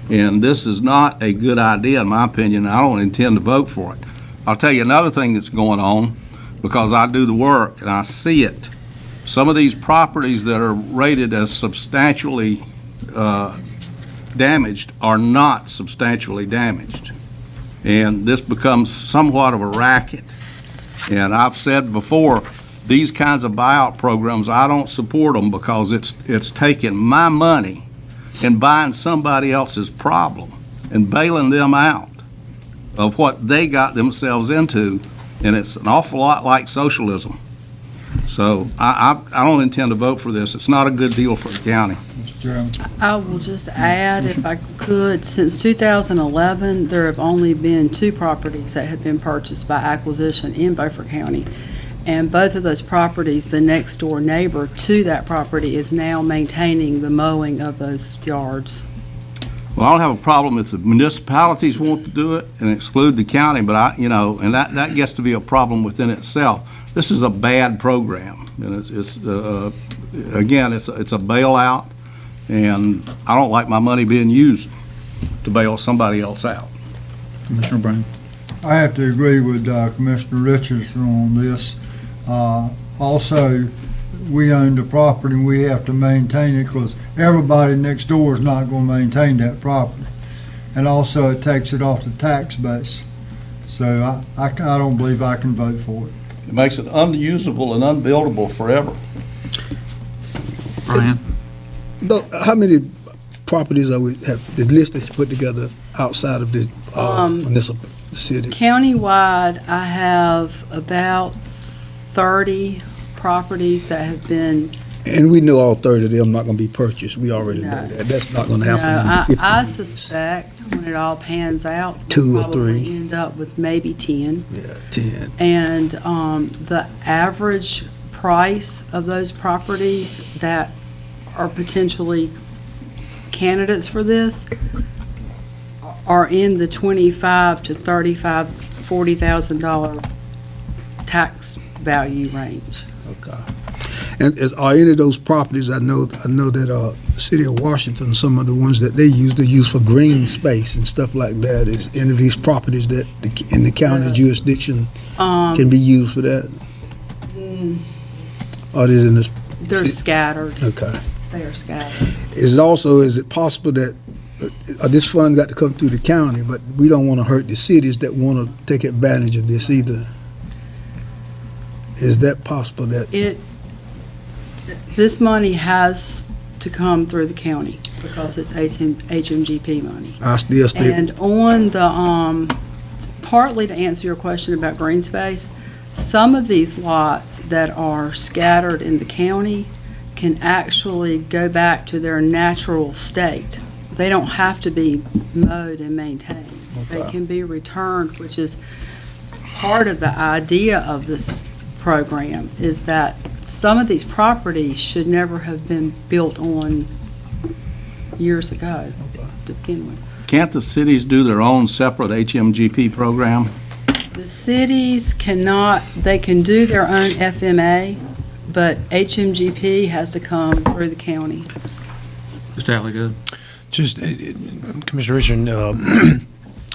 And this is not a good idea, in my opinion. I don't intend to vote for it. I'll tell you another thing that's going on, because I do the work and I see it. Some of these properties that are rated as substantially damaged are not substantially damaged. And this becomes somewhat of a racket. And I've said before, these kinds of buyout programs, I don't support them because it's taking my money and buying somebody else's problem and bailing them out of what they got themselves into, and it's an awful lot like socialism. So I don't intend to vote for this. It's not a good deal for the county. Mr. Chairman. I will just add, if I could, since 2011, there have only been 2 properties that have been purchased by acquisition in Beaufort County. And both of those properties, the next door neighbor to that property is now maintaining the mowing of those yards. Well, I don't have a problem if the municipalities want to do it and exclude the county, but and that gets to be a problem within itself. This is a bad program, and again, it's a bailout, and I don't like my money being used to bail somebody else out. Commissioner Brown. I have to agree with Commissioner Richardson on this. Also, we own the property and we have to maintain it because everybody next door is not going to maintain that property. And also, it takes it off the tax base. So I don't believe I can vote for it. It makes it unusable and unbuildable forever. Brian. How many properties have the list that you put together outside of the municipal city? Countywide, I have about 30 properties that have been. And we know all 30 of them not going to be purchased. We already know that. That's not going to happen. No, I suspect when it all pans out, 2 we'll or probably 3. end up with maybe 10. Yeah, 10. And the average price of those properties that are potentially candidates for this are in the $25,000 to $35,000, $40,000 tax value range. Okay. And are any of those properties, I know that the city of Washington, some of the ones that they use for green space and stuff like that, is any of these properties that in the county jurisdiction can be used for that? Or is in this? They're scattered. Okay. They are scattered. Is it possible that this fund got to come through the county, but we don't want to hurt the cities that want to take advantage of this either? Is that possible that? This money has to come through the county because it's HMGP money. I still stay. And on the, partly to answer your question about green space, some of these lots that are scattered in the county can actually go back to their natural state. They don't have to be mowed and maintained. Okay. They can be returned, which is part of the idea of this program, is that some of these properties should never have been built on years ago to begin with. Can't the cities do their own separate HMGP program? The cities cannot, they can do their own FMA, but HMGP has to come through the county. Mr. Alligood? Just, Commissioner Richard,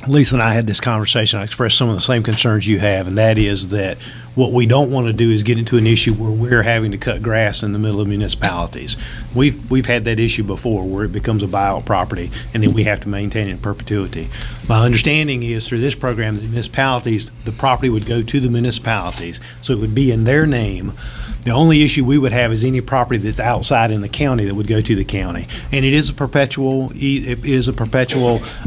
Lisa and I had this conversation. I expressed some of the same concerns you have, and that is that what we don't want to do is get into an issue where we're having to cut grass in the middle of municipalities. We've had that issue before where it becomes a buyout property and then we have to maintain it in perpetuity. My understanding is through this program, the municipalities, the property would go to the municipalities, so it would be in their name. The only issue we would have is any property that's outside in the county that would go to the county. And it is a perpetual,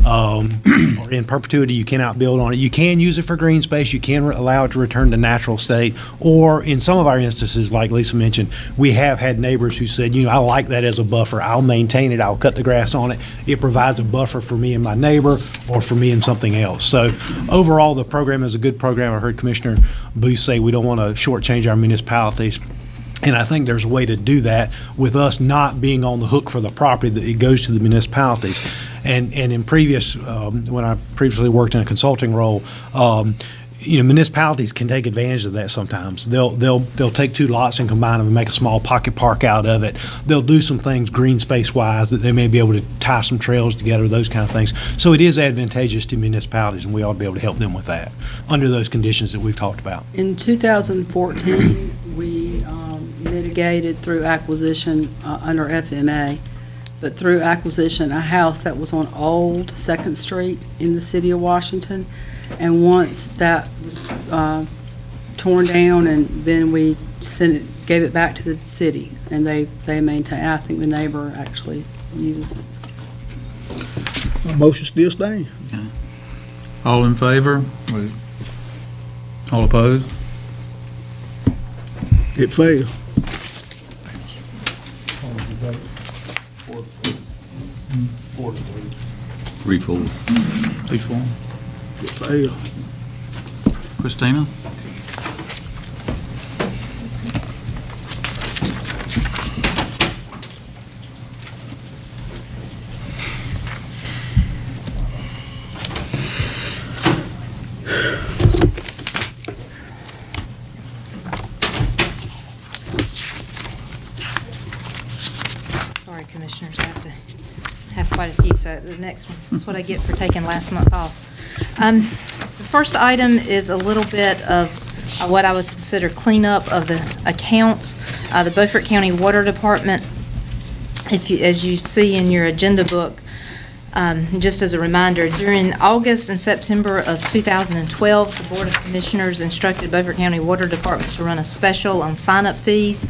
or in perpetuity, you cannot build on it. You can use it for green space, you can allow it to return to natural state, or in some of our instances, like Lisa mentioned, we have had neighbors who said, I like that as a buffer, I'll maintain it, I'll cut the grass on it. It provides a buffer for me and my neighbor, or for me and something else. So overall, the program is a good program. I heard Commissioner Booth say we don't want to shortchange our municipalities. And I think there's a way to do that with us not being on the hook for the property, that it goes to the municipalities. And in previous, when I previously worked in a consulting role, municipalities can take advantage of that sometimes. They'll take two lots and combine them and make a small pocket park out of it. They'll do some things green space wise that they may be able to tie some trails together, those kind of things. So it is advantageous to municipalities, and we ought to be able to help them with that under those conditions that we've talked about. In 2014, we mitigated through acquisition under FMA, but through acquisition, a house that was on Old 2nd Street in the city of Washington. And once that was torn down, and then we gave it back to the city, and they maintain. I think the neighbor actually used it. My motion still stands. All in favor? All opposed? It failed. 3-4. 3-4. It failed. Christina? Sorry, Commissioners, I have to have quite a few, so the next one, that's what I get for taking last month off. The first item is a little bit of what I would consider cleanup of the accounts. The Beaufort County Water Department, as you see in your agenda book, just as a reminder, during August and September of 2012, the Board of Commissioners instructed Beaufort County Water Department to run a special on sign-up fees.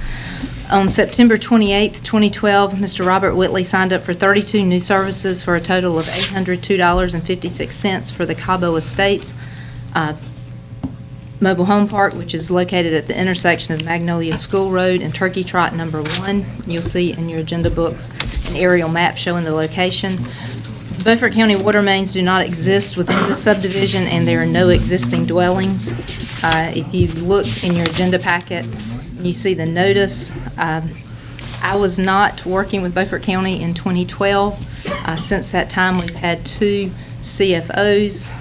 On September 28th, 2012, Mr. Robert Whitley signed up for 32 new services for a total of $802.56 for the Cabo Estates Mobile Home Park, which is located at the intersection of Magnolia School Road and Turkey Trot Number 1. You'll see in your agenda books an aerial map showing the location. Beaufort County water mains do not exist within the subdivision, and there are no existing dwellings. If you look in your agenda packet, you see the notice. I was not working with Beaufort County in 2012. Since that time, we've had 2 CFOs,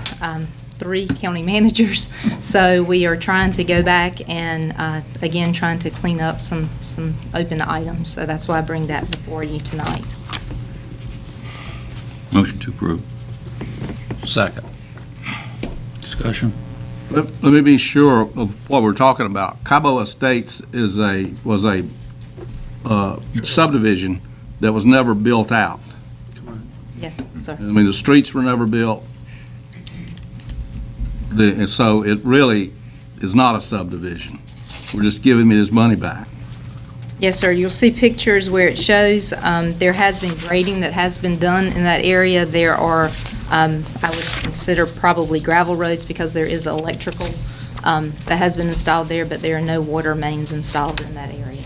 3 county managers. So we are trying to go back and, again, trying to clean up some open items. So that's why I bring that before you tonight. Motion to approve. Second. Discussion. Let me be sure of what we're talking about. Cabo Estates was a subdivision that was never built out. Yes, sir. I mean, the streets were never built. And so it really is not a subdivision. We're just giving me his money back. Yes, sir. You'll see pictures where it shows there has been grading that has been done in that area. There are, I would consider probably gravel roads because there is electrical that has been installed there, but there are no water mains installed in that area.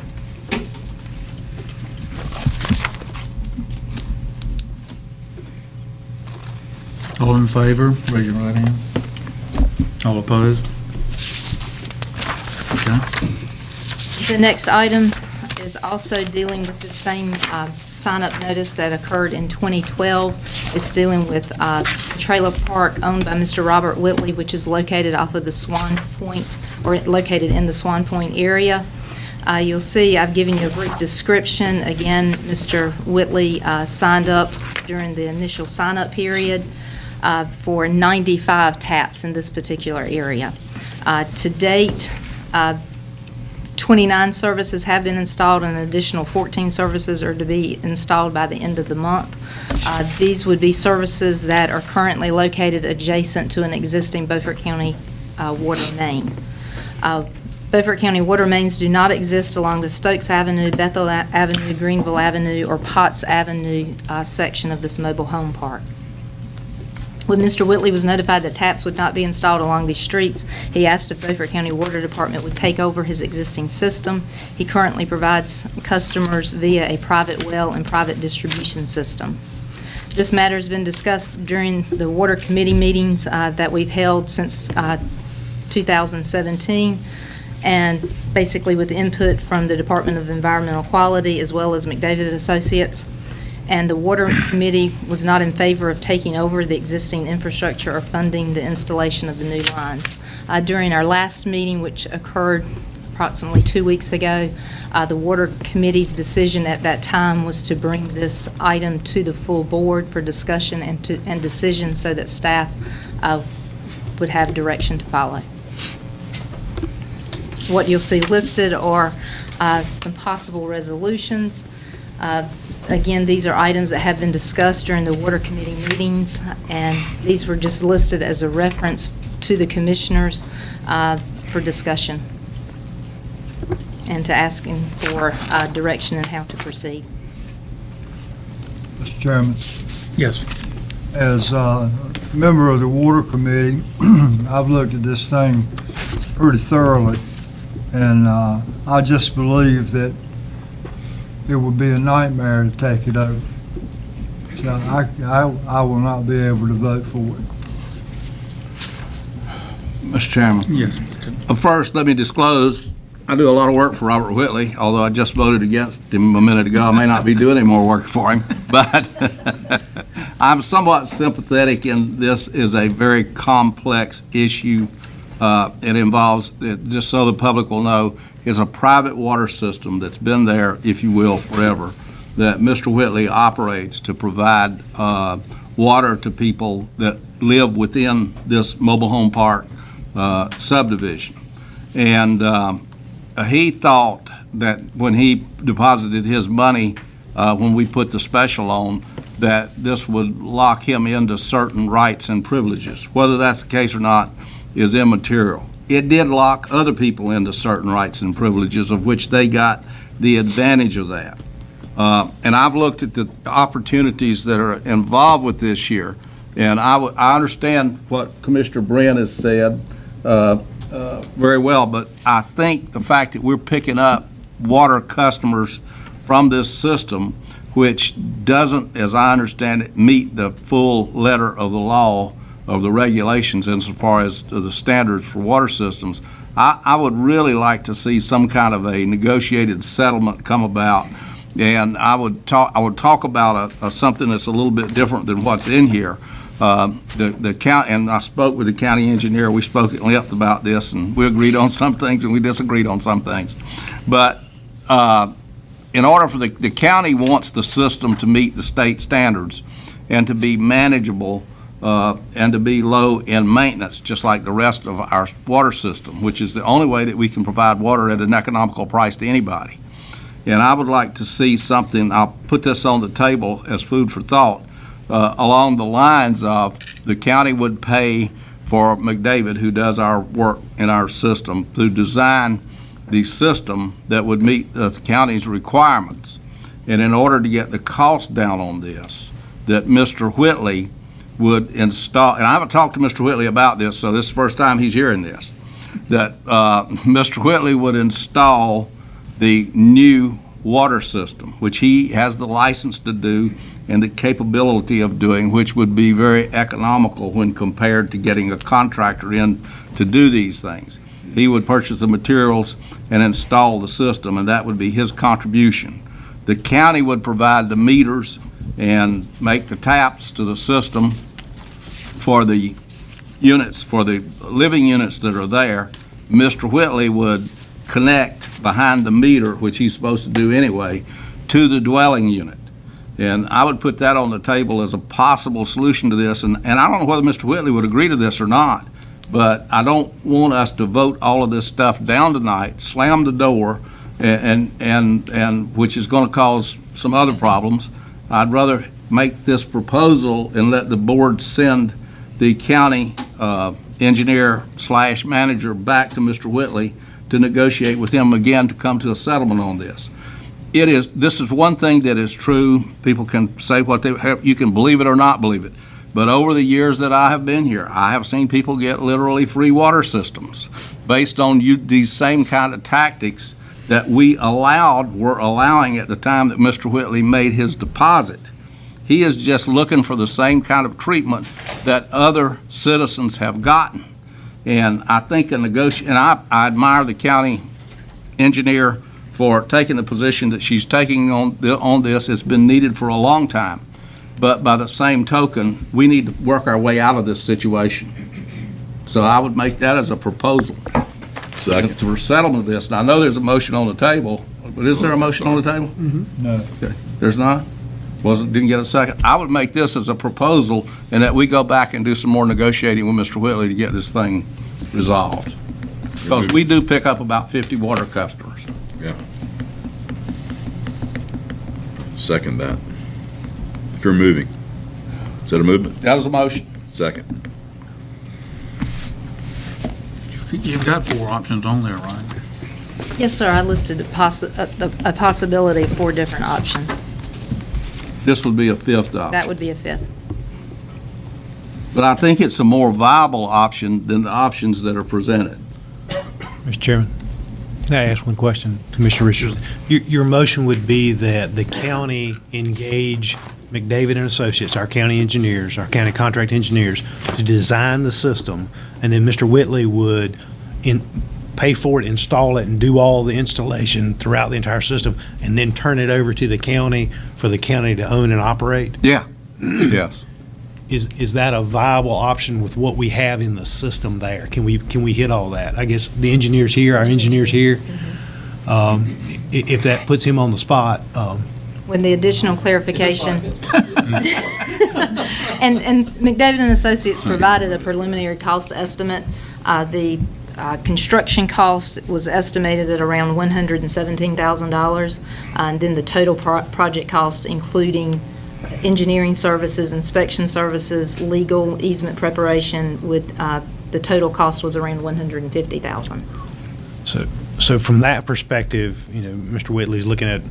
All in favor, raise your right hand. All opposed? Okay. The next item is also dealing with the same sign-up notice that occurred in 2012. It's dealing with a trailer park owned by Mr. Robert Whitley, which is located off of the Swan Point, or located in the Swan Point area. You'll see I've given you a brief description. Again, Mr. Whitley signed up during the initial sign-up period for 95 taps in this particular area. To date, 29 services have been installed and an additional 14 services are to be installed by the end of the month. These would be services that are currently located adjacent to an existing Beaufort County water main. Beaufort County water mains do not exist along the Stokes Avenue, Bethel Avenue, Greenville Avenue, or Potts Avenue section of this mobile home park. When Mr. Whitley was notified that taps would not be installed along these streets, he asked if Beaufort County Water Department would take over his existing system. He currently provides customers via a private well and private distribution system. This matter has been discussed during the Water Committee meetings that we've held since 2017, and basically with input from the Department of Environmental Quality as well as McDavid Associates. And the Water Committee was not in favor of taking over the existing infrastructure or funding the installation of the new lines. During our last meeting, which occurred approximately 2 weeks ago, the Water Committee's decision at that time was to bring this item to the full board for discussion and decision so that staff would have direction to follow. What you'll see listed are some possible resolutions. Again, these are items that have been discussed during the Water Committee meetings, and these were just listed as a reference to the commissioners for discussion and to asking for direction in how to proceed. Mr. Chairman, Yes. as a member of the Water Committee, I've looked at this thing pretty thoroughly, and I just believe that it would be a nightmare to take it over. So I will not be able to vote for it. Mr. Chairman. Yes. First, let me disclose, I do a lot of work for Robert Whitley, although I just voted against him a minute ago. I may not be doing any more work for him, but I'm somewhat sympathetic in this is a very complex issue. It involves, just so the public will know, is a private water system that's been there, if you will, forever, that Mr. Whitley operates to provide water to people that live within this mobile home park subdivision. And he thought that when he deposited his money, when we put the special on, that this would lock him into certain rights and privileges. Whether that's the case or not is immaterial. It did lock other people into certain rights and privileges, of which they got the advantage of that. And I've looked at the opportunities that are involved with this here, and I understand what Commissioner Bren has said very well, but I think the fact that we're picking up water customers from this system, which doesn't, as I understand it, meet the full letter of the law of the regulations insofar as the standards for water systems, I would really like to see some kind of a negotiated settlement come about. And I would talk about something that's a little bit different than what's in here. The county, and I spoke with the county engineer. We spoke at length about this, and we agreed on some things and we disagreed on some things. But in order for the county wants the system to meet the state standards and to be manageable and to be low in maintenance, just like the rest of our water system, which is the only way that we can provide water at an economical price to anybody. And I would like to see something, I'll put this on the table as food for thought, along the lines of the county would pay for McDavid, who does our work in our system, to design the system that would meet the county's requirements. And in order to get the cost down on this, that Mr. Whitley would install, and I haven't talked to Mr. Whitley about this, so this is the first time he's hearing this, that Mr. Whitley would install the new water system, which he has the license to do and the capability of doing, which would be very economical when compared to getting a contractor in to do these things. He would purchase the materials and install the system, and that would be his contribution. The county would provide the meters and make the taps to the system for the units, for the living units that are there. Mr. Whitley would connect behind the meter, which he's supposed to do anyway, to the dwelling unit. And I would put that on the table as a possible solution to this. And I don't know whether Mr. Whitley would agree to this or not, but I don't want us to vote all of this stuff down tonight, slam the door, and which is going to cause some other problems. I'd rather make this proposal and let the board send the county engineer/manager back to Mr. Whitley to negotiate with him again to come to a settlement on this. This is one thing that is true. People can say what they have, you can believe it or not believe it. But over the years that I have been here, I have seen people get literally free water systems based on these same kind of tactics that were allowing at the time that Mr. Whitley made his deposit. He is just looking for the same kind of treatment that other citizens have gotten. And I think I admire the county engineer for taking the position that she's taking on this. It's been needed for a long time. But by the same token, we need to work our way out of this situation. So I would make that as a proposal for settlement of this. And I know there's a motion on the table, but is there a motion on the table? No. Okay. There's not? Didn't get a second. I would make this as a proposal and that we go back and do some more negotiating with Mr. Whitley to get this thing resolved. Because we do pick up about 50 water customers. Yeah. Second that. If you're moving. Is that a movement? That was a motion. Second. You've got 4 options on there, right? Yes, sir, I listed a possibility of 4 different options. This would be a 5th option. That would be a 5th. But I think it's a more viable option than the options that are presented. Mr. Chairman, can I ask one question, Commissioner Richards? Your motion would be that the county engage McDavid and Associates, our county engineers, our county contract engineers, to design the system, and then Mr. Whitley would pay for it, install it, and do all the installation throughout the entire system, and then turn it over to the county for the county to own and operate? Yeah. Yes. Is that a viable option with what we have in the system there? Can we hit all that? I guess the engineers here, our engineers here, if that puts him on the spot. With the additional clarification. And McDavid and Associates provided a preliminary cost estimate. The construction cost was estimated at around $117,000, and then the total project cost, including engineering services, inspection services, legal, easement preparation, the total cost was around $150,000. So from that perspective, Mr. Whitley's looking at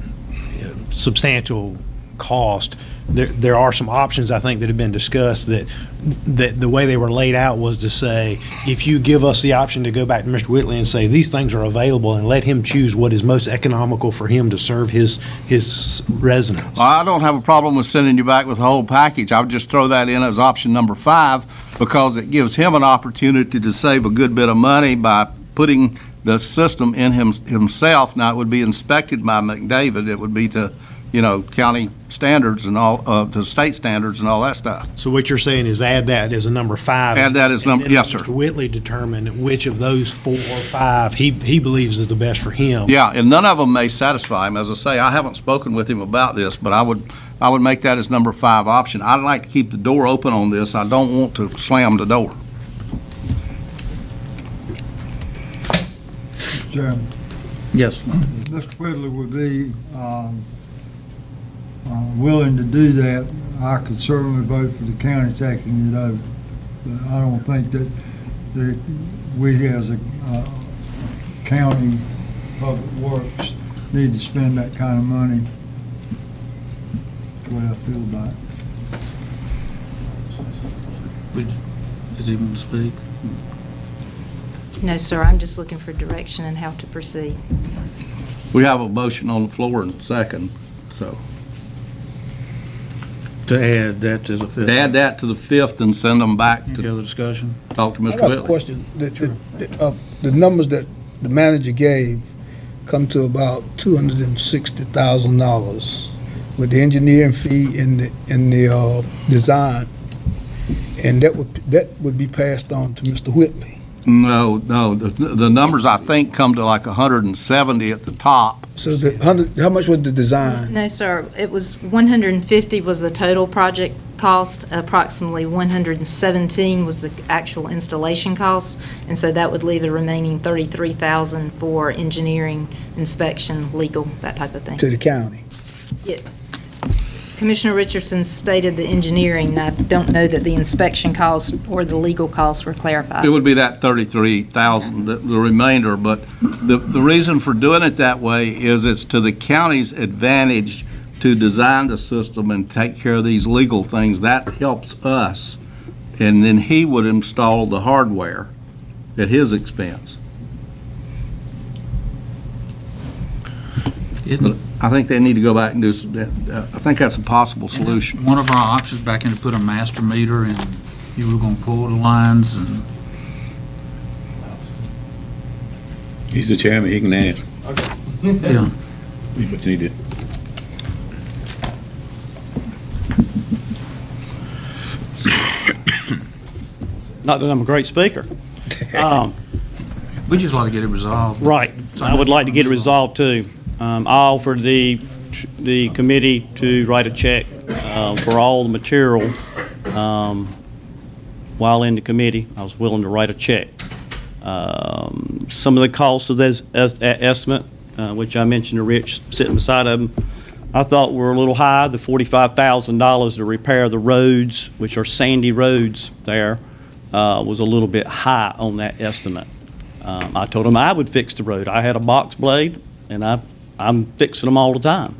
substantial cost. There are some options, I think, that have been discussed that the way they were laid out was to say, if you give us the option to go back to Mr. Whitley and say these things are available and let him choose what is most economical for him to serve his residents. I don't have a problem with sending you back with the whole package. I would just throw that in as option number 5 because it gives him an opportunity to save a good bit of money by putting the system in himself. Now, it would be inspected by McDavid. It would be to county standards and all, to state standards and all that stuff. So what you're saying is add that as a number 5. Add that as number, yes, sir. Mr. Whitley determine which of those 4 or 5 he believes is the best for him. Yeah, and none of them may satisfy him. As I say, I haven't spoken with him about this, but I would make that as number 5 option. I'd like to keep the door open on this. I don't want to slam the door. Mr. Chairman. Yes. Mr. Whitley would be willing to do that. I could certainly vote for the county taking it over. But I don't think that we as a county public works need to spend that kind of money. That's the way I feel about it. Does he want to speak? No, sir, I'm just looking for direction and how to proceed. We have a motion on the floor and second, so. To add that to the 5th. To add that to the 5th and send them back to. Any other discussion? Talk to Mr. I got Whitley. a question. The numbers that the manager gave come to about $260,000 with the engineering fee and the design, and that would be passed on to Mr. Whitley. No, the numbers I think come to like 170 at the top. So how much was the design? No, sir. It was 150 was the total project cost. Approximately 117 was the actual installation cost, and so that would leave a remaining 33,000 for engineering, inspection, legal, that type of thing. To the county? Yeah. Commissioner Richardson stated the engineering, and I don't know that the inspection costs or the legal costs were clarified. It would be that 33,000, the remainder, but the reason for doing it that way is it's to the county's advantage to design the system and take care of these legal things. That helps us, and then he would install the hardware at his expense. But I think they need to go back and do some, I think that's a possible solution. One of our options back in to put a master meter, and you were gonna pull the lines and. He's the chairman, he can ask. Yeah. But you need to. Not that I'm a great speaker. We just like to get it resolved. Right. I would like to get it resolved too. I offered the committee to write a check for all the material while in the committee. I was willing to write a check. Some of the costs of this estimate, which I mentioned to Rich sitting beside him, I thought were a little high. The $45,000 to repair the roads, which are sandy roads there, was a little bit high on that estimate. I told him I would fix the road. I had a box blade, and I'm fixing them all the time.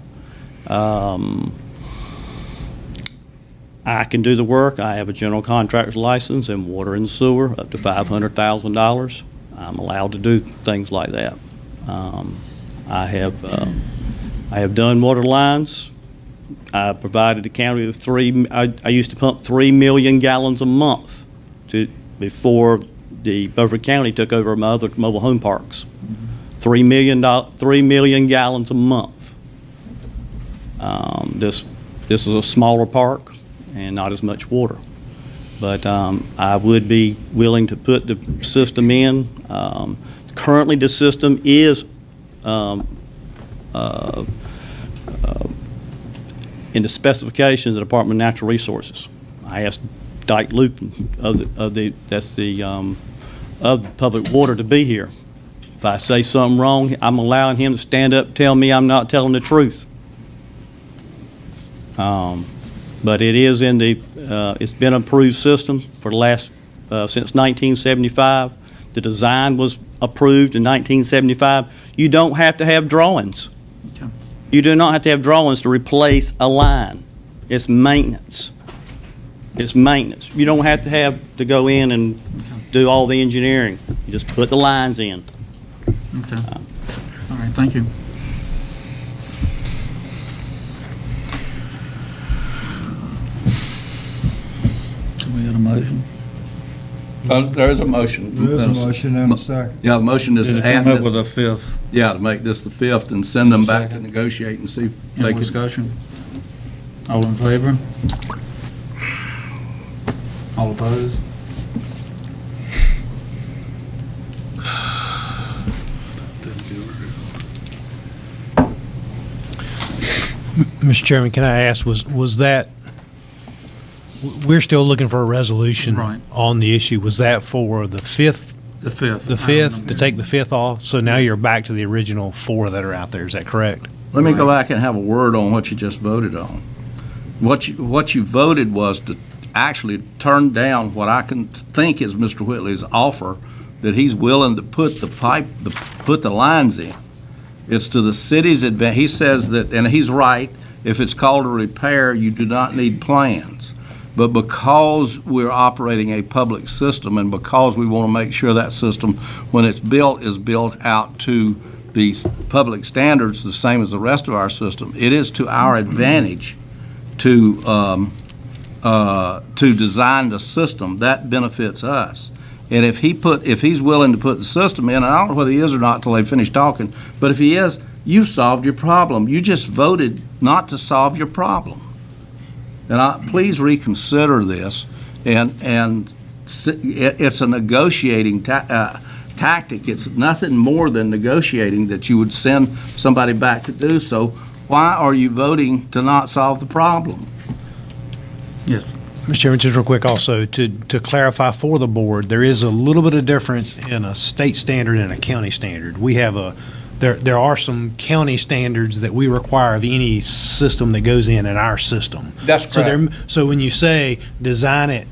I can do the work. I have a general contractor's license in water and sewer up to $500,000. I'm allowed to do things like that. I have done water lines. I provided the county with I used to pump 3 million gallons a month before the Beaufort County took over my other mobile home parks. 3 million gallons a month. This is a smaller park and not as much water. But I would be willing to put the system in. Currently, the system is in the specifications of the Department of Natural Resources. I asked Dyke Lupin of Public Water to be here. If I say something wrong, I'm allowing him to stand up and tell me I'm not telling the truth. But it is in the, it's been an approved system for the last, since 1975. The design was approved in 1975. You don't have to have drawings. Okay. You do not have to have drawings to replace a line. It's maintenance. It's maintenance. You don't have to go in and do all the engineering. You just put the lines in. Okay. All right, thank you. So we got a motion? There is a motion. There is a motion and a second. Yeah, the motion is Just to add. come up with a fifth. Yeah, to make this the fifth and send them back to negotiate and see if Any they more can. discussion? All in favor? All opposed? Mr. Chairman, can I ask, was that, we're still looking for a resolution Right. on the issue. Was that for the fifth? The fifth. The fifth, to take the fifth off? So now you're back to the original four that are out there, is that correct? Let me go back and have a word on what you just voted on. What you voted was to actually turn down what I can think is Mr. Whitley's offer, that he's willing to put put the lines in. It's to the city's advantage. He says that, and he's right, if it's called a repair, you do not need plans. But because we're operating a public system and because we want to make sure that system, when it's built, is built out to the public standards, the same as the rest of our system, it is to our advantage to design the system. That benefits us. And if he's willing to put the system in, and I don't know whether he is or not until they finish talking, but if he is, you've solved your problem. You just voted not to solve your problem. And please reconsider this and it's a negotiating tactic. It's nothing more than negotiating that you would send somebody back to do so. Why are you voting to not solve the problem? Yes. Mr. Chairman, just real quick also, to clarify for the board, there is a little bit of difference in a state standard and a county standard. We have there are some county standards that we require of any system that goes in our system. That's correct. So when you say design it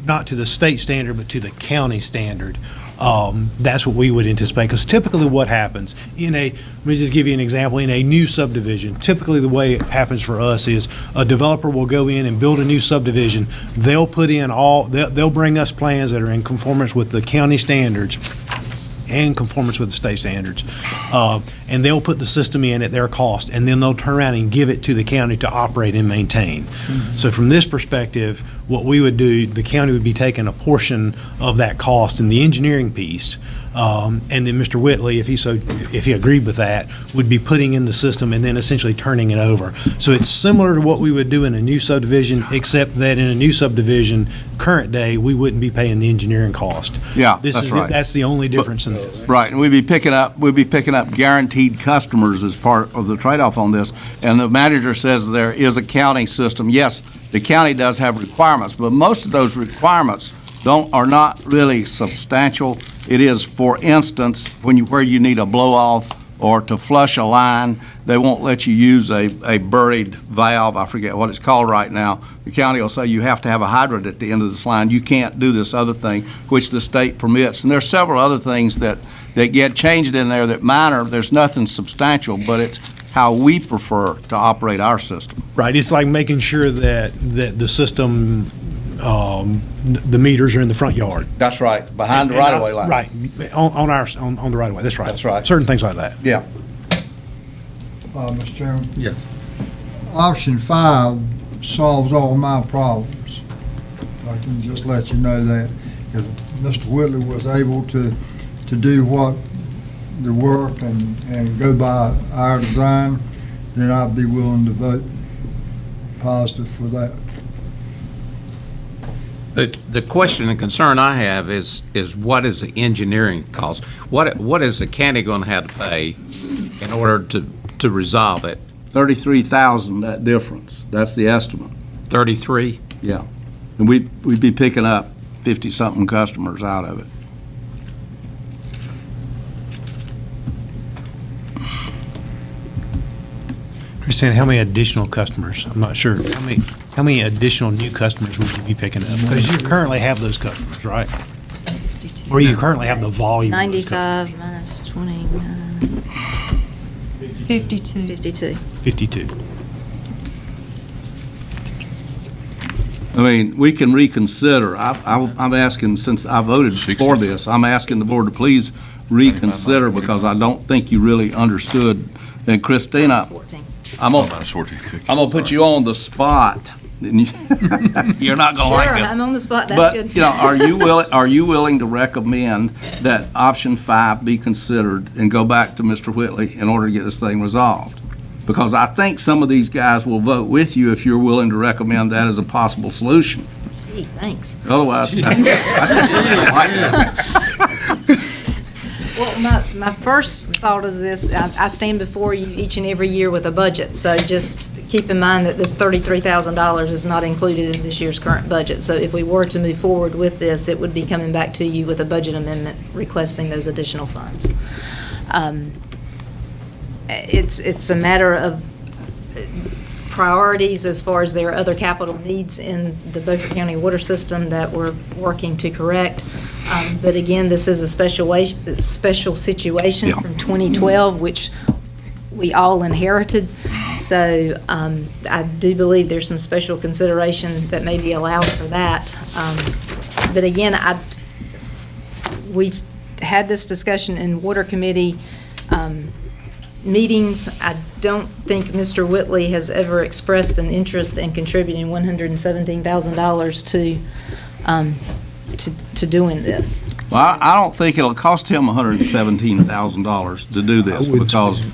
not to the state standard but to the county standard, that's what we would anticipate. Because typically what happens let me just give you an example, in a new subdivision, typically the way it happens for us is a developer will go in and build a new subdivision. They'll put in they'll bring us plans that are in conformance with the county standards and conformance with the state standards. And they'll put the system in at their cost, and then they'll turn around and give it to the county to operate and maintain. So from this perspective, what we would do, the county would be taking a portion of that cost in the engineering piece, and then Mr. Whitley, if he agreed with that, would be putting in the system and then essentially turning it over. So it's similar to what we would do in a new subdivision, except that in a new subdivision, current day, we wouldn't be paying the engineering cost. Yeah, that's right. That's the only difference in this. Right, and we'd be picking up guaranteed customers as part of the trade-off on this. And the manager says there is a county system. Yes, the county does have requirements, but most of those requirements are not really substantial. It is, for instance, where you need a blow-off or to flush a line, they won't let you use a buried valve. I forget what it's called right now. The county will say you have to have a hydrant at the end of this line. You can't do this other thing, which the state permits. And there's several other things that get changed in there that minor. There's nothing substantial, but it's how we prefer to operate our system. Right, it's like making sure that the system, the meters are in the front yard. That's right, behind the right-of-way line. Right, on the right-of-way, that's right. That's right. Certain things like that. Yeah. Mr. Chairman? Yes. Option 5 solves all my problems. I can just let you know that. If Mr. Whitley was able to do what the work and go by our design, then I'd be willing to vote positive for that. The question and concern I have is what is the engineering cost? What is the county going to have to pay in order to resolve it? $33,000, that difference. That's the estimate. 33? Yeah. And we'd be picking up 50-something customers out of it. Christine, how many additional customers? I'm not sure. How many additional new customers would you be picking up? Because you currently have those customers, right? 52. Or you currently have the volume. 95 minus 29. 52. 52. I mean, we can reconsider. I'm asking, since I voted for this, I'm asking the board to please reconsider because I don't think you really understood. And Christina, I'm gonna put you on the spot. You're not gonna like this. Sure, I'm on the spot, that's good. But, are you willing to recommend that option 5 be considered and go back to Mr. Whitley in order to get this thing resolved? Because I think some of these guys will vote with you if you're willing to recommend that as a possible solution. Gee, thanks. Otherwise, I don't like it. Well, my first thought is this, I stand before you each and every year with a budget, so just keep in mind that this $33,000 is not included in this year's current budget. So if we were to move forward with this, it would be coming back to you with a budget amendment requesting those additional funds. It's a matter of priorities as far as there are other capital needs in the Beaufort County water system that we're working to correct. But again, this is a special situation from 2012, which we all inherited. So I do believe there's some special consideration that may be allowed for that. But again, we've had this discussion in Water Committee meetings. I don't think Mr. Whitley has ever expressed an interest in contributing $117,000 to doing this. Well, I don't think it'll cost him $117,000 to do this because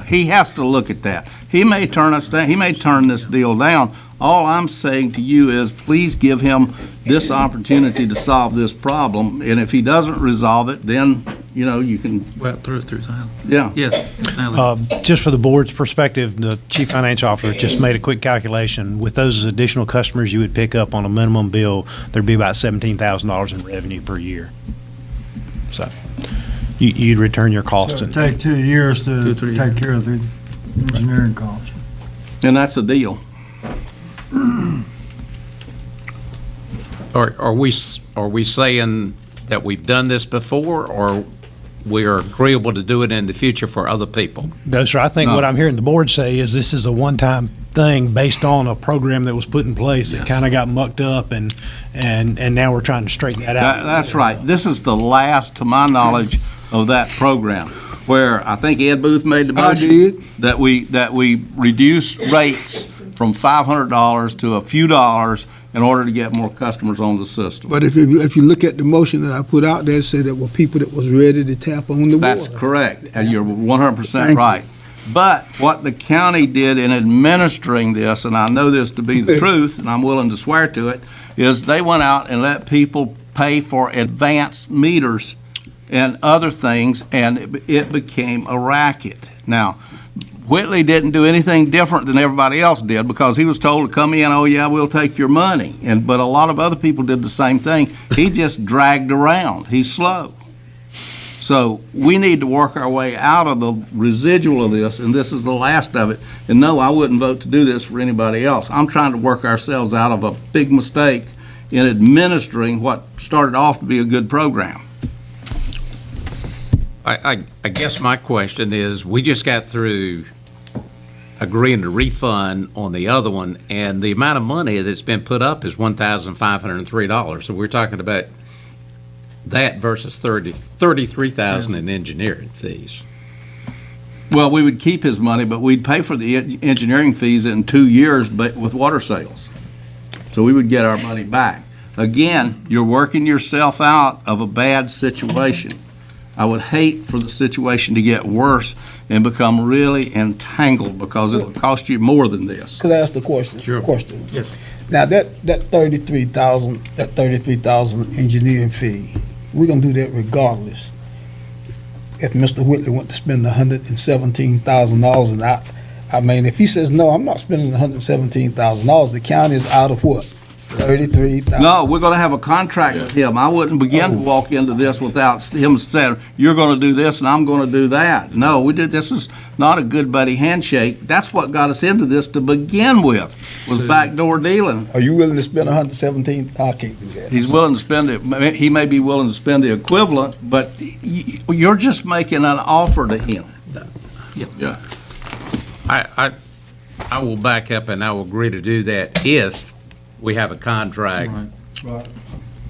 he has to look at that. He may turn us down. He may turn this deal down All I'm saying to you is, please give him this opportunity to solve this problem, and if he doesn't resolve it, then, you know, you can, Well, through Sally. yeah. Yes, Sally. Just for the board's perspective, the chief financial officer just made a quick calculation. With those as additional customers you would pick up on a minimum bill, there'd be about $17,000 in revenue per year. So you'd return your costs. So it'd take 2 years to take care of the engineering cost. And that's a deal. Are we saying that we've done this before, or we are agreeable to do it in the future for other people? No, sir. I think what I'm hearing the board say is this is a one-time thing based on a program that was put in place that kind of got mucked up, and now we're trying to straighten that out. That's right. This is the last, to my knowledge, of that program, where I think Ed Booth made the motion that we reduce rates from $500 to a few dollars in order to get more customers on the system. But if you look at the motion that I put out there, it said there were people that was ready to tap on the water. That's correct, and you're 100% right. But what the county did in administering this, and I know this to be the truth, and I'm willing to swear to it, is they went out and let people pay for advanced meters and other things, and it became a racket. Now, Whitley didn't do anything different than everybody else did, because he was told to come in, oh yeah, we'll take your money. But a lot of other people did the same thing. He just dragged around. He's slow. So we need to work our way out of the residual of this, and this is the last of it. And no, I wouldn't vote to do this for anybody else. I'm trying to work ourselves out of a big mistake in administering what started off to be a good program. I guess my question is, we just got through agreeing to refund on the other one, and the amount of money that's been put up is $1,503. So we're talking about that versus $33,000 in engineering fees. Well, we would keep his money, but we'd pay for the engineering fees in 2 years, but with water sales. So we would get our money back. Again, you're working yourself out of a bad situation. I would hate for the situation to get worse and become really entangled, because it would cost you more than this. Could I ask the question? Sure. Question. Yes. Now, that $33,000 engineering fee, we're gonna do that regardless. If Mr. Whitley went to spend $117,000, and I mean, if he says, no, I'm not spending $117,000, the county is out of what? $33,000? No, we're going to have a contract with him. I wouldn't begin to walk into this without him saying, you're going to do this and I'm going to do that. No, this is not a good buddy handshake. That's what got us into this to begin with, was backdoor dealing. Are you willing to spend $117,000? I can't do that. He's willing to spend it. He may be willing to spend the equivalent, but you're just making an offer to him. Yeah. I will back up, and I will agree to do that if we have a contract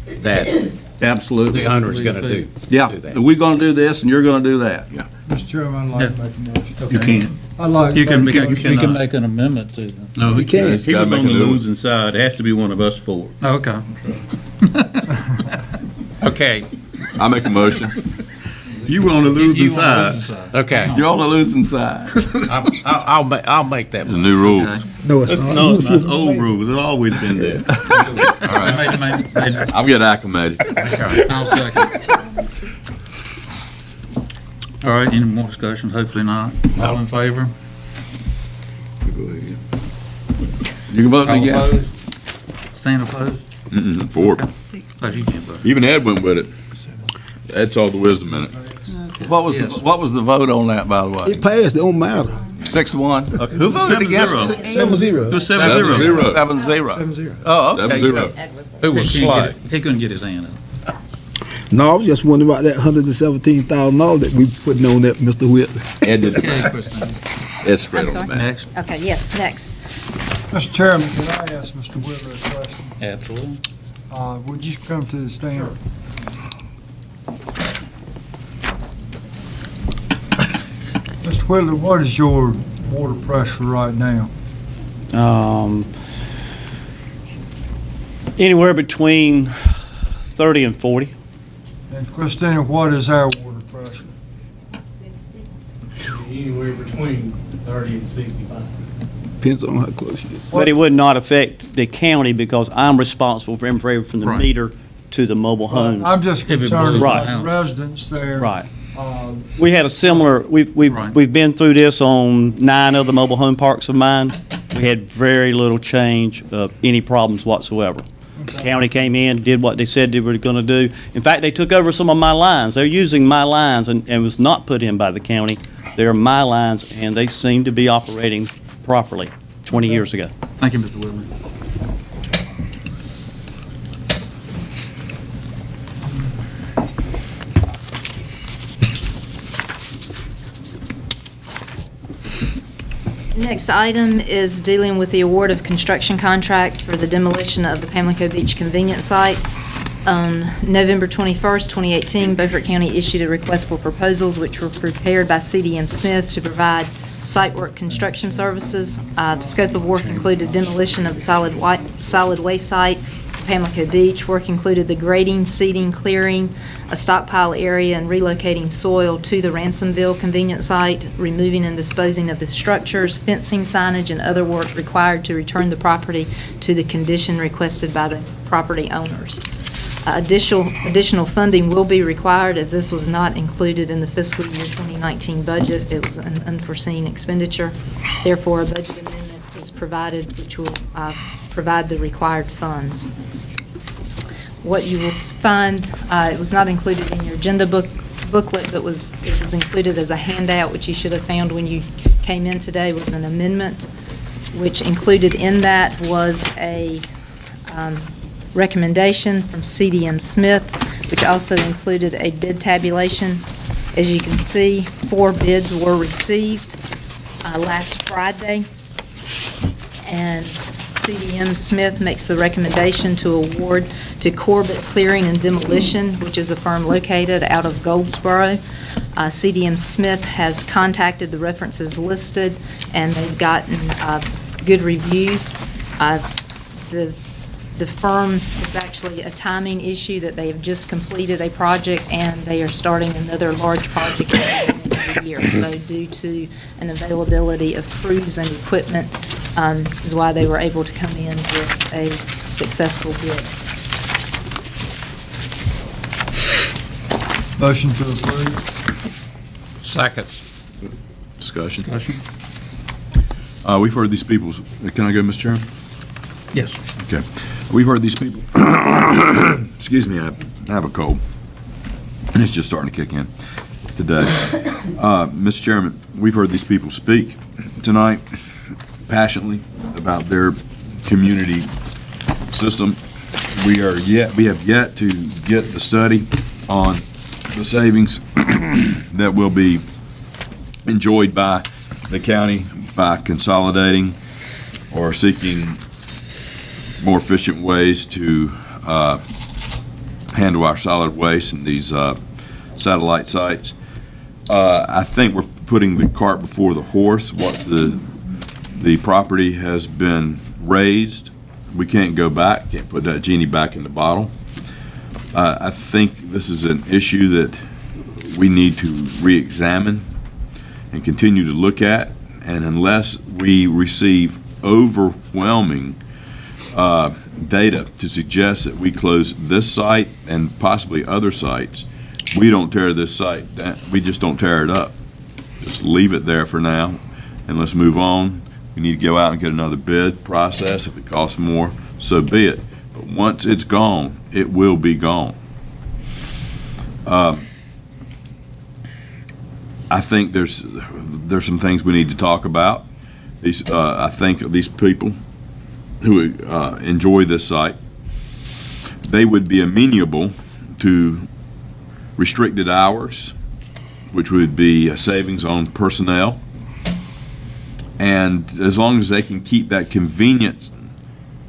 that absolutely the owner is going to do. Yeah, we're going to do this, and you're going to do that. Yeah. Mr. Chairman, I'd like to make a motion. You can't. I'd like You can to make an amendment to them. No, he can't. He's He gotta was make on a the new one. losing side. It has to be one of us four. Okay. Okay, I make a motion. You were on the losing side. okay. You're on the losing side. I'll make that There's one. new rules. No, it's not. No, it's not. It's old rules. It's always been there. I'm getting acclimated. I'll second. All right, any more discussions? Hopefully not. All in favor? You can vote All against. opposed? Stand opposed? Four. Oh, you can't vote. Even Ed went with it. Ed saw the wisdom in it. What was the vote on that, by the way? It passed, it don't matter. 6-1. Okay. Who voted against it? 7-0. 7-0. 7-0. Oh, okay. 7-0. Who was slow? He couldn't get his hand up. No, I was just wondering about that $117,000 that we putting on that Mr. Whitley. Ed did the Okay, math. Christine. Ed's straight I'm on the sorry. math. Next. Okay, yes, next. Mr. Chairman, can I ask Mr. Whitler a question? Absolutely. Would you come to the stand? Mr. Whitler, what is your water pressure right now? Anywhere between 30 and 40. And Christina, what is our water pressure? Anywhere between 30 and 65. Depends on how close you get. But it would not affect the county because I'm responsible for everything from the Right. meter to the mobile homes. I'm just If it concerned blows about down. the residents there. Right. Uh, We had a similar, we've been through this on 9 other mobile home parks of mine. We had very little change of any problems whatsoever. County came in, did what they said they were going to do. In fact, they took over some of my lines. They're using my lines and was not put in by the county. They're my lines, and they seem to be operating properly 20 years ago. Thank you, Mr. Whitmer. Next item is dealing with the award of construction contracts for the demolition of the Pamlico Beach Convenience Site. On November 21st, 2018, Beaufort County issued a request for proposals which were prepared by CDM Smith to provide site work construction services. The scope of work included demolition of the solid waste site, Pamlico Beach. Work included the grading, seeding, clearing a stockpile area, and relocating soil to the Ransomville convenience site, removing and disposing of the structures, fencing, signage, and other work required to return the property to the condition requested by the property owners. Additional funding will be required as this was not included in the fiscal year 2019 budget. It was an unforeseen expenditure. Therefore, a budget amendment is provided which will provide the required funds. What you will find, it was not included in your agenda booklet, but it was included as a handout, which you should have found when you came in today, was an amendment, which included in that was a recommendation from CDM Smith, which also included a bid tabulation. As you can see, 4 bids were received last Friday, and CDM Smith makes the recommendation to award to Corbett Clearing and Demolition, which is a firm located out of Goldsboro. CDM Smith has contacted the references listed, and they've gotten good reviews. The firm is actually a timing issue that they have just completed a project and they are starting another large project at the end of the year. So due to an availability of crews and equipment is why they were able to come in with a successful bid. Motion to approve. Second. Discussion. We've heard these people's, can I go, Mr. Chairman? Yes. Okay. We've heard these people, excuse me, I have a cold, and it's just starting to kick in today. Mr. Chairman, we've heard these people speak tonight passionately about their community system. We have yet to get the study on the savings that will be enjoyed by the county by consolidating or seeking more efficient ways to handle our solid waste in these satellite sites. I think we're putting the cart before the horse. Once the property has been raised, we can't go back, can't put that genie back in the bottle. I think this is an issue that we need to re-examine and continue to look at, and unless we receive overwhelming data to suggest that we close this site and possibly other sites, we don't tear this site down. We just don't tear it up. Just leave it there for now and let's move on. We need to go out and get another bid process. If it costs more, so be it. But once it's gone, it will be gone. I think there's some things we need to talk about. I think these people who enjoy this site, they would be amenable to restricted hours, which would be a savings on personnel. And as long as they can keep that convenience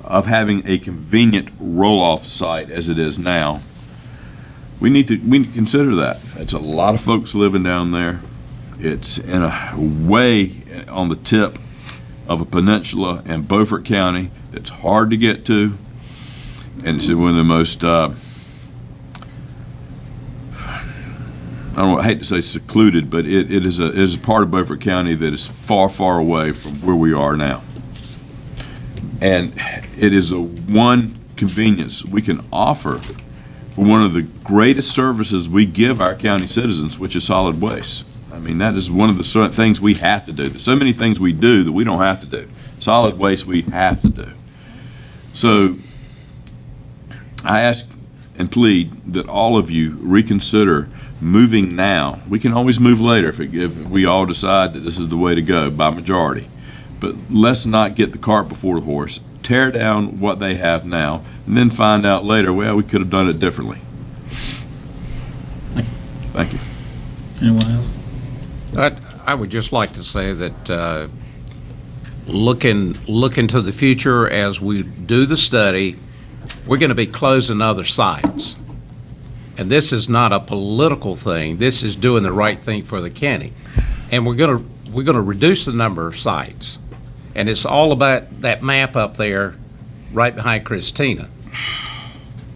of having a convenient roll-off site as it is now, we need to consider that. It's a lot of folks living down there. It's in a way on the tip of a peninsula in Beaufort County that's hard to get to, and it's one of the most I hate to say secluded, but it is a part of Beaufort County that is far, far away from where we are now. And it is a one convenience we can offer for one of the greatest services we give our county citizens, which is solid waste. I mean, that is one of the things we have to do. There's so many things we do that we don't have to do. Solid waste we have to do. So I ask and plead that all of you reconsider moving now. We can always move later if we all decide that this is the way to go by majority. But let's not get the cart before the horse. Tear down what they have now, and then find out later, well, we could have done it differently. Thank you. Anyone else? I would just like to say that looking to the future as we do the study, we're going to be closing other sites. And this is not a political thing. This is doing the right thing for the county. And we're going to reduce the number of sites. And it's all about that map up there right behind Christina.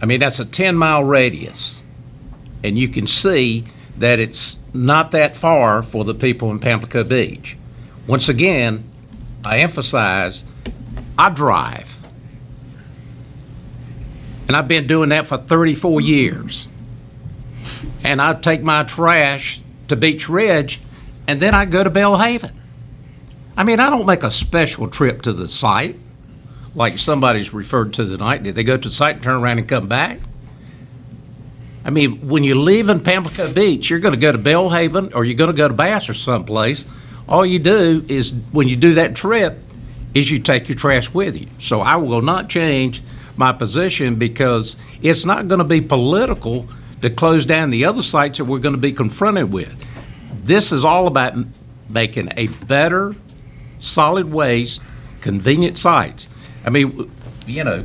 I mean, that's a 10-mile radius. And you can see that it's not that far for the people in Pamlico Beach. Once again, I emphasize, I drive. And I've been doing that for 34 years. And I take my trash to Beach Ridge, and then I go to Bellhaven. I mean, I don't make a special trip to the site like somebody's referred to tonight. Did they go to the site and turn around and come back? I mean, when you leave in Pamlico Beach, you're going to go to Bellhaven or you're going to go to Bass or someplace. All you do is, when you do that trip, is you take your trash with you. So I will not change my position because it's not going to be political to close down the other sites that we're going to be confronted with. This is all about making a better, solid waste, convenient sites. I mean, you know,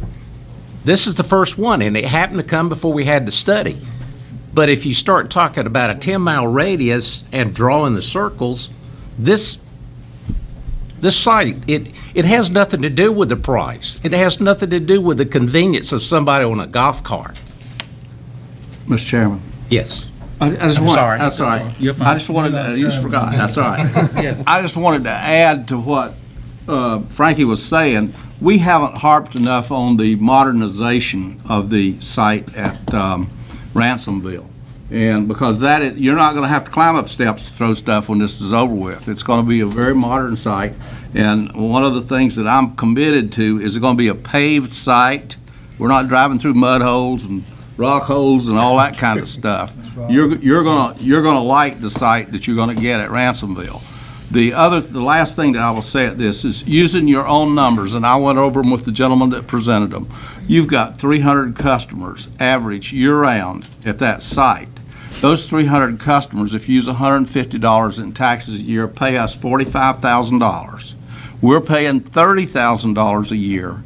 this is the first one, and it happened to come before we had the study. But if you start talking about a 10-mile radius and drawing the circles, this site, it has nothing to do with the price. It has nothing to do with the convenience of somebody on a golf cart. Mr. Chairman. Yes. I just I'm want, sorry. that's all right. You're fine. I just wanted to, you just forgot, that's all right. Yeah. I just wanted to add to what Frankie was saying. We haven't harped enough on the modernization of the site at Ransomville. And because you're not going to have to climb up steps to throw stuff when this is over with. It's going to be a very modern site. And one of the things that I'm committed to is it's going to be a paved site. We're not driving through mud holes and rock holes and all that kind of stuff. You're gonna like the site that you're gonna get at Ransomville. The last thing that I will say at this is using your own numbers, and I went over them with the gentleman that presented them. You've got 300 customers average year-round at that site. Those 300 customers, if you use $150 in taxes a year, pay us $45,000. We're paying $30,000 a year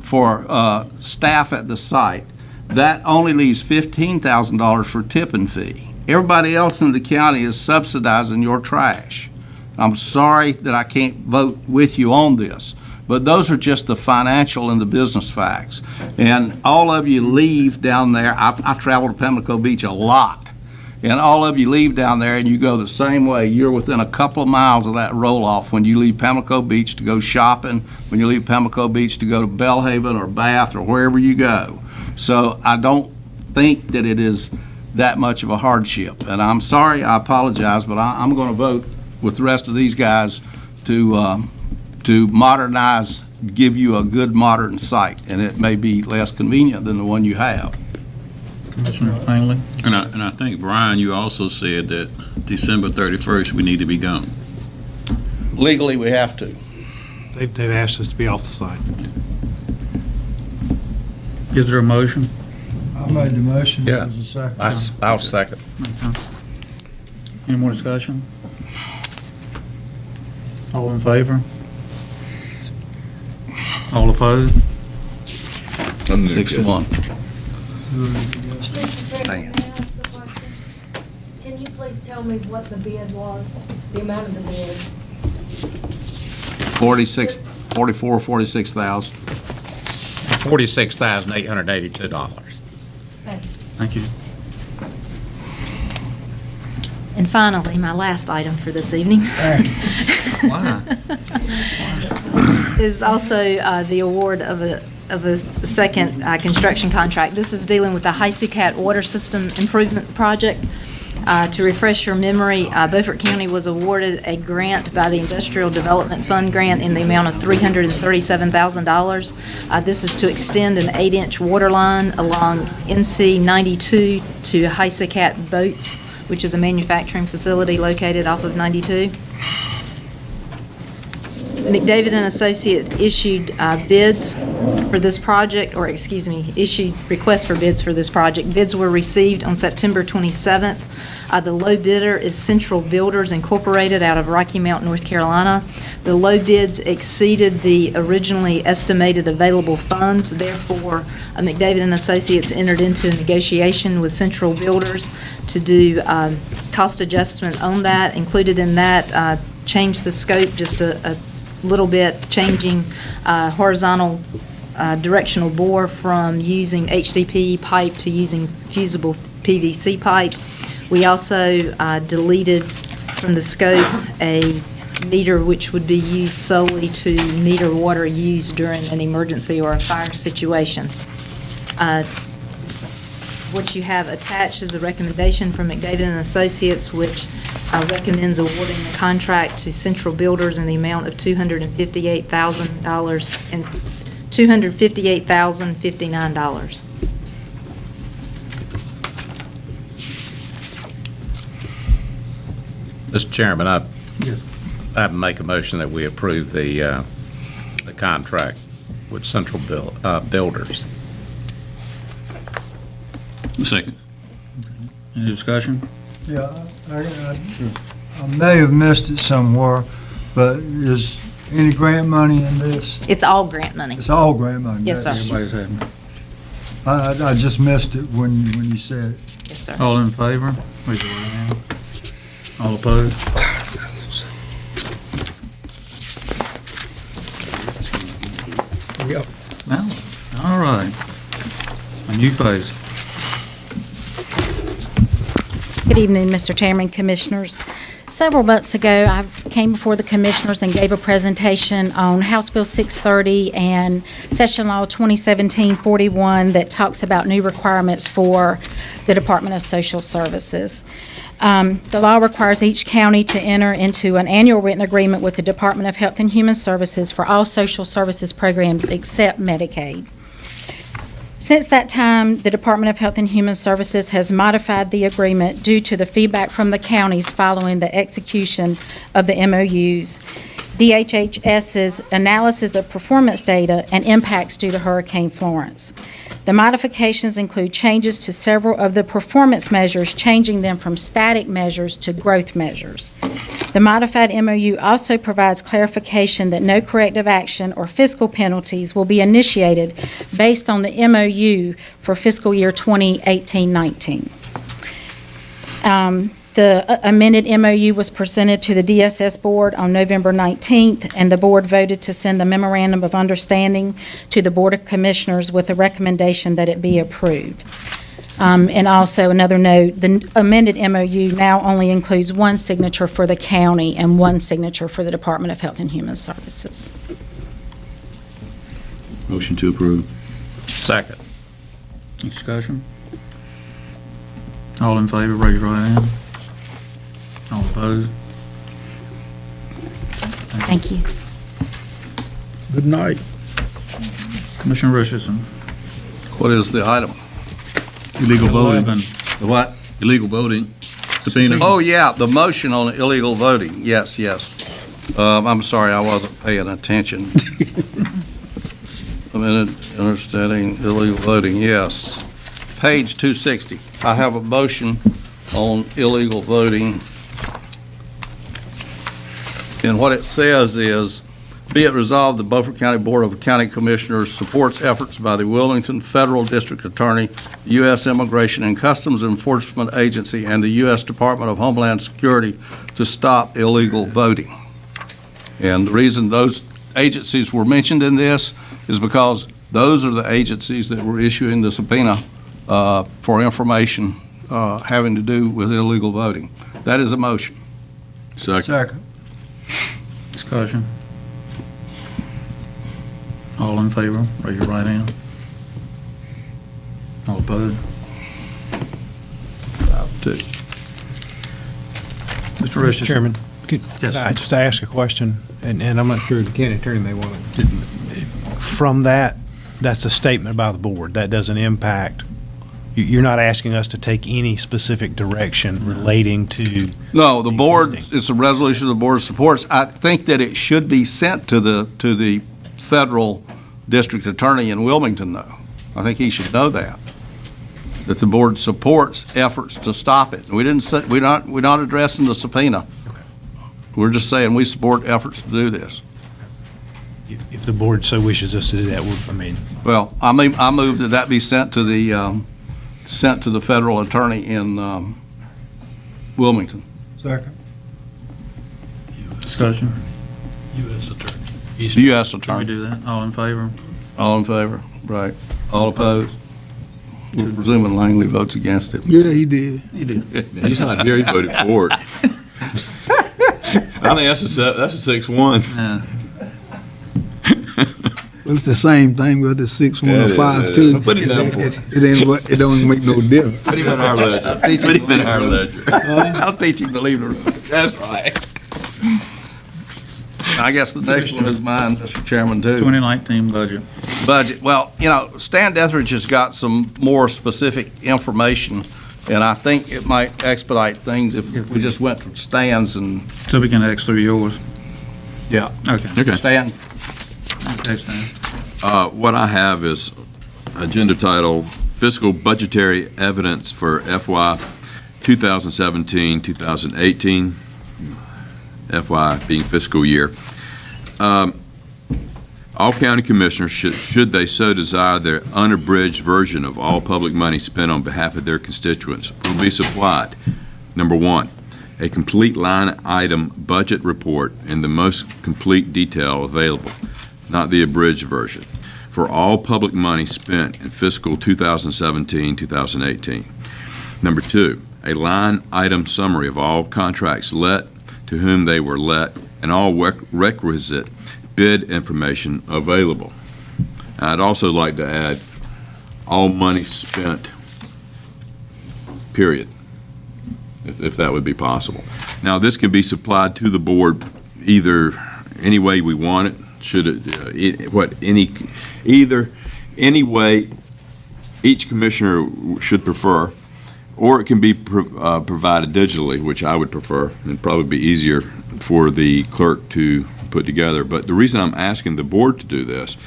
for staff at the site. That only leaves $15,000 for tipping fee. Everybody else in the county is subsidizing your trash. I'm sorry that I can't vote with you on this, but those are just the financial and the business facts. And all of you leave down there. I travel to Pamlico Beach a lot, and all of you leave down there and you go the same way. You're within a couple of miles of that roll-off when you leave Pamlico Beach to go shopping, when you leave Pamlico Beach to go to Bellhaven or Bath or wherever you go. So I don't think that it is that much of a hardship. And I'm sorry, I apologize, but I'm going to vote with the rest of these guys to modernize, give you a good modern site. And it may be less convenient than the one you have. Commissioner Finley? And I think, Brian, you also said that December 31st, we need to be gone. Legally, we have to. They've asked us to be off the site. Is there a motion? I made the motion. Yeah. There's a second. I'll second. Okay. Any more discussion? All in favor? All opposed? 6-1. Mr. Chairman, can I ask a question? Can you please tell me what the bid was, the amount of the bid? 46,000. $46,882. Thank you. And finally, my last item for this evening. Why? is also the award of a second construction contract. This is dealing with the Hysucat Water System Improvement Project. To refresh your memory, Beaufort County was awarded a grant by the Industrial Development Fund grant in the amount of $337,000. This is to extend an 8-inch water line along NC 92 to Hysucat Boats, which is a manufacturing facility located off of 92. McDavid and Associates issued bids for this project, or excuse me, issued requests for bids for this project. Bids were received on September 27th. The low bidder is Central Builders Incorporated out of Rocky Mount, North Carolina. The low bids exceeded the originally estimated available funds. Therefore, McDavid and Associates entered into a negotiation with Central Builders to do cost adjustment on that. Included in that, change the scope just a little bit, changing horizontal directional bore from using HDPE pipe to using fusible PVC pipe. We also deleted from the scope a meter which would be used solely to meter water used during an emergency or a fire situation. What you have attached is a recommendation from McDavid and Associates, which recommends awarding the contract to Central Builders in the amount of $258,000 and $258,059. Mr. Chairman, I make a motion that we approve the contract with Central Builders. Second. Any discussion? Yeah, I may have missed it somewhere, but is any grant money in this? It's all grant money. It's all grant money? Yes, sir. Everybody's having. I just missed it when you said it. Yes, sir. All in favor? Raise your right hand. All opposed? Yep. Well, all right. A new phase. Good evening, Mr. Chairman, Commissioners. Several months ago, I came before the Commissioners and gave a presentation on House Bill 630 and Session Law 2017-41 that talks about new requirements for the Department of Social Services. The law requires each county to enter into an annual written agreement with the Department of Health and Human Services for all social services programs except Medicaid. Since that time, the Department of Health and Human Services has modified the agreement due to the feedback from the counties following the execution of the MOUs, DHHS's analysis of performance data, and impacts due to Hurricane Florence. The modifications include changes to several of the performance measures, changing them from static measures to growth measures. The modified MOU also provides clarification that no corrective action or fiscal penalties will be initiated based on the MOU for fiscal year 2018-19. The amended MOU was presented to the DSS Board on November 19th, and the Board voted to send the Memorandum of Understanding to the Board of Commissioners with a recommendation that it be approved. And also, another note, the amended MOU now only includes one signature for the county and one signature for the Department of Health and Human Services. Motion to approve. Second. Discussion? All in favor, raise your right hand. All opposed? Thank you. Good night. Commissioner Richardson. What is the item? Illegal voting. The what? Illegal voting. Subpoena. Oh, yeah, the motion on illegal voting. Yes, yes. I'm sorry, I wasn't paying attention. A minute, understanding illegal voting, yes. Page 260. I have a motion on illegal voting. And what it says is, be it resolved, the Beaufort County Board of County Commissioners supports efforts by the Wilmington Federal District Attorney, U.S. Immigration and Customs Enforcement Agency, and the U.S. Department of Homeland Security to stop illegal voting. And the reason those agencies were mentioned in this is because those are the agencies that were issuing the subpoena for information having to do with illegal voting. That is a motion. Second. Second. Discussion? All in favor, raise your right hand. All opposed? 5-2. Mr. Richardson. Chairman, could Yes. I just ask a question? And I'm not sure the county attorney may want to. From that, that's a statement by the board. That doesn't impact, you're not asking us to take any specific direction relating to. No, the board, it's a resolution the board supports. I think that it should be sent to the federal district attorney in Wilmington, though. I think he should know that the board supports efforts to stop it. We didn't say, we're not addressing the subpoena. We're just saying we support efforts to do this. If the board so wishes us to do that, Well, I move that be sent to the federal attorney in Wilmington. Second. Discussion. U.S. attorney. Can we do that? All in favor? All in favor, right. All opposed? We're presuming Langley votes against it. Yeah, he did. He did. He's not here, he voted for it. I think that's a 6-1. Yeah. Well, it's the same thing with the 6-1 Yeah, or it is, 5-2. Put him down for It don't make no difference. Put him in our ledger. Put him in our ledger. I'll teach you to believe it. That's right. I guess the next one is mine, Mr. Chairman, too. 2019 budget. Budget, well, Stan Etheridge has got some more specific information, and I think it might expedite things if we just went to Stan's and. So we can X through yours. Yeah. Okay. Stan? Okay, Stan. What I have is agenda title, Fiscal Budgetary Evidence for FY 2017-2018, FY being fiscal year. All county commissioners, should they so desire, their unabridged version of all public money spent on behalf of their constituents will be supplied. Number one, a complete line item budget report in the most complete detail available, not the abridged version, for all public money spent in fiscal 2017-2018. Number two, a line item summary of all contracts let, to whom they were let, and all requisite bid information available. I'd also like to add all money spent, period, if that would be possible. Now, this can be supplied to the board either any way we want it, any way each commissioner should prefer, or it can be provided digitally, which I would prefer, and probably be easier for the clerk to put together. But the reason I'm asking the board to do this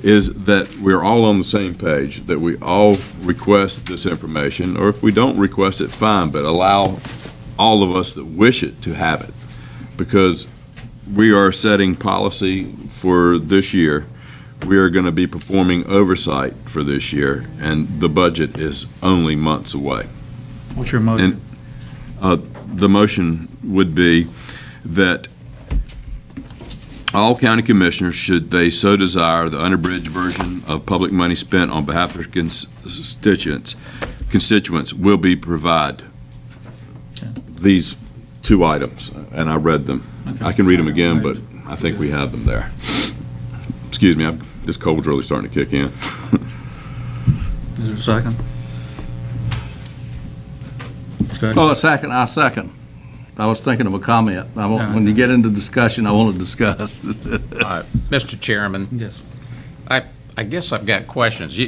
is that we're all on the same page, that we all request this information, or if we don't request it, fine, but allow all of us that wish it to have it, because we are setting policy for this year. We are going to be performing oversight for this year, and the budget is only months away. What's your motion? And the motion would be that all county commissioners, should they so desire, the unabridged version of public money spent on behalf of their constituents will be provided. These two items, and I read them. Okay. I can read them again, but I think we have them there. Excuse me, this cold's really starting to kick in. Is there a second? Oh, a second, I second. I was thinking of a comment. When you get into discussion, I want to discuss. Mr. Chairman? Yes. I guess I've got questions.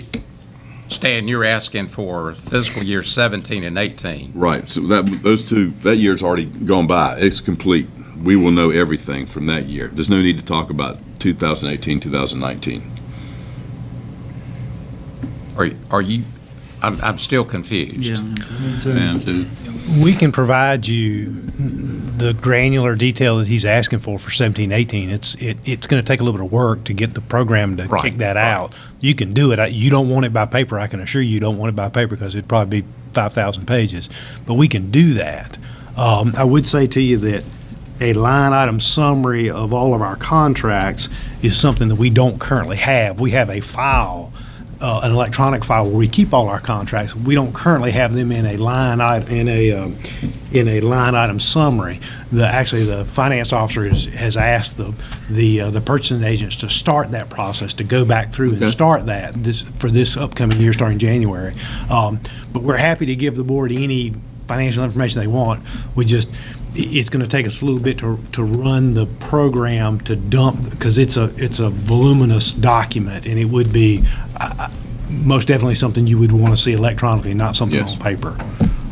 Stan, you're asking for fiscal year 17 and 18. Right, so that year's already gone by. It's complete. We will know everything from that year. There's no need to talk about 2018, 2019. Are you, I'm still confused. Yeah. Me too. We can provide you the granular detail that he's asking for 17, 18. It's going to take a little bit of work to get the program to kick that out. You can do it. You don't want it by paper. I can assure you don't want it by paper because it'd probably be 5,000 pages. But we can do that. I would say to you that a line item summary of all of our contracts is something that we don't currently have. We have a file an electronic file where we keep all our contracts. We don't currently have them in a line item, in a line item summary. Actually, the finance officer has asked the purchasing agents to start that process, to go back through and start that for this upcoming year, starting January. But we're happy to give the board any financial information they want. It's going to take us a little bit to run the program to dump, because it's a voluminous document, and it would be most definitely something you would want to see electronically, not something on paper.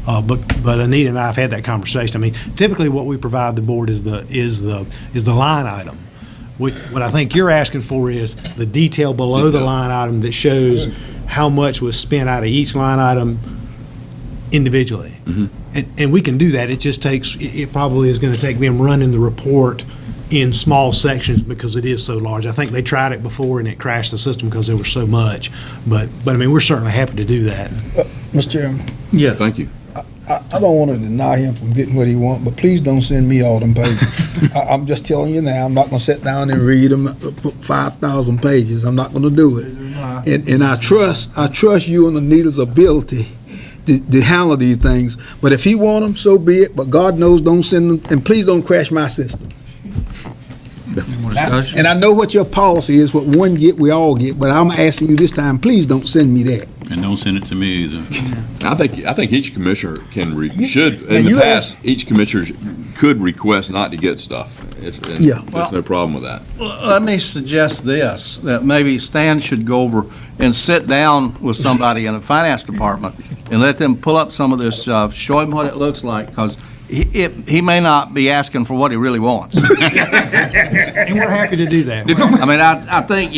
But Anita and I have had that conversation. I mean, typically what we provide the board is the line item. What I think you're asking for is the detail below the line item that shows how much was spent out of each line item individually. And we can do that. It just takes, it probably is going to take them running the report in small sections because it is so large. I think they tried it before and it crashed the system because there was so much. But I mean, we're certainly happy to do that. Mr. Chairman, Yes. Thank you. I don't want to deny him from getting what he wants, but please don't send me all them pages. I'm just telling you now, I'm not going to sit down and read them 5,000 pages. I'm not going to do it. And I trust you and Anita's ability to handle these things. But if he want them, so be it. But God knows, don't send them, and please don't crash my system. And I know what your policy is. What one get, we all get. But I'm asking you this time, please don't send me that. And don't send it to me either. I think each commissioner should, in the past, each commissioner could request not to get stuff. There's no problem with that. Well, let me suggest this, that maybe Stan should go over and sit down with somebody in the finance department and let them pull up some of this, show him what it looks like, because he may not be asking for what he really wants. And we're happy to do that. I mean, I think,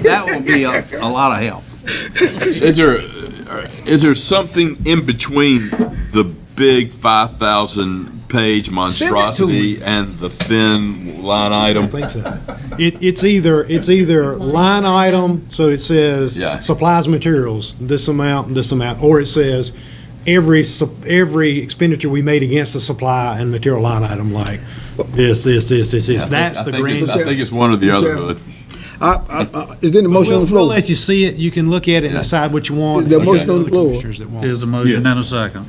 that will be a lot of help. Is there something in between the big 5,000-page monstrosity and the thin line item? I think so. It's either line item, so it says supplies and materials, this amount, or it says every expenditure we made against the supply and material line item, like this. That's the grand. I think it's one or the other, Hood. Is there a motion on the floor? We'll let you see it. You can look at it and decide what you want. Is there a motion on the floor? Here's a motion and a second.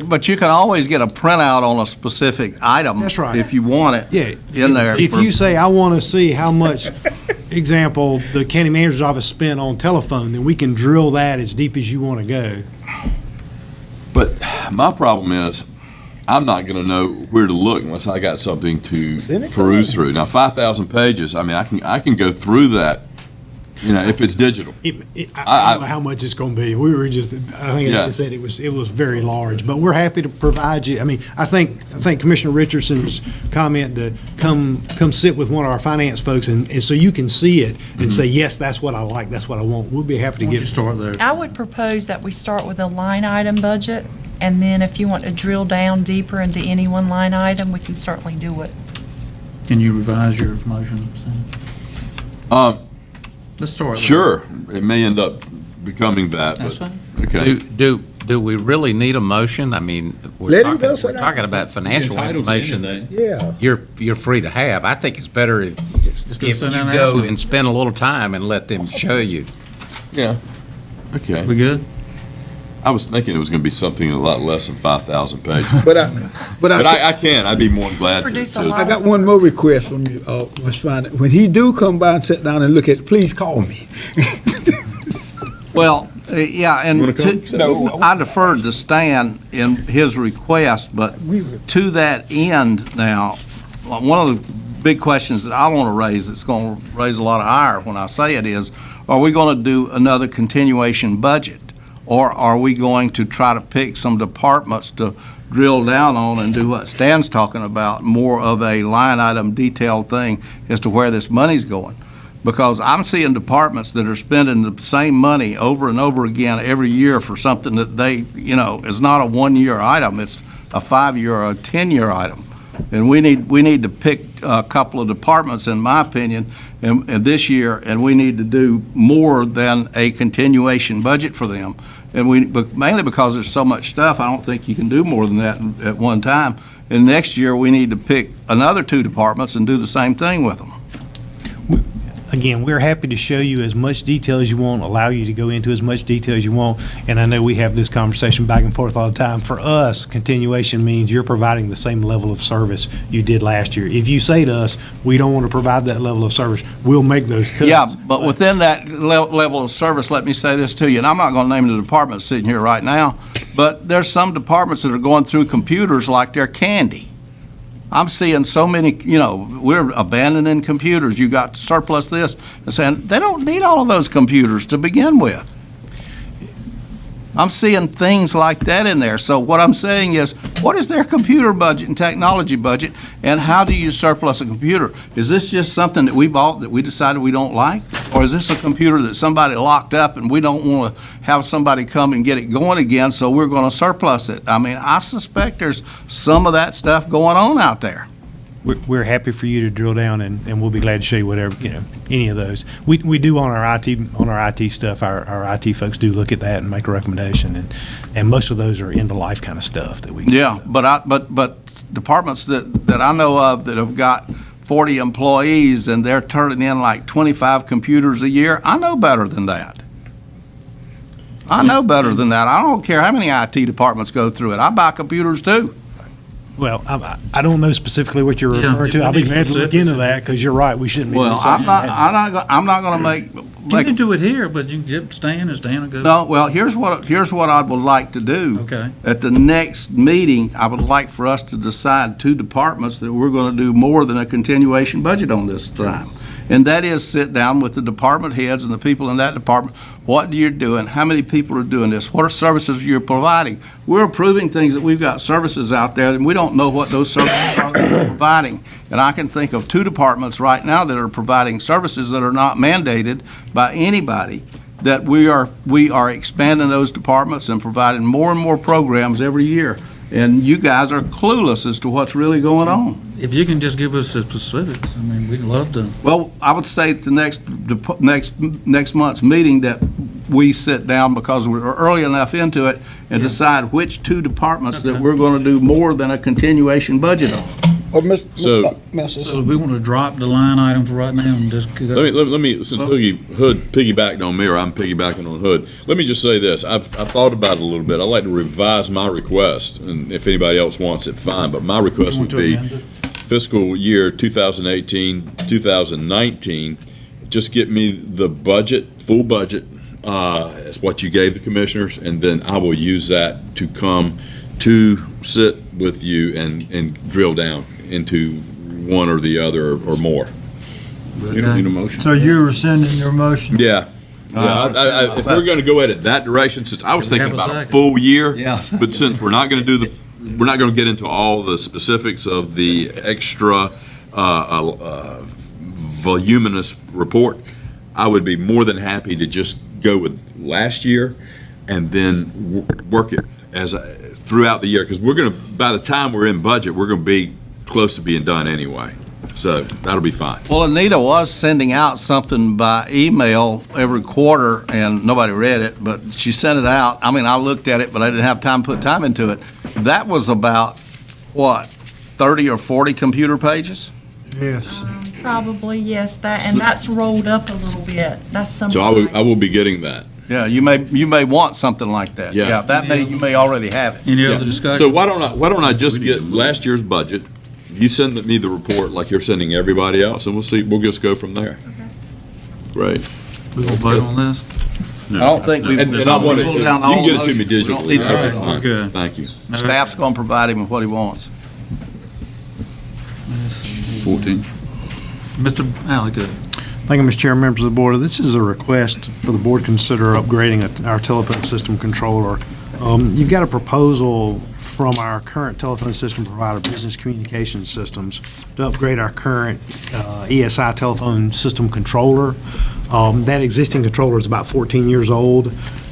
But you can always get a printout on a specific item. That's right. If you want it in there. If you say, I want to see how much, example, the county manager's office spent on telephone, then we can drill that as deep as you want to go. But my problem is, I'm not going to know where to look unless I got something to peruse through. Now, 5,000 pages, I mean, I can go through that, if it's digital. I don't know how much it's going to be. We were just, I think I said it was very large, but we're happy to provide you. I mean, I think Commissioner Richardson's comment to come sit with one of our finance folks and so you can see it and say, yes, that's what I like, that's what I want. We'll be happy to get it. Start there. I would propose that we start with a line item budget, and then if you want to drill down deeper into any one line item, we can certainly do it. Can you revise your motion? Let's start. Sure, it may end up becoming that. That's but, fine. Okay. Do we really need a motion? I mean, we're talking about financial information that you're free to have. I think it's better if you go and spend a little time and let them show you. Yeah. Okay. We good? I was thinking it was going to be something a lot less than 5,000 pages. But I can. I'd be more than glad to. I got one more request from you, Ms. Fine. When he do come by and sit down and look at it, please call me. Well, and I deferred to Stan in his request, but to that end now, one of the big questions that I want to raise that's going to raise a lot of ire when I say it is, are we going to do another continuation budget? Or are we going to try to pick some departments to drill down on and do what Stan's talking about, more of a line item detailed thing as to where this money's going? Because I'm seeing departments that are spending the same money over and over again every year for something that they, is not a 1-year item, it's a 5-year or a 10-year item. And we need to pick a couple of departments, in my opinion, and this year, and we need to do more than a continuation budget for them. But mainly because there's so much stuff, I don't think you can do more than that at one time. And next year, we need to pick another 2 departments and do the same thing with them. Again, we're happy to show you as much detail as you want, allow you to go into as much detail as you want, and I know we have this conversation back and forth all the time. For us, continuation means you're providing the same level of service you did last year. If you say to us, we don't want to provide that level of service, we'll make those cuts. Yeah, but within that level of service, let me say this to you, and I'm not going to name the department sitting here right now, but there's some departments that are going through computers like they're candy. I'm seeing so many, we're abandoning computers. You got to surplus this, and saying they don't need all of those computers to begin with. I'm seeing things like that in there. So what I'm saying is, what is their computer budget and technology budget, and how do you surplus a computer? Is this just something that we bought that we decided we don't like? Or is this a computer that somebody locked up and we don't want to have somebody come and get it going again, so we're going to surplus it? I mean, I suspect there's some of that stuff going on out there. We're happy for you to drill down, and we'll be glad to show you whatever, any of those. We do on our IT stuff, our IT folks do look at that and make a recommendation, and most of those are end-of-life kind of stuff that we. Yeah, but departments that I know of that have got 40 employees and they're turning in like 25 computers a year, I know better than that. I don't care how many IT departments go through it. I buy computers too. Well, I don't know specifically what you're referring to. I'll be glad to look into that, because you're right, we shouldn't be. Well, I'm not going to make. You can do it here, but you can get Stan and Stan will go. No, well, here's what I would like to do. Okay. At the next meeting, I would like for us to decide 2 departments that we're going to do more than a continuation budget on this time. And that is sit down with the department heads and the people in that department. What are you doing? How many people are doing this? What are services you're providing? We're approving things that we've got services out there, and we don't know what those services are that we're providing. And I can think of 2 departments right now that are providing services that are not mandated by anybody, that we are expanding those departments and providing more and more programs every year. And you guys are clueless as to what's really going on. If you can just give us the specifics, I mean, we'd love to. Well, I would say at the next month's meeting that we sit down, because we're early enough into it, and decide which 2 departments that we're going to do more than a continuation budget on. So we want to drop the line item for right now and just. Let me since Hood piggybacked on me, or I'm piggybacking on Hood, let me just say this. I've thought about it a little bit. I'd like to revise my request, and if anybody else wants it, fine, but my request would be fiscal year 2018, 2019, just get me the budget, full budget, as what you gave the commissioners, and then I will use that to come to sit with you and drill down into one or the other or more. You don't need a motion. So you're rescinding your motion? Yeah. If we're going to go at it that direction, since I was thinking about a full year, but since we're not going to do we're not going to get into all the specifics of the extra voluminous report, I would be more than happy to just go with last year and then work it throughout the year, because we're going to, by the time we're in budget, we're going to be close to being done anyway. So that'll be fine. Well, Anita was sending out something by email every quarter, and nobody read it, but she sent it out. I mean, I looked at it, but I didn't have time to put time into it. That was about, 30 or 40 computer pages? Yes. Probably, yes, and that's rolled up a little bit. That's some. So I will be getting that. Yeah, you may want something like that. Yeah. You may already have it. Any other discussion? So why don't I just get last year's budget? You send me the report like you're sending everybody else, and we'll just go from there. Okay. Great. We gonna vote on this? I don't think we. And I want it. You can get it to me digitally. All right. Thank you. Staff's going to provide him with what he wants. 14. Mr. Alligood. Thank you, Mr. Chair, members of the board. This is a request for the board to consider upgrading our telephone system controller. You've got a proposal from our current telephone system provider, Business Communications Systems, to upgrade our current ESI telephone system controller. That existing controller is about 14 years old.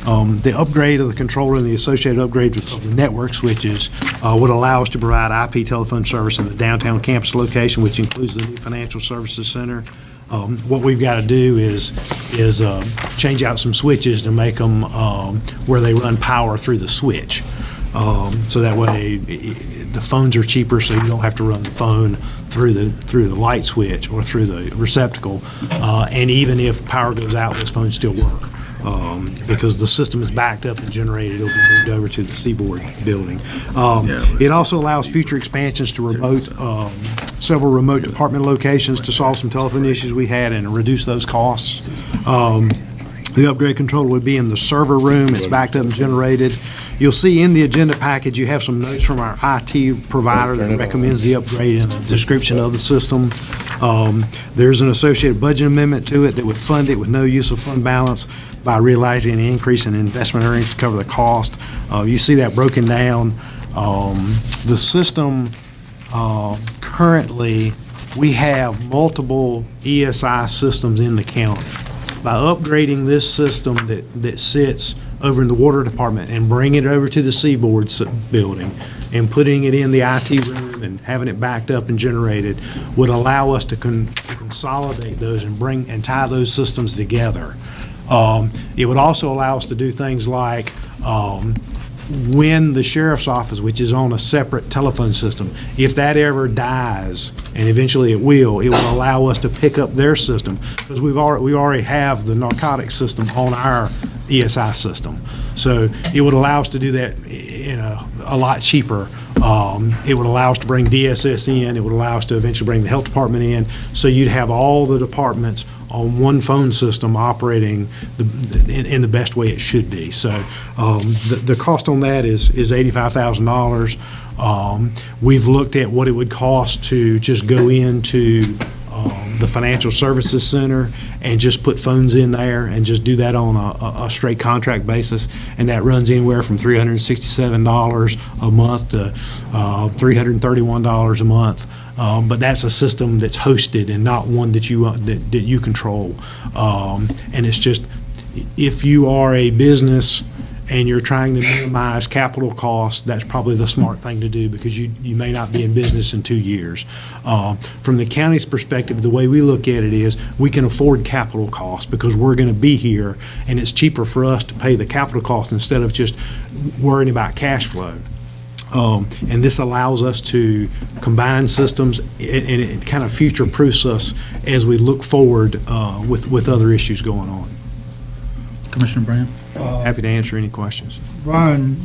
The upgrade of the controller and the associated upgrades of the network switches would allow us to provide IP telephone service in the downtown campus location, which includes the new Financial Services Center. What we've got to do is change out some switches to make them where they run power through the switch. So that way, the phones are cheaper, so you don't have to run the phone through the light switch or through the receptacle. And even if power goes out, those phones still work. Because the system is backed up and generated, it'll be moved over to the Seaboard building. It also allows future expansions to several remote department locations to solve some telephone issues we had and reduce those costs. The upgrade controller would be in the server room. It's backed up and generated. You'll see in the agenda package, you have some notes from our IT provider that recommends the upgrade and a description of the system. There's an associated budget amendment to it that would fund it with no use of fund balance by realizing an increase in investment earnings to cover the cost. You see that broken down. The system, currently, we have multiple ESI systems in the county. By upgrading this system that sits over in the water department and bringing it over to the Seaboard building and putting it in the IT room and having it backed up and generated would allow us to consolidate those and tie those systems together. It would also allow us to do things like when the sheriff's office, which is on a separate telephone system, if that ever dies, and eventually it will allow us to pick up their system, because we already have the narcotics system on our ESI system. So it would allow us to do that a lot cheaper. It would allow us to bring DSS in. It would allow us to eventually bring the health department in. So you'd have all the departments on one phone system operating in the best way it should be. So the cost on that is $85,000. We've looked at what it would cost to just go into the Financial Services Center and just put phones in there and just do that on a straight contract basis. And that runs anywhere from $367 a month to $331 a month. But that's a system that's hosted and not one that you control. And it's just, if you are a business and you're trying to minimize capital costs, that's probably the smart thing to do, because you may not be in business in 2 years. From the county's perspective, the way we look at it is we can afford capital costs because we're going to be here, and it's cheaper for us to pay the capital cost instead of just worrying about cash flow. And this allows us to combine systems, and it kind of future-proofs us as we look forward with other issues going on. Commissioner Brand? Happy to answer any questions. Brian,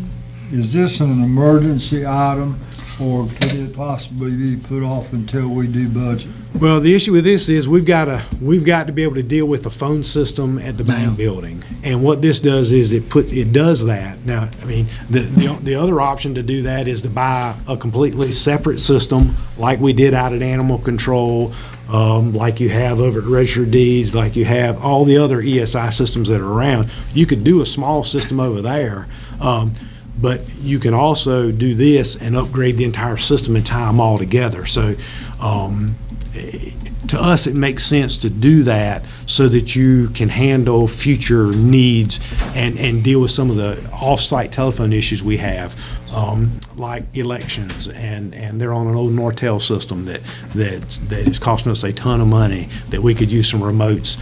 is this an emergency item, or could it possibly be put off until we do budget? Well, the issue with this is we've got to be able to deal with the phone system at the bank building, and what this does is it does that. Now, I mean, the other option to do that is to buy a completely separate system, like we did out at Animal Control, like you have over at Register of Deeds, like you have all the other ESI systems that are around. You could do a small system over there. But you can also do this and upgrade the entire system and tie them all together. So to us, it makes sense to do that so that you can handle future needs and deal with some of the off-site telephone issues we have, like elections, and they're on an old Nortel system that is costing us a ton of money that we could use some remotes.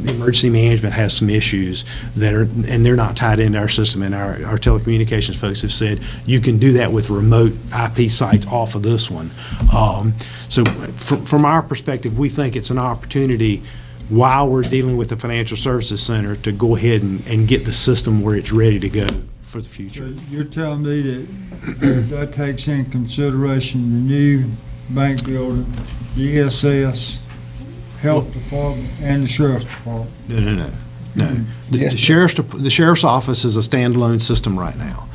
Emergency management has some issues and they're not tied into our system, and our telecommunications folks have said you can do that with remote IP sites off of this one. So from our perspective, we think it's an opportunity while we're dealing with the Financial Services Center to go ahead and get the system where it's ready to go for the future. So you're telling me that takes in consideration the new bank building, the ESS, Health Department, and the Sheriff's Department? No. The Sheriff's Office is a standalone system right now.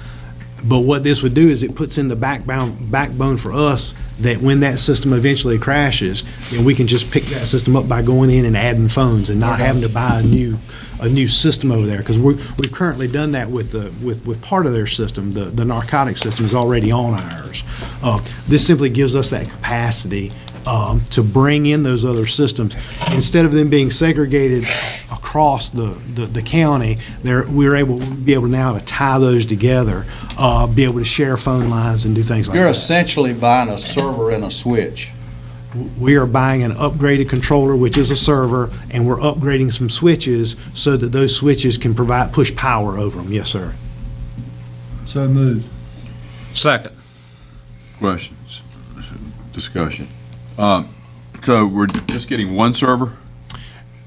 But what this would do is it puts in the backbone for us that when that system eventually crashes, then we can just pick that system up by going in and adding phones and not having to buy a new system over there, because we've currently done that with part of their system. The narcotics system is already on ours. This simply gives us that capacity to bring in those other systems. Instead of them being segregated across the county, we're able to be able now to tie those together, be able to share phone lines and do things like that. You're essentially buying a server and a switch. We are buying an upgraded controller, which is a server, and we're upgrading some switches so that those switches can push power over them. Yes, sir. So moved. Second. Questions? Discussion? So we're just getting one server?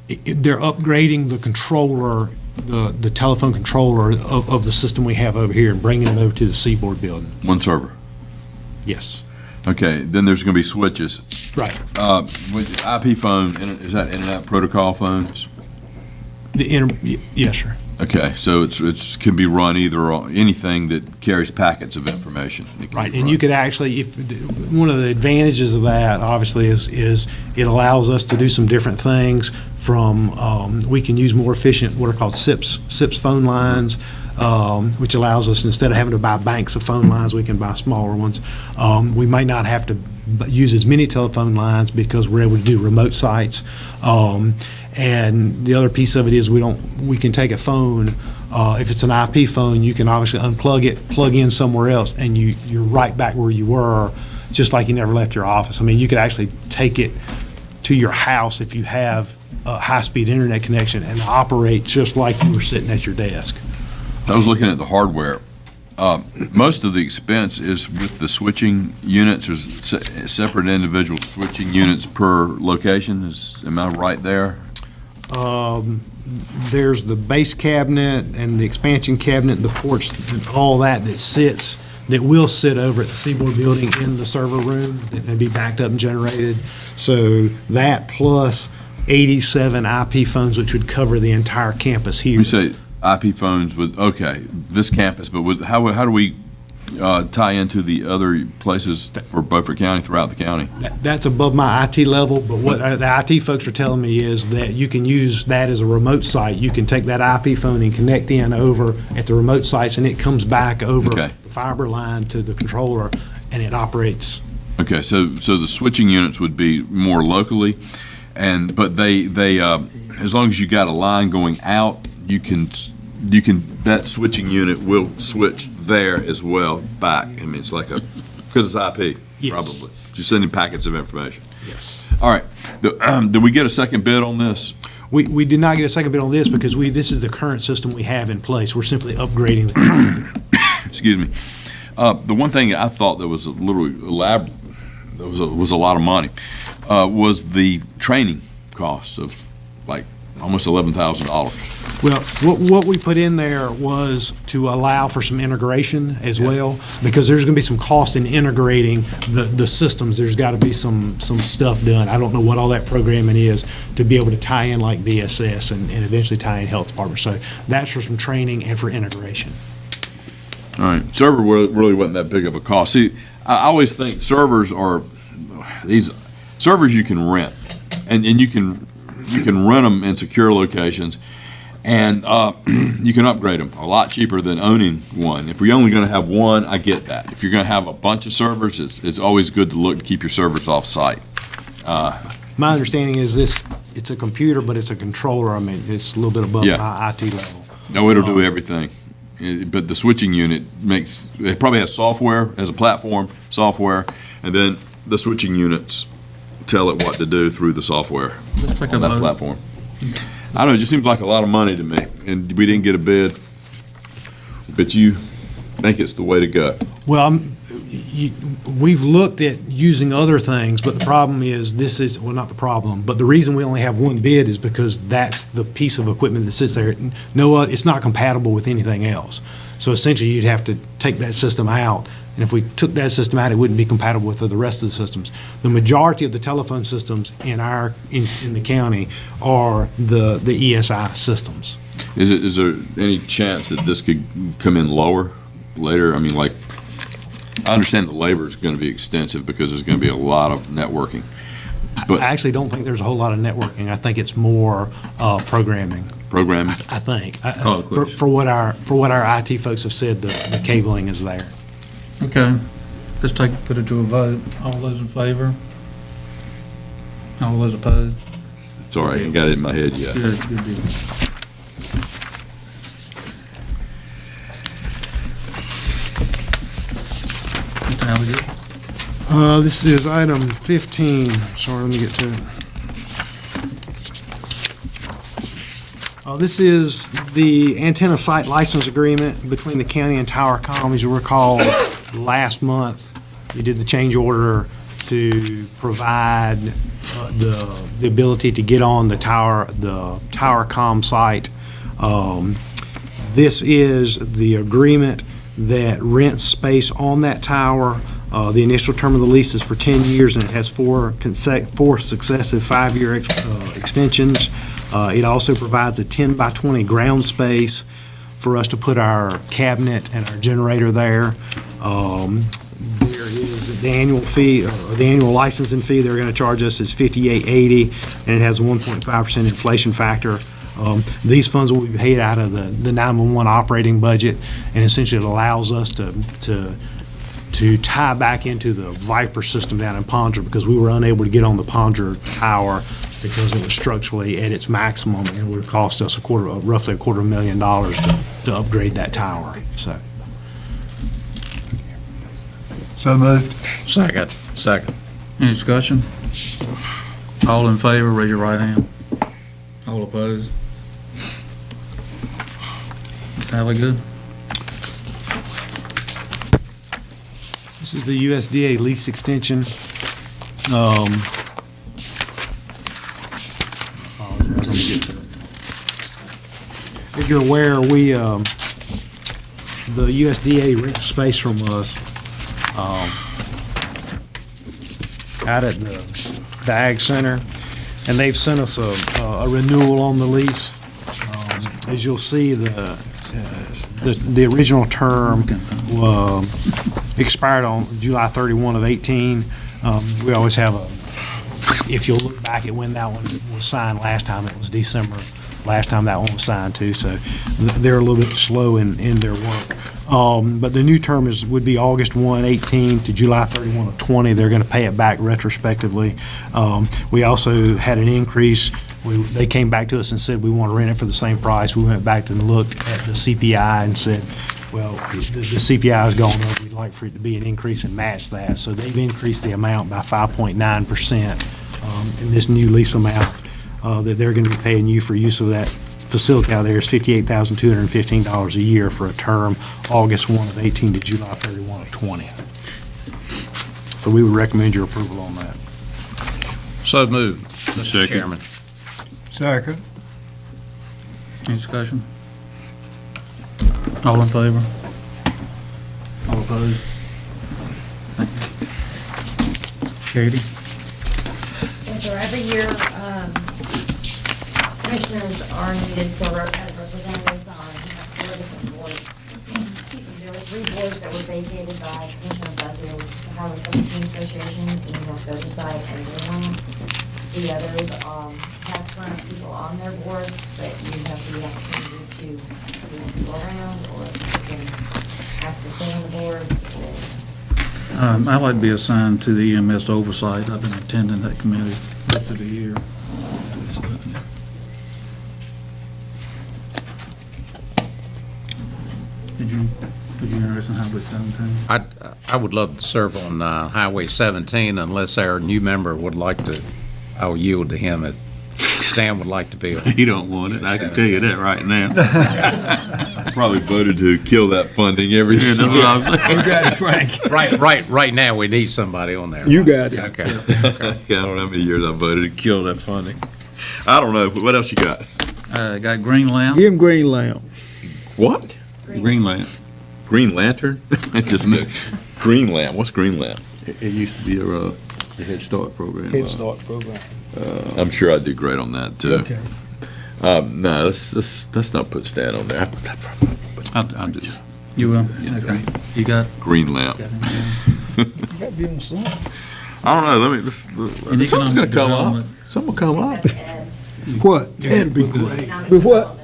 They're upgrading the controller, the telephone controller of the system we have over here and bringing it over to the Seaboard building. One server? Yes. Okay, then there's going to be switches. Right. With IP phone, is that Internet Protocol phones? Yes, sir. Okay, so it's can be run either on anything that carries packets of information. Right, and you could actually, one of the advantages of that, obviously, is it allows us to do some different things from, we can use more efficient, what are called SIPs phone lines, which allows us, instead of having to buy banks of phone lines, we can buy smaller ones. We might not have to use as many telephone lines because we're able to do remote sites. And the other piece of it is we can take a phone, if it's an IP phone, you can obviously unplug it, plug in somewhere else, and you're right back where you were, just like you never left your office. I mean, you could actually take it to your house if you have a high-speed internet connection and operate just like you were sitting at your desk. I was looking at the hardware. Most of the expense is with the switching units. There's separate individual switching units per location. Am I right there? There's the base cabinet and the expansion cabinet, the ports, and all that that will sit over at the Seaboard building in the server room and be backed up and generated. So that plus 87 IP phones, which would cover the entire campus here. You say IP phones with, okay, this campus, but how do we tie into the other places for Beaufort County, throughout the county? That's above my IT level, but what the IT folks are telling me is that you can use that as a remote site. You can take that IP phone and connect in over at the remote sites, and it comes back over the fiber line to the controller, and it operates. Okay, so the switching units would be more locally, but they as long as you got a line going out, you can that switching unit will switch there as well back. I mean, it's like because it's IP, probably. Just sending packets of information. Yes. All right. Did we get a second bid on this? We did not get a second bid on this because this is the current system we have in place. We're simply upgrading the Excuse me. The one thing I thought that was a little elaborate, that was a lot of money, was the training cost of like almost $11,000. Well, what we put in there was to allow for some integration as well, because there's going to be some cost in integrating the systems. There's got to be some stuff done. I don't know what all that programming is to be able to tie in like DSS and eventually tie in health department. So that's for some training and for integration. All right. Server really wasn't that big of a cost. See, I always think servers are these servers you can rent, and you can rent them in secure locations, and you can upgrade them a lot cheaper than owning one. If we're only going to have one, I get that. If you're going to have a bunch of servers, it's always good to look to keep your servers off site. My understanding is it's a computer, but it's a controller. I mean, it's a little bit above my IT level. No, it'll do everything. But the switching unit it probably has software, as a platform, software, and then the switching units tell it what to do through the software on that platform. I don't know, it just seems like a lot of money to me, and we didn't get a bid, but you think it's the way to go. Well, we've looked at using other things, but the problem is not the problem, but the reason we only have one bid is because that's the piece of equipment that sits there. No, it's not compatible with anything else. So essentially, you'd have to take that system out, and if we took that system out, it wouldn't be compatible with the rest of the systems. The majority of the telephone systems in the county are the ESI systems. Is there any chance that this could come in later? I mean, like, I understand the labor is going to be extensive because there's going to be a lot of networking. But I actually don't think there's a whole lot of networking. I think it's more programming. Programming? I think. For what our IT folks have said, the cabling is there. Okay. Let's put it to a vote. All those in favor? All those opposed? Sorry, I ain't got it in my head yet. Good deal. This is item 15. Sorry, let me get to it. This is the antenna site license agreement between the county and Tower Com. As you recall, last month, you did the change order to provide the ability to get on the tower comm site. This is the agreement that rents space on that tower. The initial term of the lease is for 10 years, and it has four successive 5-year extensions. It also provides a 10 by 20 ground space for us to put our cabinet and our generator there. There is the annual fee, or the annual licensing fee they're going to charge us is $58.80, and it has a 1.5% inflation factor. These funds will be paid out of the 911 operating budget, and essentially it allows us to tie back into the Viper system down in Pondra, because we were unable to get on the Pondra tower because it was structurally at its maximum, and it would have cost us roughly $250,000 to upgrade that tower. So moved. Second. Second. Any discussion? All in favor, raise your right hand. All opposed? Ms. Hallie, good? This is the USDA lease extension. If you're aware, the USDA rents space from us out at the Ag Center, and they've sent us a renewal on the lease. As you'll see, the original term expired on July 31 of 18. We always have if you'll look back at when that one was signed last time, it was December last time that one was signed too, so they're a little bit slow in their work. But the new term would be August 1, 18 to July 31 of 20. They're going to pay it back retrospectively. We also had an increase. They came back to us and said we want to rent it for the same price. We went back and looked at the CPI and said, well, the CPI has gone up. We'd like for it to be an increase and match that. So they've increased the amount by 5.9% in this new lease amount that they're going to be paying you for use of that facility out there is $58,215 a year for a term August 1 of 18 to July 31 of 20. So we would recommend your approval on that. So moved, Mr. Chairman. Second. Any discussion? All in favor? All opposed? Thank you. Katie? Yes, sir. Every year, commissioners are needed as representatives on 4 different boards. Excuse me, there were 3 boards that were vacated by Commissioner Buzzer, which is the Highway 17 Association, North Oversight, and Greenland. The others have current people on their boards, but you have the opportunity to move people around, or you can ask to stay on the boards, or I'd like to be assigned to the EMS oversight. I've been attending that committee most of the year. Did you interested in Highway 17? I would love to serve on Highway 17 unless our new member would like to. I'll yield to him if Stan would like to be on. He don't want it, I can tell you that right now. Probably voted to kill that funding every year, that's what I'm saying. You got it, Frank. Right now, we need somebody on there. You got it. Okay. Yeah, I don't know how many years I voted to kill that funding. I don't know, but what else you got? Got Green Lamp. Give him green lamp. What? Green lamp. Green Lantern? Just Green Lamp, what's Green Lamp? It used to be the Head Start program. Head Start program. I'm sure I'd do great on that, too. Okay. No, let's not put Stan on there. I'll do it. You will? Okay. You got? Green Lamp. You got to be on something. I don't know, something's gonna come up. Something will come up. What? That'd be great. With what?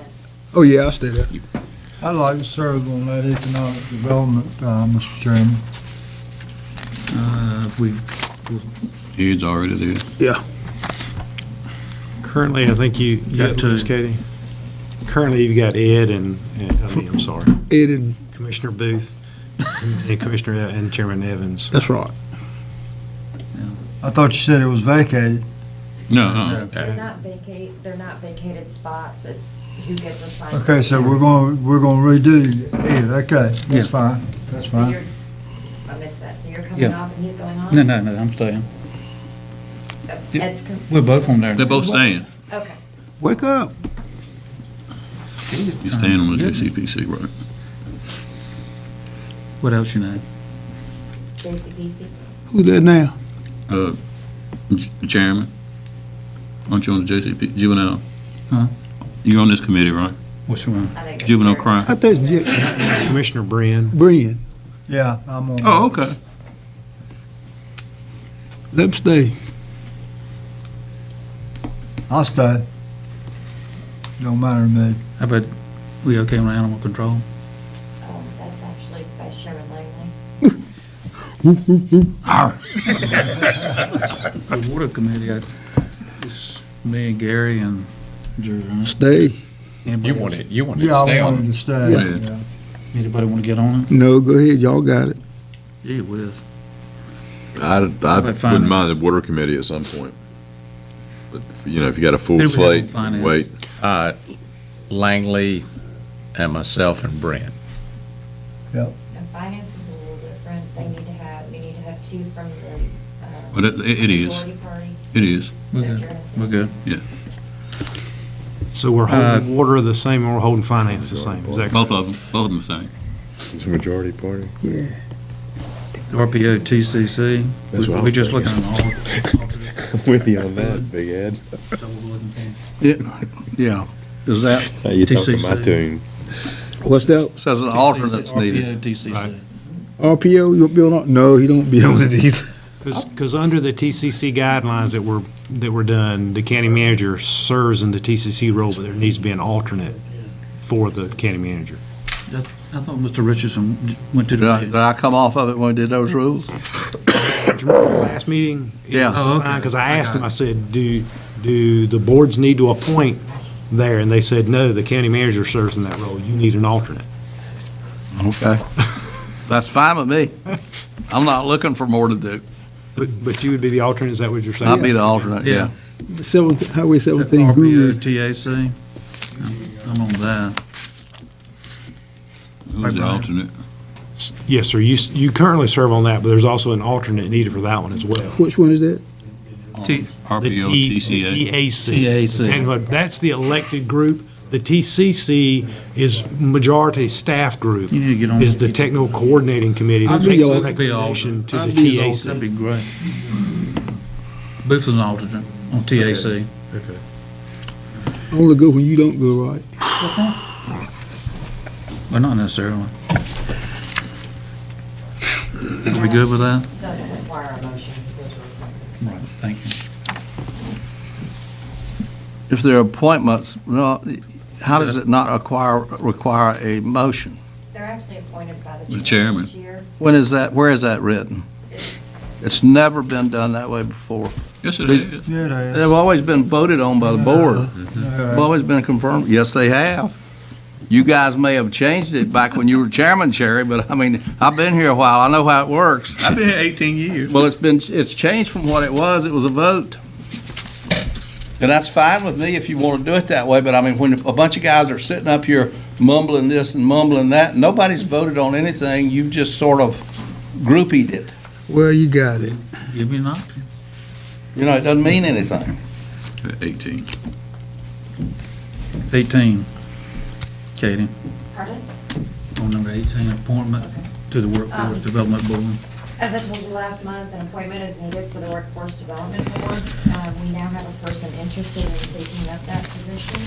Oh, yeah, I'll stay there. I'd like to serve on that economic development, Mr. Chairman. Ed's already there. Yeah. Currently, I think you got two, Katie. Currently, you've got Ed I'm sorry. Ed and Commissioner Booth and Commissioner and Chairman Evans. That's right. I thought you said it was vacated. No. they're not vacated spots, it's who gets assigned. Okay, to the so we're chairman. going to redo Ed, okay, that's Yeah. fine, that's So fine. you're- Yeah. coming off and he's going on? No, I'm staying. Ed's We're both on there. They're both staying. Okay. Wake up. You're staying on the JCPC, right? What else you know? JCPC. Who's that now? Chairman? Aren't you on the JCP, juvenile? Huh? You're on this committee, right? What's wrong? Juvenile crime. I thought it's Commissioner Brand. Yeah, I'm on. Oh, okay. Let him stay. I'll stay. Don't matter to me. How about, we okay on animal control? That's actually Vice Chairman Langley. The water committee, it's me and Gary and Jerry. Stay. Anybody You else? want it, you want it Yeah, to I stay wanted on. to stay. Yeah. Anybody want to get on it? No, go ahead. Y'all got it. Gee whiz. I about wouldn't finance? mind the water committee at some point. But, you know, if you got a full Who do we have on slate, finance? wait. Langley and myself and Brent. And finance is a little different. You need to have two from the, But it is. majority party. It is. We're So if good. you're gonna stay. We're good. Yeah. So we're holding water the same and we're holding finance the same, is that correct? Both of them the same. It's a majority party. Yeah. RPO, TCC. That's what I We was just looking thinking. at all. I'm with you on that, Big Ed. Yeah. Is that, How you talking my TCC. tune? What's that? says an alternate's needed. RPO, TCC. RPO, you'll be on it? No, he don't be on it either. Because under the TCC guidelines that were done, the county manager serves in the TCC role, but there needs to be an alternate for the county manager. I thought Mr. Richardson went to Did the. I come off of it when we did those rules? Do you remember the last meeting? Yeah. Oh, okay. Because I asked I got him, I said, do the boards need to appoint there? And they said, no, the county manager serves in that role. You need an alternate. Okay. That's fine with me. I'm not looking for more to do. But you would be the alternate, is that what you're saying? I'll be the alternate, yeah. Highway 17 RPO, guru. TAC. I'm on that. Who's the alternate? Yes, sir. You currently serve on that, but there's also an alternate needed for that one as well. Which one is that? The RPO, TCA. TAC. TAC. And that's the elected group. The TCC is majority staff group. You need to get on. Is the technical coordinating committee I'll that be makes your- the recommendation to I'll the be his TAC. That'd be great. Booth is an alternate on TAC. Okay. I only go when you don't go, right? Well, not necessarily. Are we good with that? Doesn't require a motion, because those are. Right, thank you. If there are appointments, well, how does it not require a motion? They're actually appointed by The the chairman. chairman each year. When is that, where is that written? It's never been done that way before. Yes, it These- is. Yeah, they is. They've always been voted on by the board. They've always been confirmed. Yes, they have. You guys may have changed it back when you were chairman, Cherry, but I mean, I've been here a while. I know how it works. I've been here 18 years. Well, it's changed from what it was. It was a vote. And that's fine with me if you want to do it that way, but I mean, when a bunch of guys are sitting up here mumbling this and mumbling that, nobody's voted on anything. You've just sort of groupied it. Well, you got it. Give me an option. You know, it doesn't mean anything. 18. 18. Katie, Pardon? on number 18, appointment to the Workforce Development Board. As I told you last month, an appointment is needed for the Workforce Development Board. We now have a person interested in taking up that position,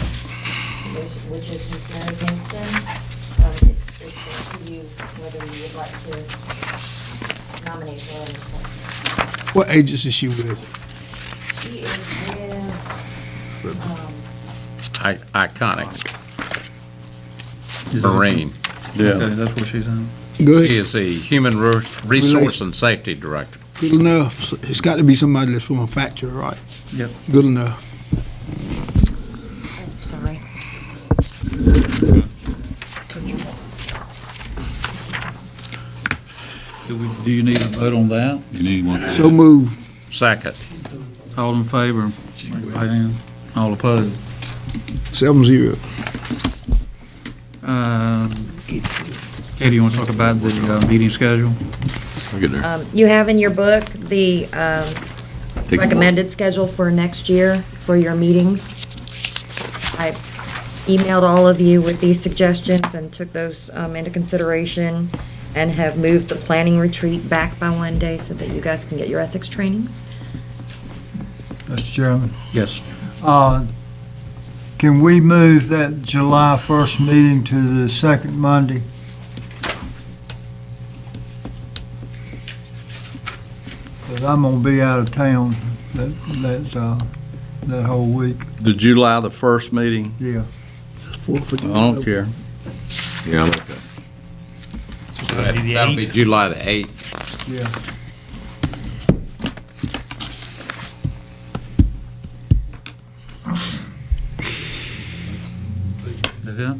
which is Ms. Mary Kingston. It's up to you whether you would like to nominate her at this point. What agency is she with? She is with, Iconic. Is that- Marine. Okay, that's what she's on. Go She ahead. is the Human Resource and Safety Director. Good enough. So it's got to be somebody that's from a factory, right? Yep. Good enough. sorry. Do you need a vote on that? You need one. So move. Second. All in favor? Raise your right hand. All opposed? 7-0. Katie, you want to talk about the meeting schedule? I'll get there. You have in your book the Take a recommended schedule for next year for your meetings. I emailed all of you with these suggestions and took those into consideration and have moved the planning retreat back by 1 day so that you guys can get your ethics trainings. Mr. Chairman. Yes. Can we move that July 1st meeting to the second Monday? Because I'm going to be out of town that whole week. The July the 1st meeting? Yeah. I don't care. Yeah, I'm okay. That'll be July the 8th. Yeah. Is that it?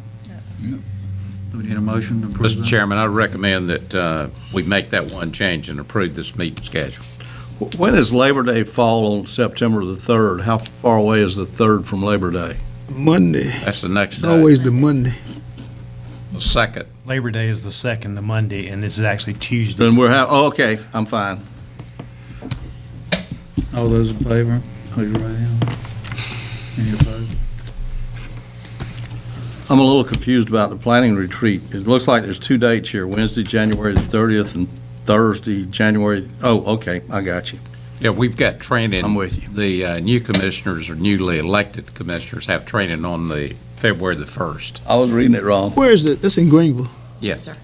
Do we need a motion to approve Mr. that? Chairman, I recommend that we make that one change and approve this meeting schedule. When does Labor Day fall on September the 3rd? How far away is the 3rd from Labor Day? Monday. That's the next It's day. always the Monday. The second. Labor Day is the second, the Monday, and this is actually Tuesday. Then okay, I'm fine. All those in favor, raise your right hand. Any opposed? I'm a little confused about the planning retreat. It looks like there's 2 dates here, Wednesday, January the 30th, and Thursday, January, okay, I got you. Yeah, we've got training. I'm with you. The new commissioners or newly elected commissioners have training on the February the 1st. I was reading it wrong. Where is it? That's in Greenville. Yes, sir.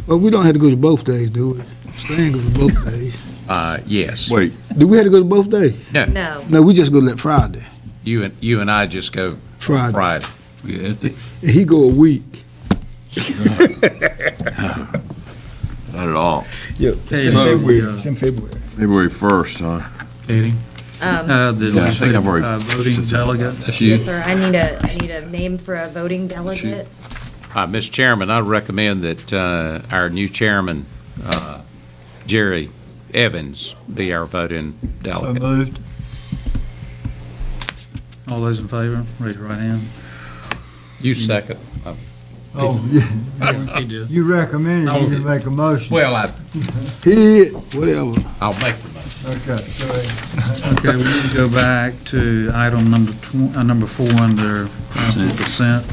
Well, we don't have to go to both days, do we? Stan goes to both days. Yes. Wait, Do we have to go to both days? No, No. No, we just go that Friday. you and I just go Friday. Friday. And he go a week. not at all. Yeah, it's So, in February. yeah. It's in February. February 1st, huh? Katie? The Yeah, I think legislative I've already- voting delegate? That's you. Yes, sir. I need a name for a voting delegate. Mr. Chairman, I recommend that our new chairman, Jerry Evans, be our voting So delegate. moved. All those in favor, raise your right hand. You second. Oh, He did. you recommended you didn't make a motion. Well, Hit, whatever. I'll make the motion. Okay, go ahead. Okay, we need to go back to item number 4 under consent.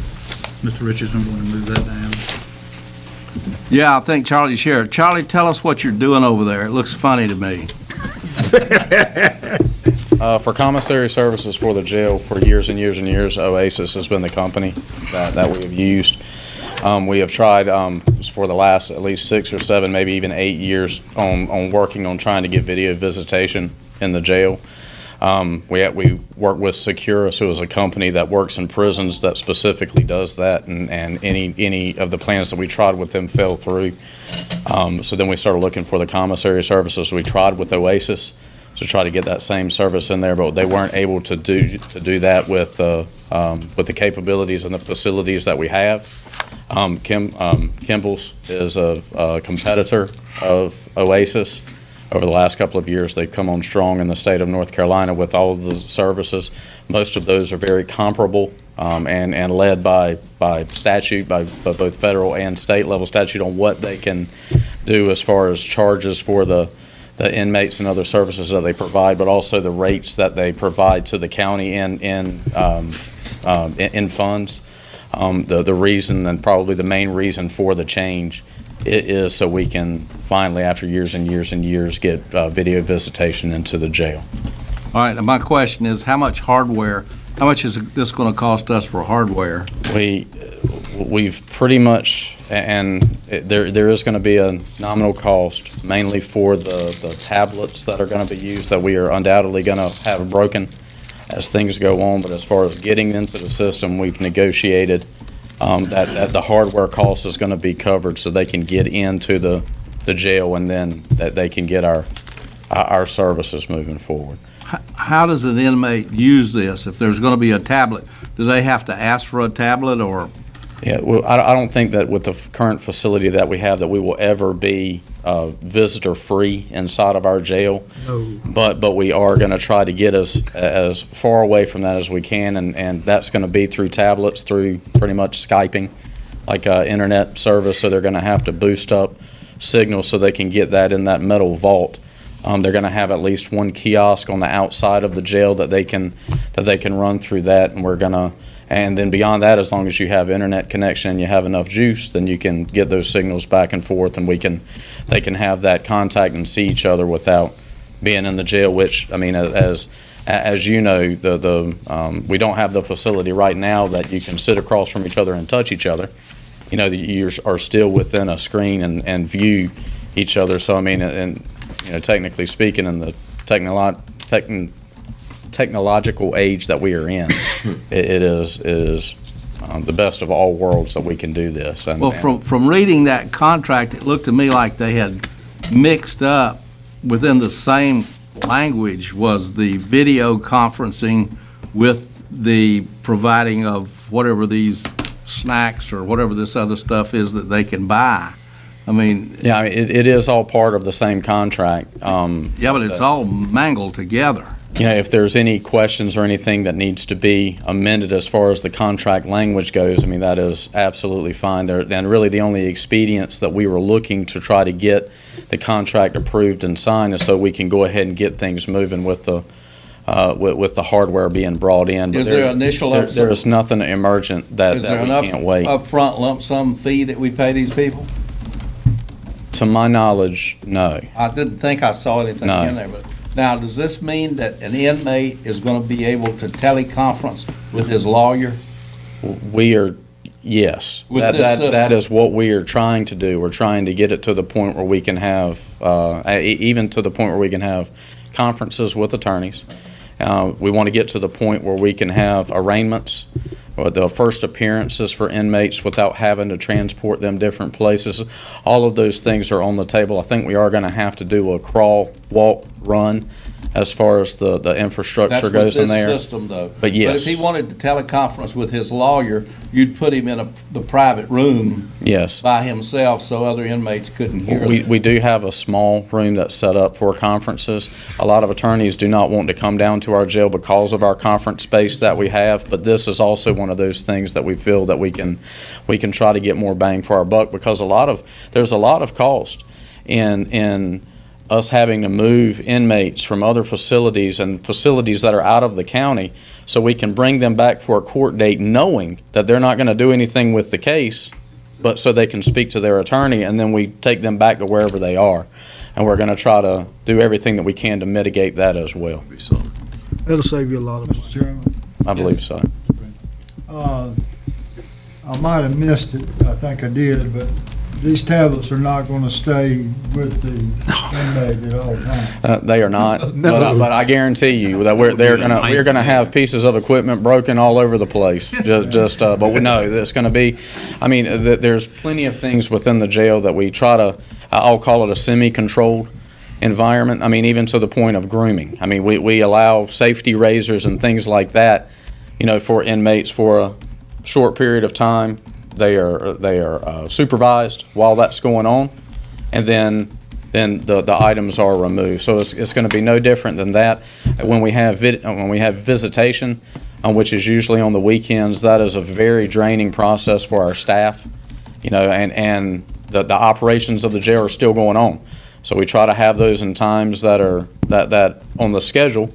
Mr. Richardson, we're going to move that down. Yeah, I think Charlie's here. Charlie, tell us what you're doing over there. It looks funny to me. For commissary services for the jail for years and years and years, Oasis has been the company that we have used. We have tried for the last at least 6 or 7, maybe even 8 years on working on trying to get video visitation in the jail. We work with Securus, who is a company that works in prisons that specifically does that, and any of the plans that we tried with them fell through. So then we started looking for the commissary services. We tried with Oasis to try to get that same service in there, but they weren't able to do that with the capabilities and the facilities that we have. Kimball's is a competitor of Oasis. Over the last couple of years, they've come on strong in the state of North Carolina with all of the services. Most of those are very comparable and led by statute, by both federal and state level statute on what they can do as far as charges for the inmates and other services that they provide, but also the rates that they provide to the county in funds. The reason, and probably the main reason for the change, it is so we can finally, after years and years and years, get video visitation into the jail. All right, and my question is, how much is this going to cost us for hardware? We've pretty much, and there is going to be a nominal cost, mainly for the tablets that are going to be used, that we are undoubtedly going to have broken as things go on. But as far as getting into the system, we've negotiated that the hardware cost is going to be covered so they can get into the jail, and then that they can get our services moving forward. How does an inmate use this? If there's going to be a tablet, do they have to ask for a tablet, or? Yeah, well, I don't think that with the current facility that we have that we will ever be visitor-free inside of our jail. No. But we are going to try to get as far away from that as we can, and that's going to be through tablets, through pretty much Skyping, like internet service. So they're going to have to boost up signal so they can get that in that metal vault. They're going to have at least one kiosk on the outside of the jail that they can run through that, and then beyond that, as long as you have internet connection and you have enough juice, then you can get those signals back and forth, and they can have that contact and see each other without being in the jail. Which, I mean, as you know, we don't have the facility right now that you can sit across from each other and touch each other. You know, you are still within a screen and view each other. So I mean, and you know, technically speaking, in the technological age that we are in, it is the best of all worlds that we can do this. Well, from reading that contract, it looked to me like they had mixed up within the same language was the video conferencing with the providing of whatever these snacks or whatever this other stuff is that they can buy. I mean, yeah, I mean, it is all part of the same contract. Yeah, but it's all mangled together. You know, if there's any questions or anything that needs to be amended as far as the contract language goes, I mean, that is absolutely fine. And really the only expedience that we were looking to try to get the contract approved and signed is so we can go ahead and get things moving with the hardware being brought in. But Is there initial there is nothing emergent that we can't wait. Upfront lump sum fee that we pay these people? To my knowledge, no. I didn't think I saw anything No. in there, but now, does this mean that an inmate is going to be able to teleconference with his lawyer? We are, yes. With this That system? is what we are trying to do. We're trying to get it to the point where we can have, even to the point where we can have conferences with attorneys. We want to get to the point where we can have arraignments, or the first appearances for inmates without having to transport them different places. All of those things are on the table. I think we are going to have to do a crawl, walk, run as far as the infrastructure goes in there. That's with this system, though. But yes. But if he wanted to teleconference with his lawyer, you'd put him in the private room Yes. by himself so other inmates couldn't hear him. We do have a small room that's set up for conferences. A lot of attorneys do not want to come down to our jail because of our conference space that we have, but this is also one of those things that we feel that we can try to get more bang for our buck, because there's a lot of cost in us having to move inmates from other facilities and facilities that are out of the county so we can bring them back for a court date knowing that they're not going to do anything with the case, but so they can speak to their attorney, and then we take them back to wherever they are. And we're going to try to do everything that we can to mitigate that as well. It'll save you a lot of money. Mr. Chairman, I believe so. I might have missed it, I think I did, but these tablets are not going to stay with the inmate at all times. They are not, but I guarantee you that we're going to have pieces of equipment broken all over the place. But we know that it's going to be. I mean, there's plenty of things within the jail that we try to. I'll call it a semi-controlled environment. I mean, even to the point of grooming. I mean, we allow safety razors and things like that, you know, for inmates for a short period of time. They are supervised while that's going on, and then the items are removed. So it's going to be no different than that. When we have visitation, which is usually on the weekends, that is a very draining process for our staff. You know, and the operations of the jail are still going on. So we try to have those in times that are that on the schedule,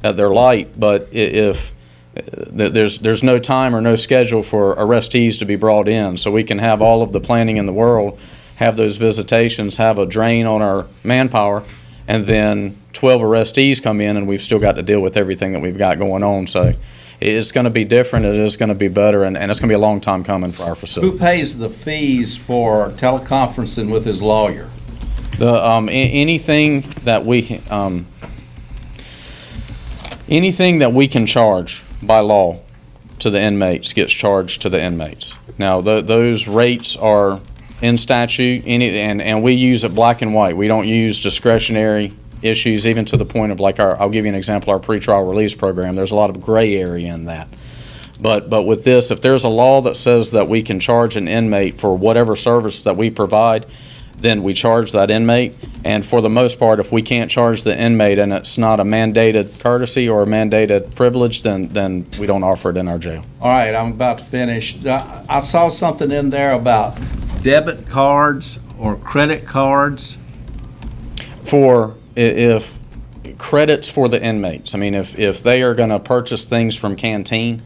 that they're light. But if there's no time or no schedule for arrestees to be brought in, so we can have all of the planning in the world, have those visitations, have a drain on our manpower, and then 12 arrestees come in, and we've still got to deal with everything that we've got going on. So it's going to be different. It is going to be better, and it's going to be a long time coming for our facility. Who pays the fees for teleconferencing with his lawyer? Anything that we can charge by law to the inmates gets charged to the inmates. Now, those rates are in statute, and we use it black and white. We don't use discretionary issues, even to the point of, like, I'll give you an example, our pretrial release program. There's a lot of gray area in that. But with this, if there's a law that says that we can charge an inmate for whatever service that we provide, then we charge that inmate. And for the most part, if we can't charge the inmate and it's not a mandated courtesy or a mandated privilege, then we don't offer it in our jail. All right, I'm about to finish. I saw something in there about debit cards or credit cards? For if credits for the inmates, I mean, if they are going to purchase things from canteen,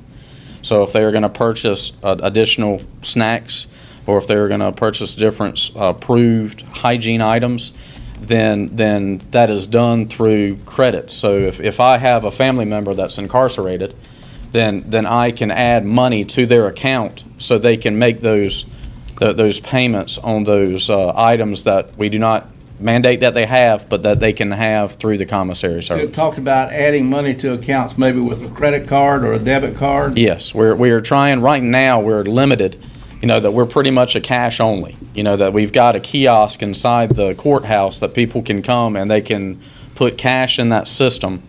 so if they are going to purchase additional snacks, or if they are going to purchase different approved hygiene items, then that is done through credits. So if I have a family member that's incarcerated, then I can add money to their account so they can make those payments on those items that we do not mandate that they have, but that they can have through the commissary service. You talked about adding money to accounts, maybe with a credit card or a debit card? Yes, we are trying, right now, we're limited, that we're pretty much a cash only. That we've got a kiosk inside the courthouse that people can come and they can put cash in that system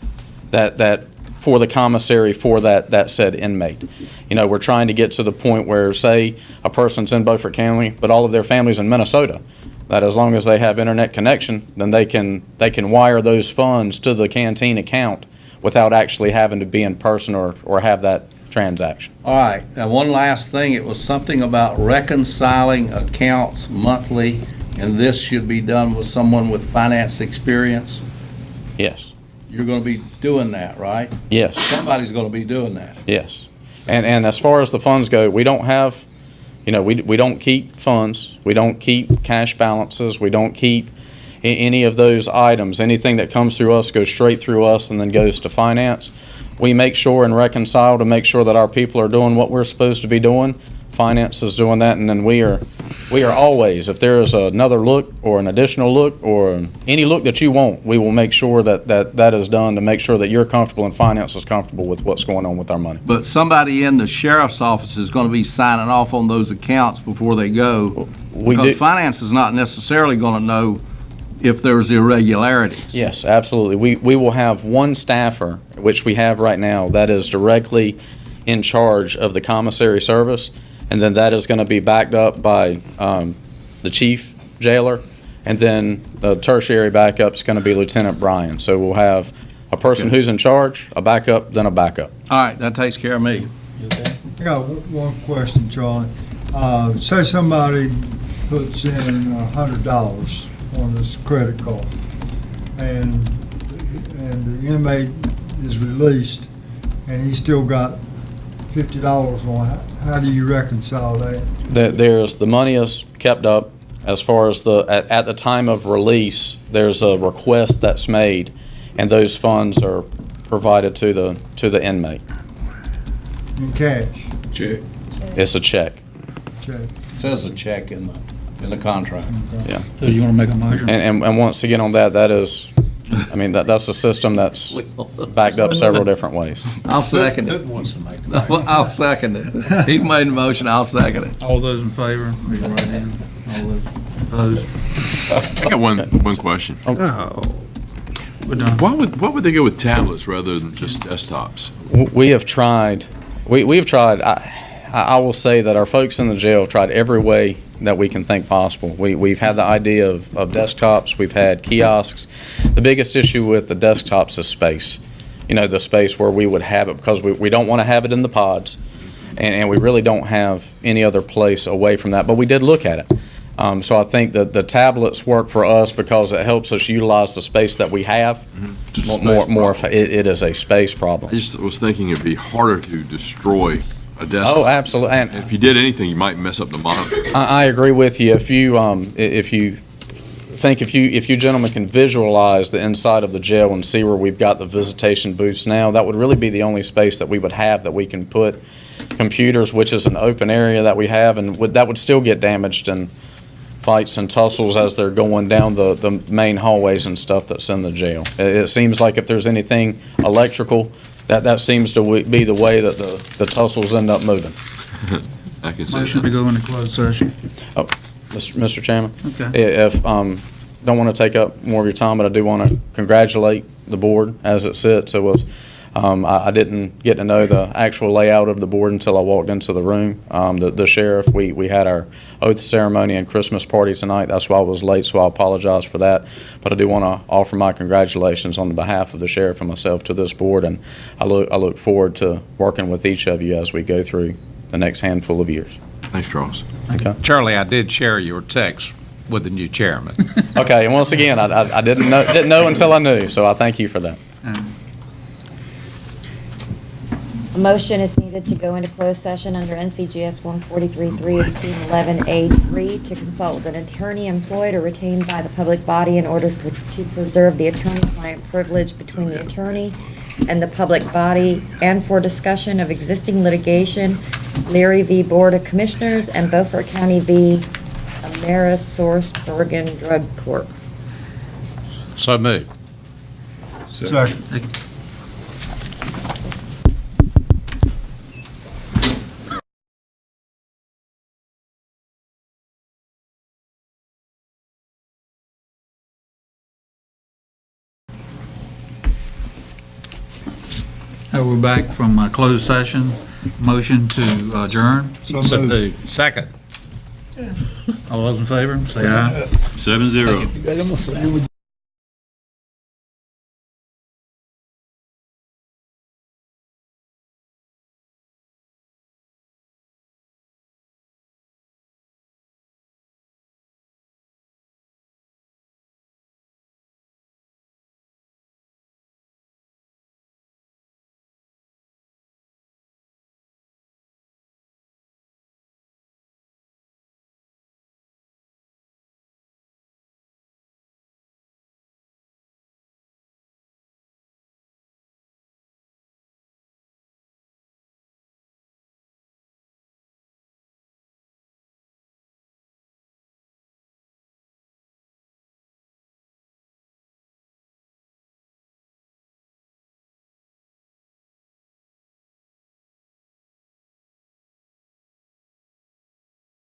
that for the commissary for that said inmate. We're trying to get to the point where, say, a person's in Beaufort County, but all of their family's in Minnesota, that as long as they have internet connection, then they can wire those funds to the canteen account without actually having to be in person or have that transaction. All right, now one last thing, it was something about reconciling accounts monthly, and this should be done with someone with finance experience? Yes. You're going to be doing that, right? Yes. Somebody's going to be doing that. Yes. And as far as the funds go, we don't have, we don't keep funds, we don't keep cash balances, we don't keep any of those items. Anything that comes through us goes straight through us and then goes to finance. We make sure and reconcile to make sure that our people are doing what we're supposed to be doing. Finance is doing that, and then we are always, if there is another look or an additional look or any look that you want, we will make sure that is done to make sure that you're comfortable and finance is comfortable with what's going on with our money. But somebody in the sheriff's office is going to be signing off on those accounts before they go. Because finance is not necessarily going to know if there's irregularities. Yes, absolutely. We will have one staffer, which we have right now, that is directly in charge of the commissary service, and then that is going to be backed up by the chief jailer, and then the tertiary backup is going to be Lieutenant Bryan. So we'll have a person who's in charge, a backup, then a backup. All right, that takes care of me. I got one question, Charlie. Say somebody puts in $100 on this credit card, and the inmate is released, and he's still got $50 on. How do you reconcile that? There's the money is kept up as far as at the time of release. There's a request that's made, and those funds are provided to the inmate. In cash? Check. It's a check. Check. It says a check in the contract. Okay. Yeah. So you want to make a motion? And once again on that is, that's a system that's backed up several different ways. I'll second it. Who wants to make the motion? I'll second it. He's made the motion, I'll second it. All those in favor, raise your right hand. All those opposed? I got one question. We're done. Why would they go with tablets rather than just desktops? We have tried, we have tried, I will say that our folks in the jail have tried every way that we can think possible. We've had the idea of desktops, we've had kiosks. The biggest issue with the desktops is space. The space where we would have it, because we don't want to have it in the pods, and we really don't have any other place away from that, but we did look at it. So I think that the tablets work for us because it helps us utilize the space that we have. It is a space problem. I just was thinking it'd be harder to destroy a desktop. Oh, absolutely. And if you did anything, you might mess up the monitor. I agree with you. If you gentlemen can visualize the inside of the jail and see where we've got the visitation booths now, that would really be the only space that we would have that we can put computers, which is an open area that we have, and that would still get damaged in fights and tussles as they're going down the main hallways and stuff that's in the jail. It seems like if there's anything electrical, that seems to be the way that the tussles end up moving. I can see Motion to go into closed session. Oh, Mr. Chairman? Okay. If, don't want to take up more of your time, but I do want to congratulate the board as it sits. It was, I didn't get to know the actual layout of the board until I walked into the room. The sheriff, we had our oath ceremony and Christmas party tonight. That's why I was late, so I apologize for that. But I do want to offer my congratulations on behalf of the sheriff and myself to this board, and I look forward to working with each of you as we go through the next handful of years. Thanks, Charles. Okay. Charlie, I did share your text with the new chairman. Okay, and once again, I didn't know until I knew, so I thank you for that. A motion is needed to go into closed session under NCGS 143-318-11A3 to consult with an attorney employed or retained by the public body in order to preserve the attorney-client privilege between the attorney and the public body, and for discussion of existing litigation, Leary v. Board of Commissioners and Beaufort County v. Amerisource Bergen Drug Corp. So moved. Second. We're back from closed session. Motion to adjourn. So moved. Second. All those in favor, say aye. 7-0. You guys almost language